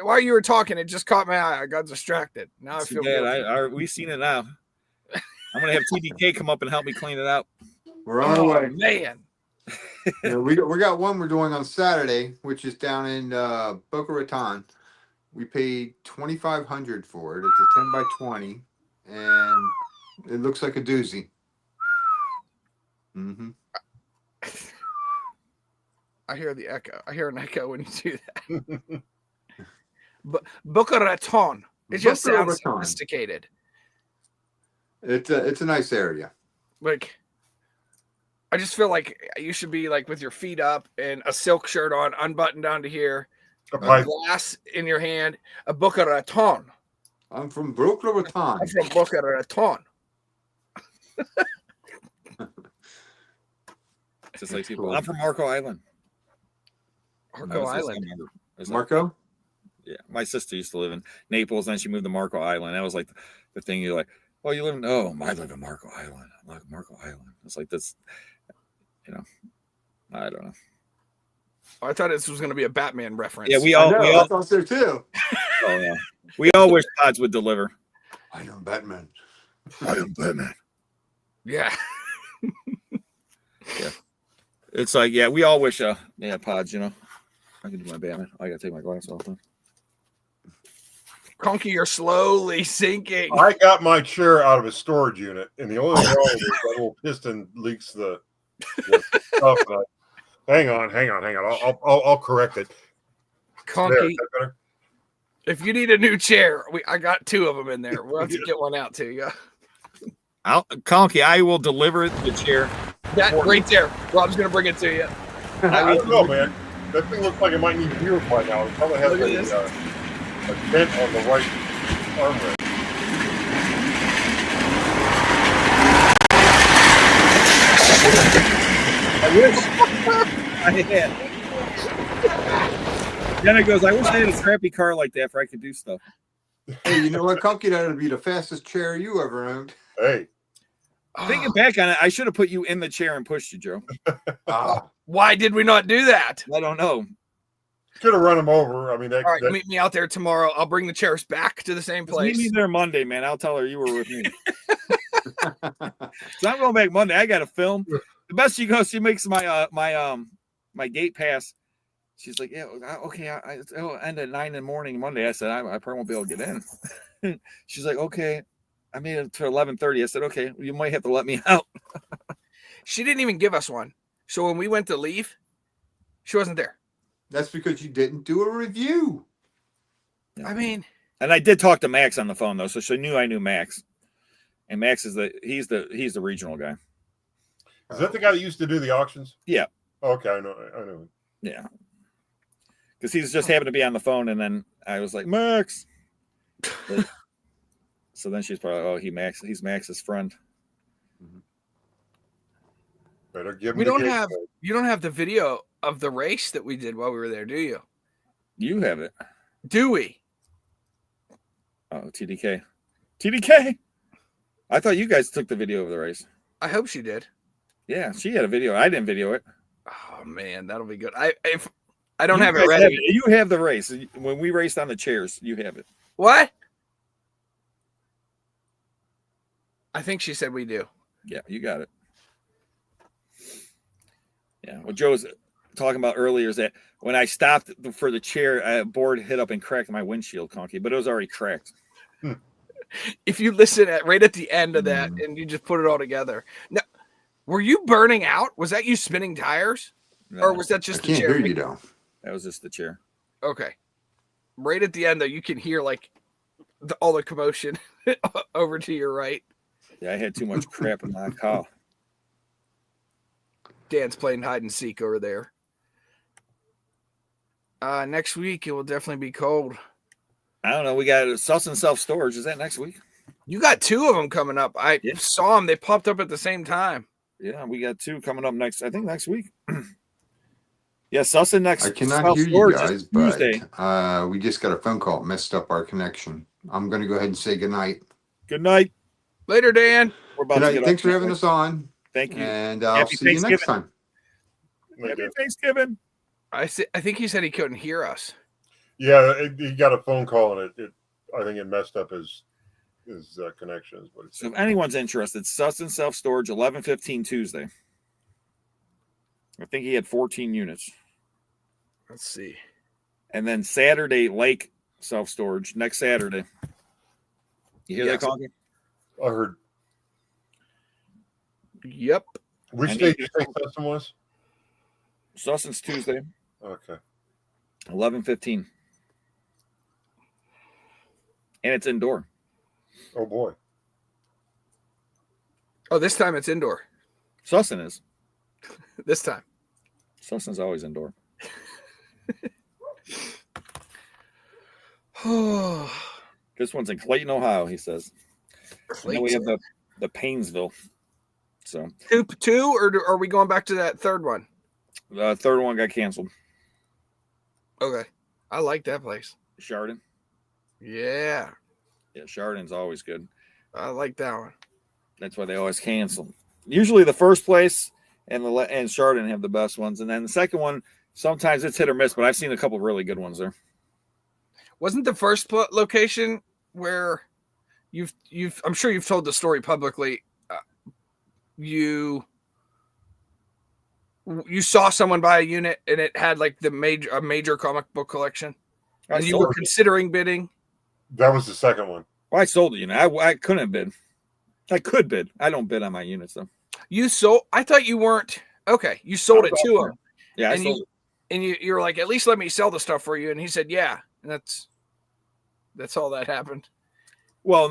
While you were talking, it just caught my eye. I got distracted. Now I feel good.
We've seen it now. I'm gonna have TDK come up and help me clean it out.
We're on our way.
Man.
Yeah, we got one we're doing on Saturday, which is down in Boca Raton. We paid $2,500 for it. It's a 10 by 20, and it looks like a doozy. Mm-hmm.
I hear the echo. I hear an echo when you do that. But Boca Raton. It just
Boca
sounds
Raton.
sophisticated.
It's a nice area.
Like, I just feel like you should be like with your feet up and a silk shirt on, unbuttoned down to here, a glass in your hand, a Boca Raton.
I'm from Boca Raton.
I'm from Boca Raton.
Just like people. I'm from Marco Island.
Marco Island.
Marco?
Yeah, my sister used to live in Naples, and then she moved to Marco Island. That was like the thing. You're like, oh, you live in? Oh, I live in Marco Island. I like Marco Island. It's like this, you know. I don't know.
Oh, I thought this was going to be a Batman reference.
Yeah, we all
thought so too.
Oh yeah, we all wish Pods would deliver.
I am Batman.
I am Batman.
Yeah.
Yeah. It's like, yeah, we all wish Pods, you know. I can do my Batman. I gotta take my glasses off.
Conky, you're slowly sinking.
I got my chair out of a storage unit, and the only thing wrong is that little piston leaks the stuff. Hang on. I'll correct it.
Conky, if you need a new chair, I got two of them in there. We'll have to get one out to you.
Conky, I will deliver the chair.
That right there. Rob's gonna bring it to you.
I don't know, man. That thing looks like it might need wheels by now. It probably has a dent on the right armrest.
I wish I had. Then it goes, I wish I had a crappy car like that where I could do stuff.
Hey, you know what, Conky? That would be the fastest chair you ever owned.
Hey.
Thinking back on it, I should have put you in the chair and pushed you, Joe.
Why did we not do that?
I don't know.
Could have run him over. I mean,
all right, meet me out there tomorrow. I'll bring the chairs back to the same place.
Meet me there Monday, man. I'll tell her you were with me. So I'm going back Monday. I got to film. The best she goes, she makes my my gate pass. She's like, yeah, okay. It'll end at 9 in the morning Monday. I said, I probably won't be able to get in. She's like, okay. I made it to 11:30. I said, okay, you might have to let me out.
She didn't even give us one. So when we went to leave, she wasn't there.
That's because you didn't do a review.
I mean,
and I did talk to Max on the phone though, so she knew I knew Max. And Max is he's the regional guy.
Is that the guy that used to do the auctions?
Yeah.
Okay, I know.
Yeah. Because he's just happened to be on the phone, and then I was like, Max. So then she's probably, he's Max's friend.
Better give
we don't have you don't have the video of the race that we did while we were there, do you?
You have it.
Do we?
Oh, TDK. I thought you guys took the video of the race.
I hope she did.
Yeah, she had a video. I didn't video it.
Oh man, that'll be good. If I don't have it ready.
You have the race. When we raced on the chairs, you have it.
What? I think she said we do.
Yeah, you got it. Yeah, what Joe was talking about earlier is that when I stopped for the chair, a board hit up and cracked my windshield, Conky, but it was already cracked.
If you listen right at the end of that and you just put it all together. Now, were you burning out? Was that you spinning tires? No. Or was that just the chair?
I can't hear you, though.
That was just the chair.
Okay. Right at the end, though, you can hear like all the commotion over to your right.
Yeah, I had too much crap in my car.
Dan's playing hide and seek over there. Next week, it will definitely be cold.
I don't know. We got Sus and self-storage. Is that next week?
You got two of them coming up. I saw them. They popped up at the same time.
Yeah, we got two coming up next week. Yeah, Sus and next.
I cannot hear you guys, but we just got a phone call. It messed up our connection. I'm going to go ahead and say goodnight.
Good night.
Later, Dan.
We're about
Good
to
night.
get
Thanks
off.
for having us on.
Thank you.
And I'll
Happy
see you next
Thanksgiving.
time.
Happy Thanksgiving.
I think he said he couldn't hear us.
Yeah, he got a phone call and I think it messed up his connections. But
So if anyone's interested, Sustin Self Storage, 11:15 Tuesday. I think he had 14 units.
Let's see.
And then Saturday, Lake Self Storage, next Saturday. You hear that call?
I heard.
Yep.
Which day did you think Sustin was?
Sustin's Tuesday.
Okay.
11:15. And it's indoor.
Oh boy.
Oh, this time it's indoor.
Sustin is.
This time.
Sustin's always indoor. This one's in Clayton, Ohio, he says. And then we have the Painesville. So
two, or are we going back to that third one?
the third one got canceled.
Okay. I like that place.
Chardon.
Yeah.
Yeah, Chardon's always good.
I like that one.
That's why they always cancel. Usually the first place and Chardon have the best ones. And then the second one, sometimes it's hit or miss, but I've seen a couple of really good ones there.
Wasn't the first location where I'm sure you've told the story publicly. You saw someone buy a unit and it had like a major comic book collection, and you were considering bidding.
That was the second one.
Well, I sold it. I couldn't bid. I could bid. I don't bid on my units though.
You sold. I thought you weren't. Okay, you sold it to him.
Yeah, I sold it.
And you were like, at least let me sell the stuff for you. And he said, yeah. And that's all that happened.
Well,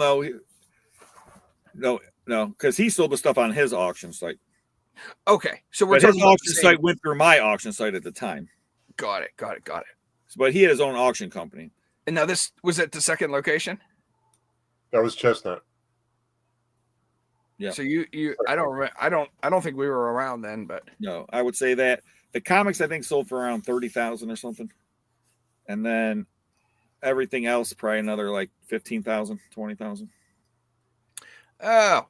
no, because he sold the stuff on his auction site.
Okay, so
but his auction site went through my auction site at the time.
Got it.
But he had his own auction company.
And now this was at the second location.
That was Chestnut.
Yeah.
So I don't think we were around then, but
no, I would say that the comics I think sold for around 30,000 or something, and then everything else probably another like 15,000, 20,000.
Oh,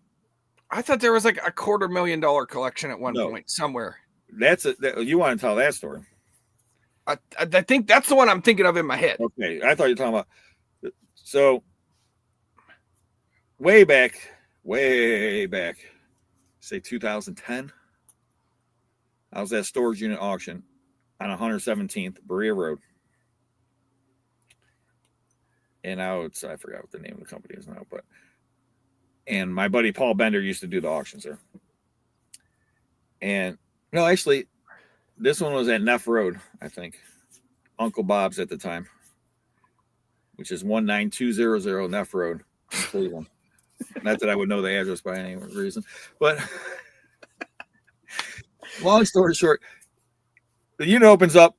I thought there was like a $250,000 collection at one point somewhere.
You want to tell that story?
I think that's the one I'm thinking of in my head.
Okay, I thought you were talking about. So way back, say 2010, I was at storage unit auction on 117th Berea Road. And I forgot what the name of the company is now, and my buddy Paul Bender used to do the auctions there. And no, actually, this one was at Neff Road, I think. Uncle Bob's at the time, which is 19200 Neff Road in Cleveland. Not that I would know the address by any reason, but long story short, the unit opens up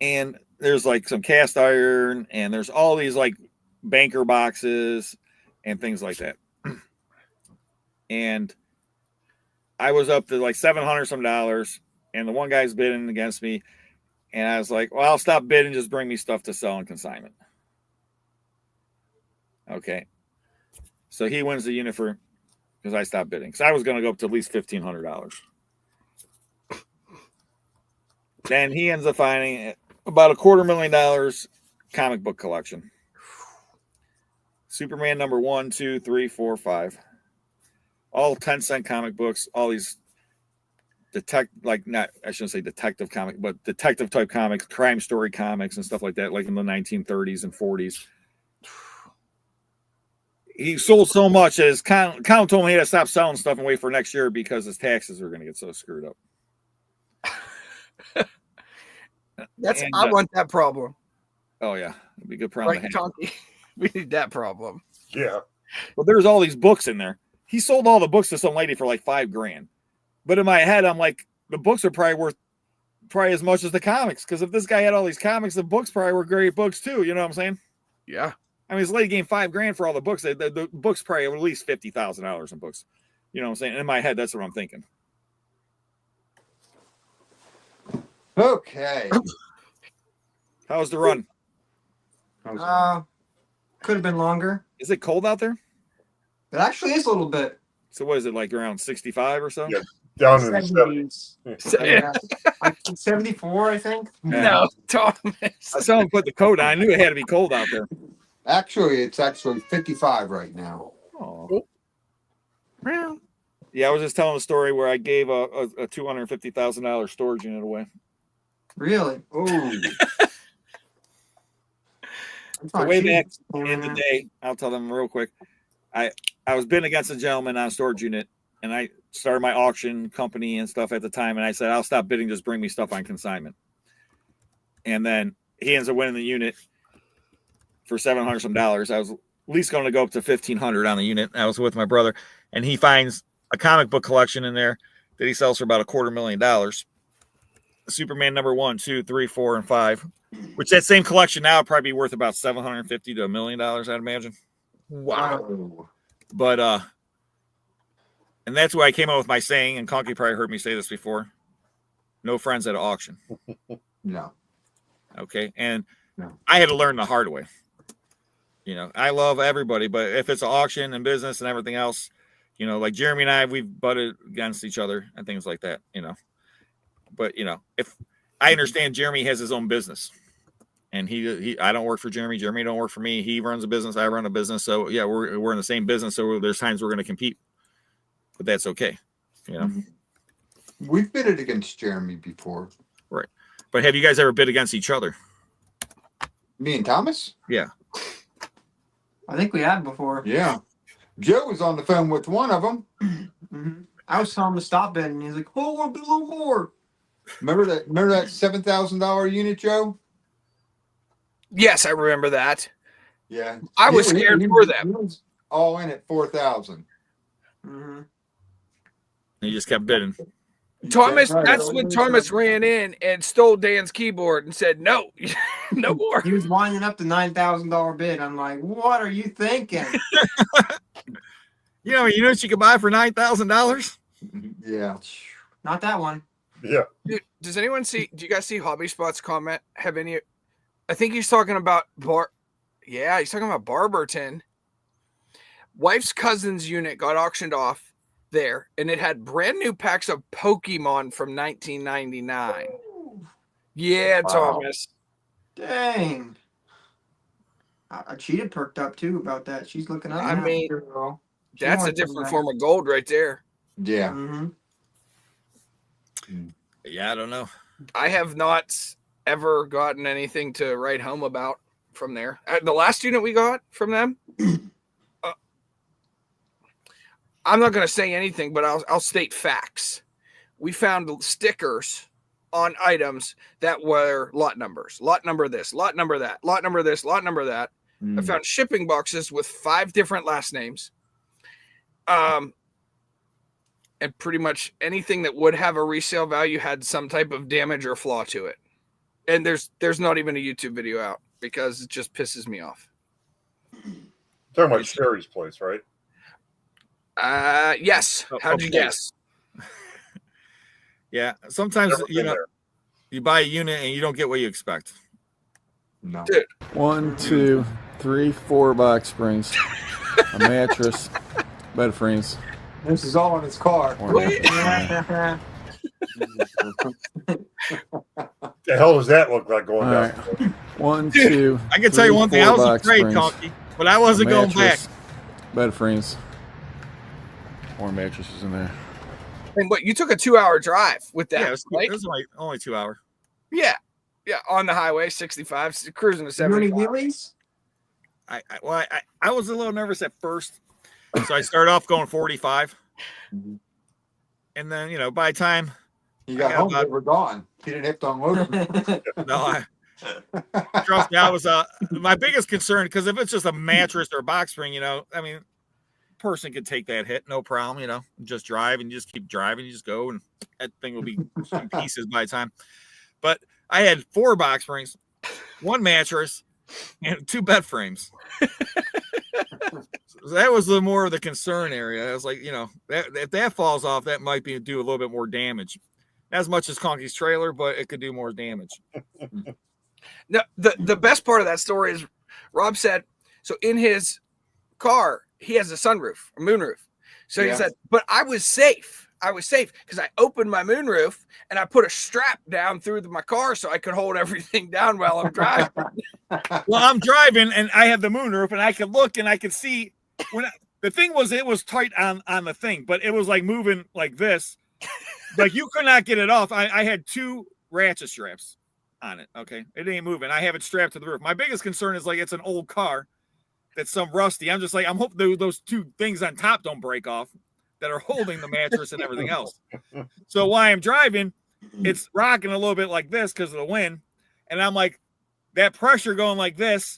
and there's like some cast iron and there's all these like banker boxes and things like that. And I was up to like $700 some, and the one guy's bidding against me. And I was like, well, I'll stop bidding, just bring me stuff to sell on consignment. Okay. So he wins the unit because I stopped bidding. Because I was going to go up to at least $1,500. Then he ends up finding about $250,000 comic book collection. Superman number 1, 2, 3, 4, 5. All 10-cent comic books, all these I shouldn't say detective comic, but detective type comics, crime story comics and stuff like that, like in the 1930s and 40s. He sold so much that his count told me he had to stop selling stuff and wait for next year because his taxes were going to get so screwed up.
I want that problem.
Oh yeah, it'd be a good problem.
Right, Tonky. We need that problem.
Yeah.
But there's all these books in there. He sold all the books to some lady for like $5,000. But in my head, I'm like, the books are probably worth as much as the comics. Because if this guy had all these comics, the books probably were great books too. You know what I'm saying?
Yeah.
I mean, this lady gave $5,000 for all the books. The books probably at least $50,000 in books. You know what I'm saying? In my head, that's what I'm thinking.
Okay.
How's the run?
Could have been longer.
Is it cold out there?
It actually is a little bit.
So what is it, like around 65 or so?
Yeah. Down in the 70s.
70s. 74, I think.
No, Thomas.
I saw him put the coat on. I knew it had to be cold out there.
Actually, it's actually 55 right now.
Oh. Yeah, I was just telling a story where I gave a $250,000 storage unit away.
Really?
Oh,
So way back in the day, I'll tell them real quick. I was bidding against a gentleman on a storage unit, and I started my auction company and stuff at the time, and I said, I'll stop bidding, just bring me stuff on consignment. And then he ends up winning the unit for $700 some. I was at least going to go up to $1,500 on the unit. I was with my brother, and he finds a comic book collection in there that he sells for about $250,000. Superman number 1, 2, 3, 4, and 5, which that same collection now would probably be worth about $750,000 to $1 million, I'd imagine.
Wow.
But and that's why I came up with my saying, and Conky probably heard me say this before: no friends at an auction.
no.
Okay. And
No.
I had to learn the hard way. You know, I love everybody, but if it's an auction and business and everything else, you know, like Jeremy and I, we've butted against each other and things like that, you know. But, you know, if I understand Jeremy has his own business, and I don't work for Jeremy. Jeremy don't work for me. He runs a business. I run a business. So yeah, we're in the same business. So there's times we're going to compete, but that's okay. You know,
We've bidded against Jeremy before.
right. But have you guys ever bid against each other?
Me and Thomas?
Yeah.
I think we have before.
Yeah. Joe was on the phone with one of them.
Mm-hmm. I was telling him to stop bidding, and he's like, "Oh, I'll bid a little more."
Remember that $7,000 unit, Joe?
Yes, I remember that.
Yeah.
I was scared for them.
He was all in at 4,000.
Mm-hmm.
You just kept bidding.
Thomas,
Right.
that's when Thomas ran in and stole Dan's keyboard and said, no, no more.
He was winding up the $9,000 bid. I'm like, what are you thinking?
You know what you could buy for $9,000?
Yeah.
Not that one.
Yeah.
Dude, do you guys see Hobby Spot's comment? I think he's talking about he's talking about Barberton. Wife's cousin's unit got auctioned off there, and it had brand new packs of Pokemon from 1999. Yeah,
Wow.
Thomas.
Dang. I cheated perked up too about that. She's looking up.
I
now.
mean,
Girl. She
That's a
wants
different
that.
form of gold right there.
Yeah.
Mm-hmm.
Yeah, I don't know.
I have not ever gotten anything to write home about from there. The last unit we got from them, I'm not going to say anything, but I'll state facts. We found stickers on items that were lot numbers. Lot number this, lot number that, lot number this, lot number that. I found shipping boxes with 5 different last names. And pretty much anything that would have a resale value had some type of damage or flaw to it. And there's not even a YouTube video out because it just pisses me off.
Talking about Sherry's place, right?
Yes. How'd you
Okay.
guess?
Yeah, sometimes
Never
you
been
know
there.
you buy a unit and you don't get what you expect.
No.
1, 2, 3, 4 box springs, a mattress, bed frames.
This is all in his car.
Or mattress.
The hell does that look like going
All
down?
right. 1,
Dude,
2.
I can tell you
3,
one thing. I
4
was
box
afraid,
springs,
Conky, but I wasn't
a
going back.
mattress, bed frames. More mattresses in there.
And what, you took a 2-hour drive with that,
Yeah, it
right?
was only 2 hours.
Yeah. Yeah. On the highway, 65, cruising to
You do any
75.
wheelies?
I was a little nervous at first, so I started off going 45, and then by the time
He got
Yeah,
home,
but-
they were gone. He didn't have to unload them.
trust me, I was my biggest concern, because if it's just a mattress or a box spring, I mean, person could take that hit, no problem, just drive and you just keep driving, you just go, and that thing will be in pieces by the time. But I had 4 box springs, 1 mattress, and 2 bed frames. So that was the more of the concern area. I was like, if that falls off, that might do a little bit more damage. Not as much as Conky's trailer, but it could do more damage.
No, the best part of that story is Rob said, so in his car, he has a sunroof, a moonroof. So he
Yeah.
said, but I was safe. I was safe because I opened my moonroof and I put a strap down through my car so I could hold everything down while I'm driving.
Well, I'm driving and I have the moonroof and I can look and I can see when the thing was, it was tight on the thing, but it was like moving like this. Like you could not get it off. I had 2 ratchet straps on it. Okay. It ain't moving. I have it strapped to the roof. My biggest concern is like it's an old car that's some rusty. I'm just like, I'm hoping those 2 things on top don't break off that are holding the mattress and everything else. So while I'm driving, it's rocking a little bit like this because of the wind. And I'm like, that pressure going like this,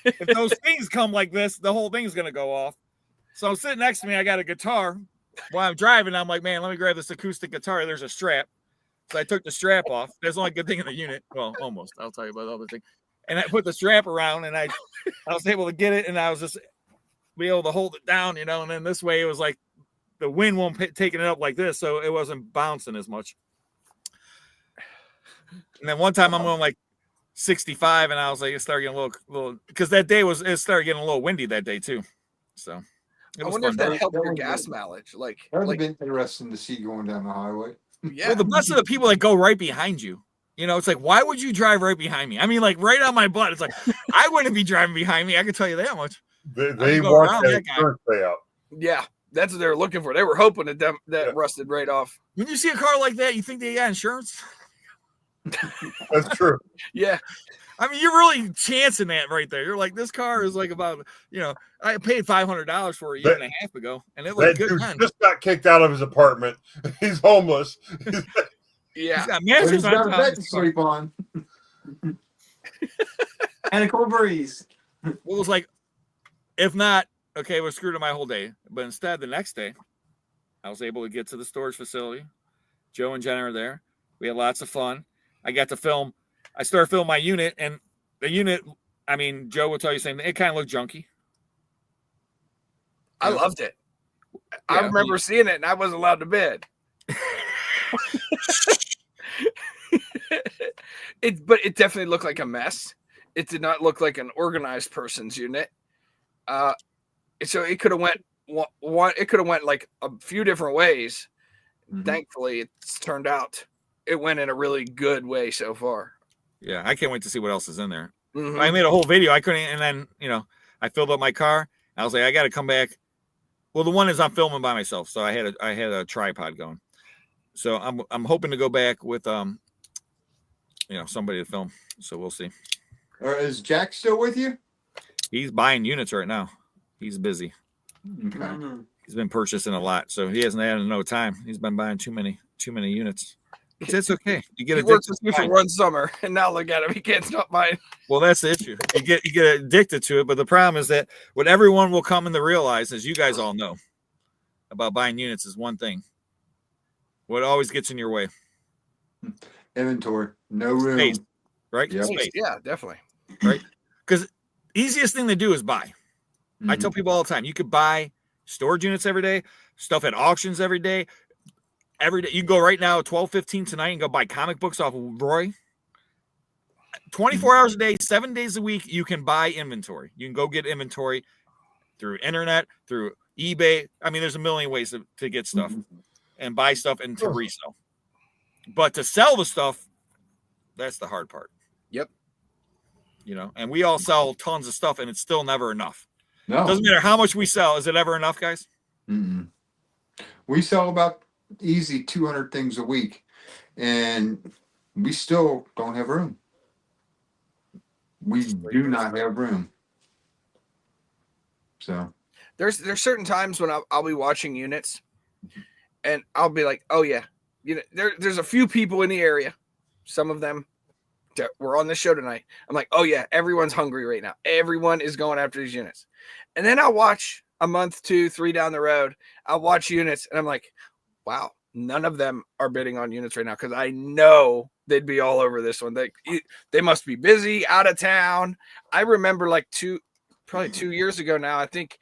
if those things come like this, the whole thing's going to go off. So I'm sitting next to me. I got a guitar. While I'm driving, I'm like, man, let me grab this acoustic guitar. There's a strap. So I took the strap off. That's the only good thing in the unit. Well, almost. I'll tell you about the other thing. And I put the strap around and I was able to get it. And I was just be able to hold it down, you know. And then this way it was like the wind won't taking it up like this. So it wasn't bouncing as much. And then one time I'm going like 65 and I was like, it started getting a little, because that day it started getting a little windy that day too. So it
I
was
wonder if
fun.
that helped your gas mileage. Like,
That would have been interesting to see going down the highway.
yeah.
Well, the best of the people that go right behind you. You know, it's like, why would you drive right behind me? I mean, like right on my butt. It's like, I wouldn't be driving behind me. I can tell you that much.
They
go
want
around
that
that guy.
insurance payout.
Yeah, that's what they were looking for. They were hoping that rusted right off.
When you see a car like that, you think they got insurance?
That's true.
Yeah.
I mean, you're really chancing that right there. You're like, this car is like about, you know, I paid $500 for it a year and a half ago, and it
That
looked good
dude
then.
just got kicked out of his apartment. He's homeless.
Yeah.
He's got
But
mattress
he's got
on
a
top.
bed to sleep on.
And a cool breeze.
It was like, if not, okay, we're screwed up my whole day. But instead, the next day, I was able to get to the storage facility. Joe and Jenna are there. We had lots of fun. I got to film. I started filming my unit, and the unit, I mean, Joe will tell you the same thing. It kind of looked junky.
I loved it. I
Yeah.
remember seeing it and I wasn't allowed to bed. But it definitely looked like a mess. It did not look like an organized person's unit. So it could have went it could have went like a few different ways. Thankfully, it's turned out it went in a really good way so far.
Yeah, I can't wait to see what else is in there.
Mhm.
I made a whole video. I couldn't, and then, you know, I filled up my car. I was like, I got to come back. Well, the one is I'm filming by myself, so I had a tripod going. So I'm hoping to go back with you know, somebody to film. So we'll see.
Or is Jack still with you?
He's buying units right now. He's busy.
Okay.
He's been purchasing a lot, so he hasn't had no time. He's been buying too many units. But it's okay. You get
He worked
addicted.
with me for one summer, and now look at him. He can't stop buying.
Well, that's the issue. You get addicted to it, but the problem is that what everyone will come to realize, as you guys all know, about buying units is one thing. What always gets in your way?
Inventory. No room.
Space, right?
Yep.
Space,
Yeah, definitely.
right? Because easiest thing to do is buy. I tell people all the time, you could buy storage units every day, stuff at auctions every day. Every day. You can go right now, 12:15 tonight, and go buy comic books off of Roy. 24 hours a day, 7 days a week, you can buy inventory. You can go get inventory through internet, through eBay. I mean, there's a million ways to get stuff and buy stuff and to resell. But to sell the stuff, that's the hard part.
Yep.
You know, and we all sell tons of stuff, and it's still never enough.
No.
Doesn't matter how much we sell. Is it ever enough, guys?
We sell about easy 200 things a week, and we still don't have room. We do not have room. So
There's certain times when I'll be watching units, and I'll be like, oh yeah, you know, there's a few people in the area. Some of them that were on the show tonight. I'm like, oh yeah, everyone's hungry right now. Everyone is going after these units. And then I'll watch a month, 2, 3 down the road. I'll watch units, and I'm like, wow, none of them are bidding on units right now because I know they'd be all over this one. They must be busy, out of town. I remember like probably 2 years ago now, I think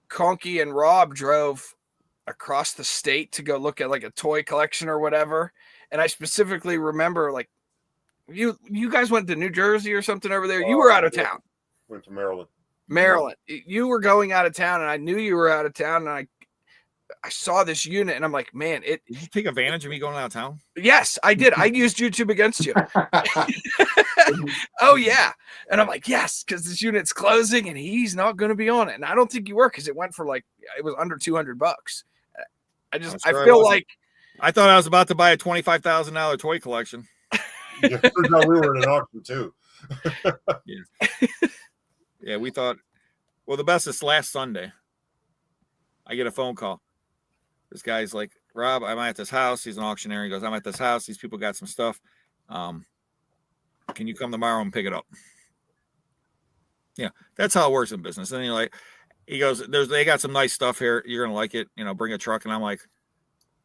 Conky and Rob drove across the state to go look at like a toy collection or whatever. And I specifically remember like you guys went to New Jersey or something over there. You were out of town.
Went to Maryland.
Maryland. You were going out of town, and I knew you were out of town, and I saw this unit, and I'm like, man,
Did you take advantage of me going out of town?
Yes, I did. I used YouTube against you. Oh yeah, and I'm like, yes, because this unit's closing, and he's not going to be on it. And I don't think you were, because it went for like it was under $200. I feel like
I thought I was about to buy a $25,000 toy collection.
Yeah, turns out we were in an auction too.
Yeah, we thought. Well, the best is last Sunday. I get a phone call. This guy's like, Rob, I'm at this house. He's an auctioneer. He goes, I'm at this house. These people got some stuff. Can you come tomorrow and pick it up? Yeah, that's how it works in business. And you're like, he goes, they got some nice stuff here. You're gonna like it. You know, bring a truck. And I'm like,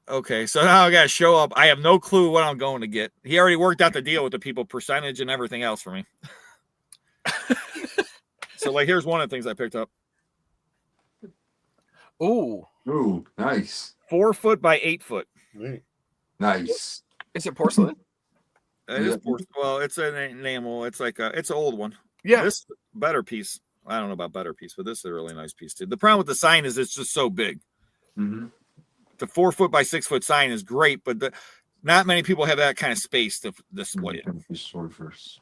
okay. So now I gotta show up. I have no clue what I'm going to get. He already worked out the deal with the people, percentage and everything else for me. So like, here's one of the things I picked up.
ooh,
Nice.
4 foot by 8 foot.
Neat.
Nice.
is it porcelain?
It is well, it's an enamel. It's like it's an old one.
Yeah.
This better piece. I don't know about better piece, but this is a really nice piece too. The problem with the sign is it's just so big.
Mm-hmm.
The 4 foot by 6 foot sign is great, but not many people have that kind of space to display it.
This sword first.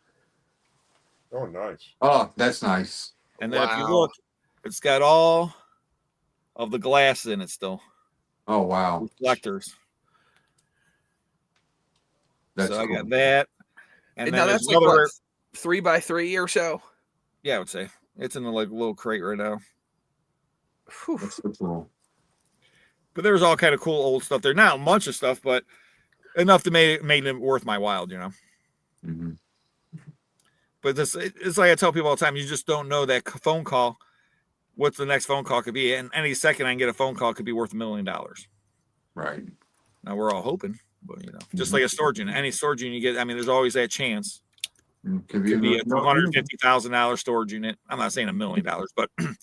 Oh, nice.
Oh, that's nice.
And then if you
Wow.
look, it's got all of the glass in it still.
Oh, wow.
Reflectors.
That's
So I
cool.
got that. And
now
then
that's
there's
like
another.
what, 3 by 3 or so.
Yeah, I would say it's in the like little crate right now.
Whew.
That's so cool.
But there's all kind of cool old stuff there. Not a bunch of stuff, but enough to make it worth my while, you know.
Mm-hmm.
But it's like I tell people all the time, you just don't know that phone call, what the next phone call could be. And any second I can get a phone call could be worth $1 million.
Right.
Now we're all hoping, but you know, just like a storage unit, any storage unit you get, I mean, there's always that chance.
Could
Could be a $250,000 storage unit. I'm not saying $1 million, but like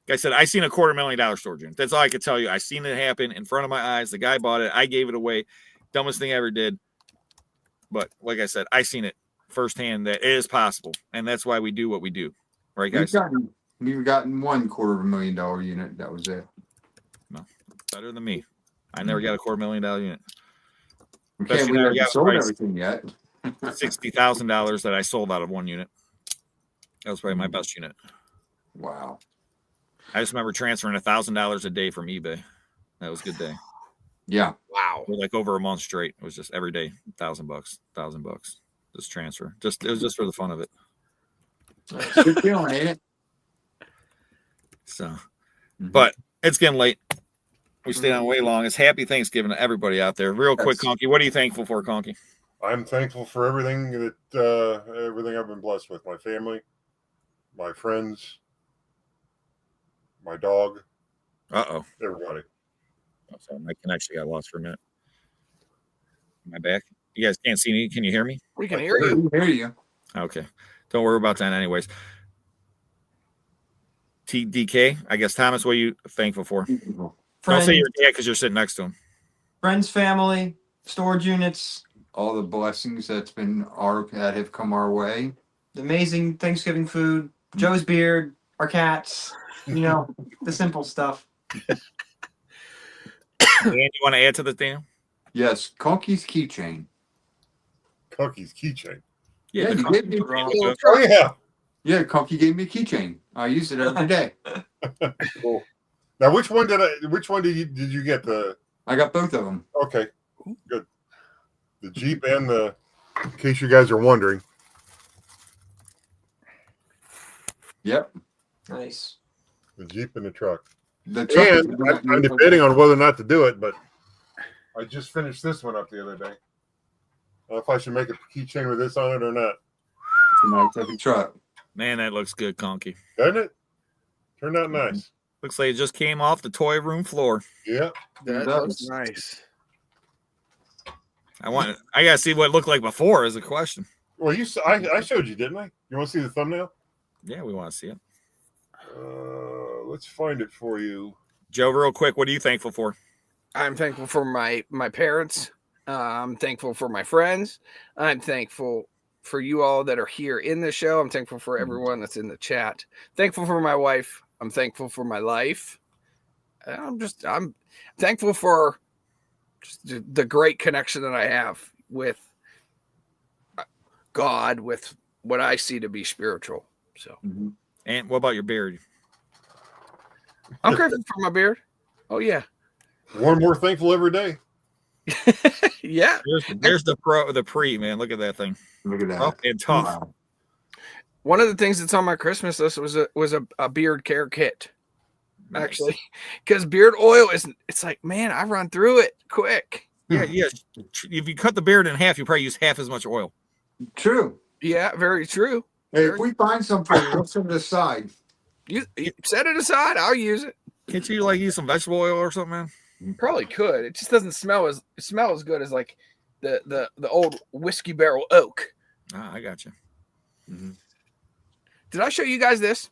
I said, I seen a $250,000 storage unit. That's all I could tell you. I seen it happen in front of my eyes. The guy bought it. I gave it away. Dumbest thing I ever did. But like I said, I seen it firsthand that it is possible, and that's why we do what we do, right, guys?
We've gotten one $250,000 unit. That was it.
No, better than me. I never got a $250,000 unit.
We
Best
can't. We
unit I
haven't
got
sold
priced.
everything yet.
$60,000 that I sold out of one unit. That was probably my best unit.
Wow.
I just remember transferring $1,000 a day from eBay. That was a good day.
Yeah.
Wow.
For like over a month straight. It was just every day, $1,000. Just transfer. It was just for the fun of it.
Good feeling, ain't it?
So, but it's getting late. We stayed on way long. It's happy Thanksgiving to everybody out there. Real quick, Conky, what are you thankful for, Conky?
I'm thankful for everything everything I've been blessed with. My family, my friends, my dog.
Uh-oh.
Everybody.
Oh, sorry, my connection got lost for a minute. Am I back? You guys can't see me. Can you hear me?
We can hear you.
Hear you.
Okay. Don't worry about that anyways. TDK, I guess, Thomas, what are you thankful for? Don't
Friends,
say your dad because you're sitting next to him.
friends, family, storage units,
All the blessings that have come our way.
the amazing Thanksgiving food, Joe's beard, our cats, you know, the simple stuff.
Dan, you want to add to the thing?
Yes, Conky's keychain.
Cookies keychain.
Yeah,
the
you
Conky
did me wrong.
keychain.
Oh yeah.
Yeah, Conky gave me a keychain. I use it every day.
Cool. Now, which one did you get? The
I got both of them.
okay, good. The Jeep and in case you guys are wondering.
Yep.
Nice.
The Jeep and the truck.
The truck is-
And I'm debating on whether or not to do it, but I just finished this one up the other day. I don't know if I should make a keychain with this on it or not.
It's a nice heavy truck.
Man, that looks good, Conky.
Doesn't it? Turned out nice.
Looks like it just came off the toy room floor.
Yeah.
That looks
nice.
I gotta see what it looked like before is a question.
Well, I showed you, didn't I? You want to see the thumbnail?
Yeah, we want to see it.
Let's find it for you.
Joe, real quick, what are you thankful for?
I'm thankful for my parents. I'm thankful for my friends. I'm thankful for you all that are here in the show. I'm thankful for everyone that's in the chat. Thankful for my wife. I'm thankful for my life. I'm thankful for just the great connection that I have with God, with what I see to be spiritual. So,
And what about your beard?
I'm grateful for my beard. Oh yeah.
One more thankful every day.
Yeah.
There's the pre, man. Look at that thing.
Look at that.
Rough and tough.
Wow.
One of the things that's on my Christmas list was a beard care kit.
Nice.
Actually, because beard oil it's like, man, I run through it quick.
Yeah. If you cut the beard in half, you probably use half as much oil.
True.
Yeah, very true.
Hey, if we find something, we'll set it aside.
You set it aside, I'll use it.
Can't you like use some vegetable oil or something, man?
Probably could. It just doesn't smell as good as like the old whiskey barrel oak.
Ah, I got you.
Did I show you guys this?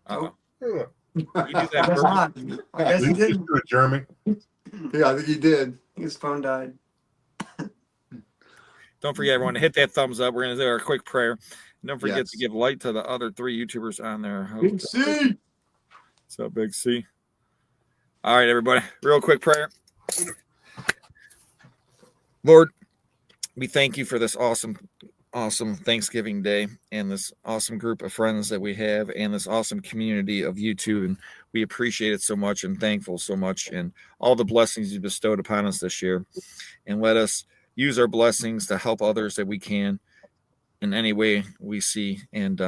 Uh-oh.
Yeah.
You do that
Guess
purpose?
not. I guess he
Leave this
didn't.
to it, Jeremy.
Yeah, I think he did.
His phone died.
Don't forget, everyone, to hit that thumbs up. We're going to do our quick prayer. And don't forget
Yes.
to give light to the other 3 YouTubers on there.
Big C.
What's up, Big C? All right, everybody. Real quick prayer. Lord, we thank you for this awesome Thanksgiving Day and this awesome group of friends that we have and this awesome community of YouTube. And we appreciate it so much and thankful so much and all the blessings you bestowed upon us this year. And let us use our blessings to help others that we can in any way we see. And,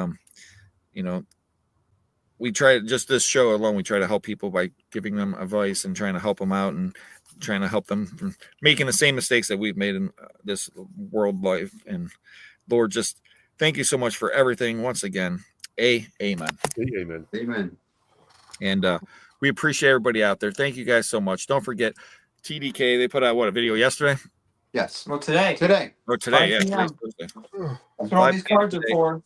we try just this show alone, we try to help people by giving them advice and trying to help them out and trying to help them from making the same mistakes that we've made in this world life. And Lord, just thank you so much for everything. Once again, amen.
Amen.
Amen.
And we appreciate everybody out there. Thank you guys so much. Don't forget TDK. They put out a video yesterday
Yes.
Well, today.
Today.
or today? Yeah,
5 p.m.
today's Thursday.
That's what all
5
these
p.m.
cards are
today.
for.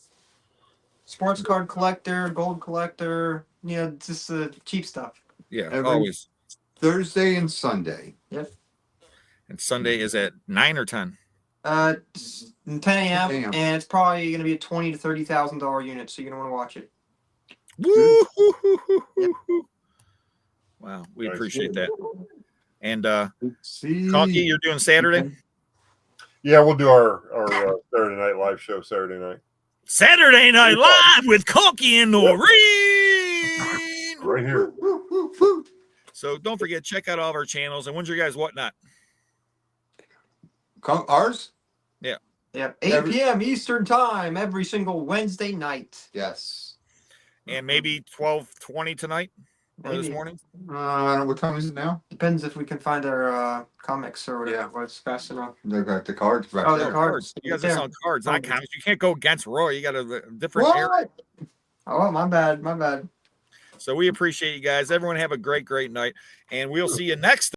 Sports card collector, gold collector, just the cheap stuff.
Yeah,
Every-
always.
Thursday and Sunday.
Yep.
And Sunday is at 9 or 10.
10 a.m.
10 a.m.
and it's probably going to be a $20,000 to $30,000 unit, so you're going to want to watch it.
Woo! Wow, we
Nice.
appreciate that. And
See.
Conky, you're doing Saturday?
Yeah, we'll do our Saturday night live show Saturday night.
Saturday Night Live with Conky and Noreen.
Right here.
So don't forget, check out all of our channels. And when's your guys' whatnot?
Ours?
Yep. 8
Every-
p.m. Eastern time every single Wednesday night.
Yes.
And maybe 12:20 tonight or this
Maybe.
morning.
I don't know what time is it now.
Depends if we can find our comics or whatever.
Yeah.
What's fast enough.
They got the cards back
Oh,
there.
the cards.
You guys
There.
are selling cards, not
Oh.
comics. You can't go against Roy. You got a different area.
What?
Oh, my bad. My bad.
So we appreciate you guys. Everyone have a great night. And we'll see you next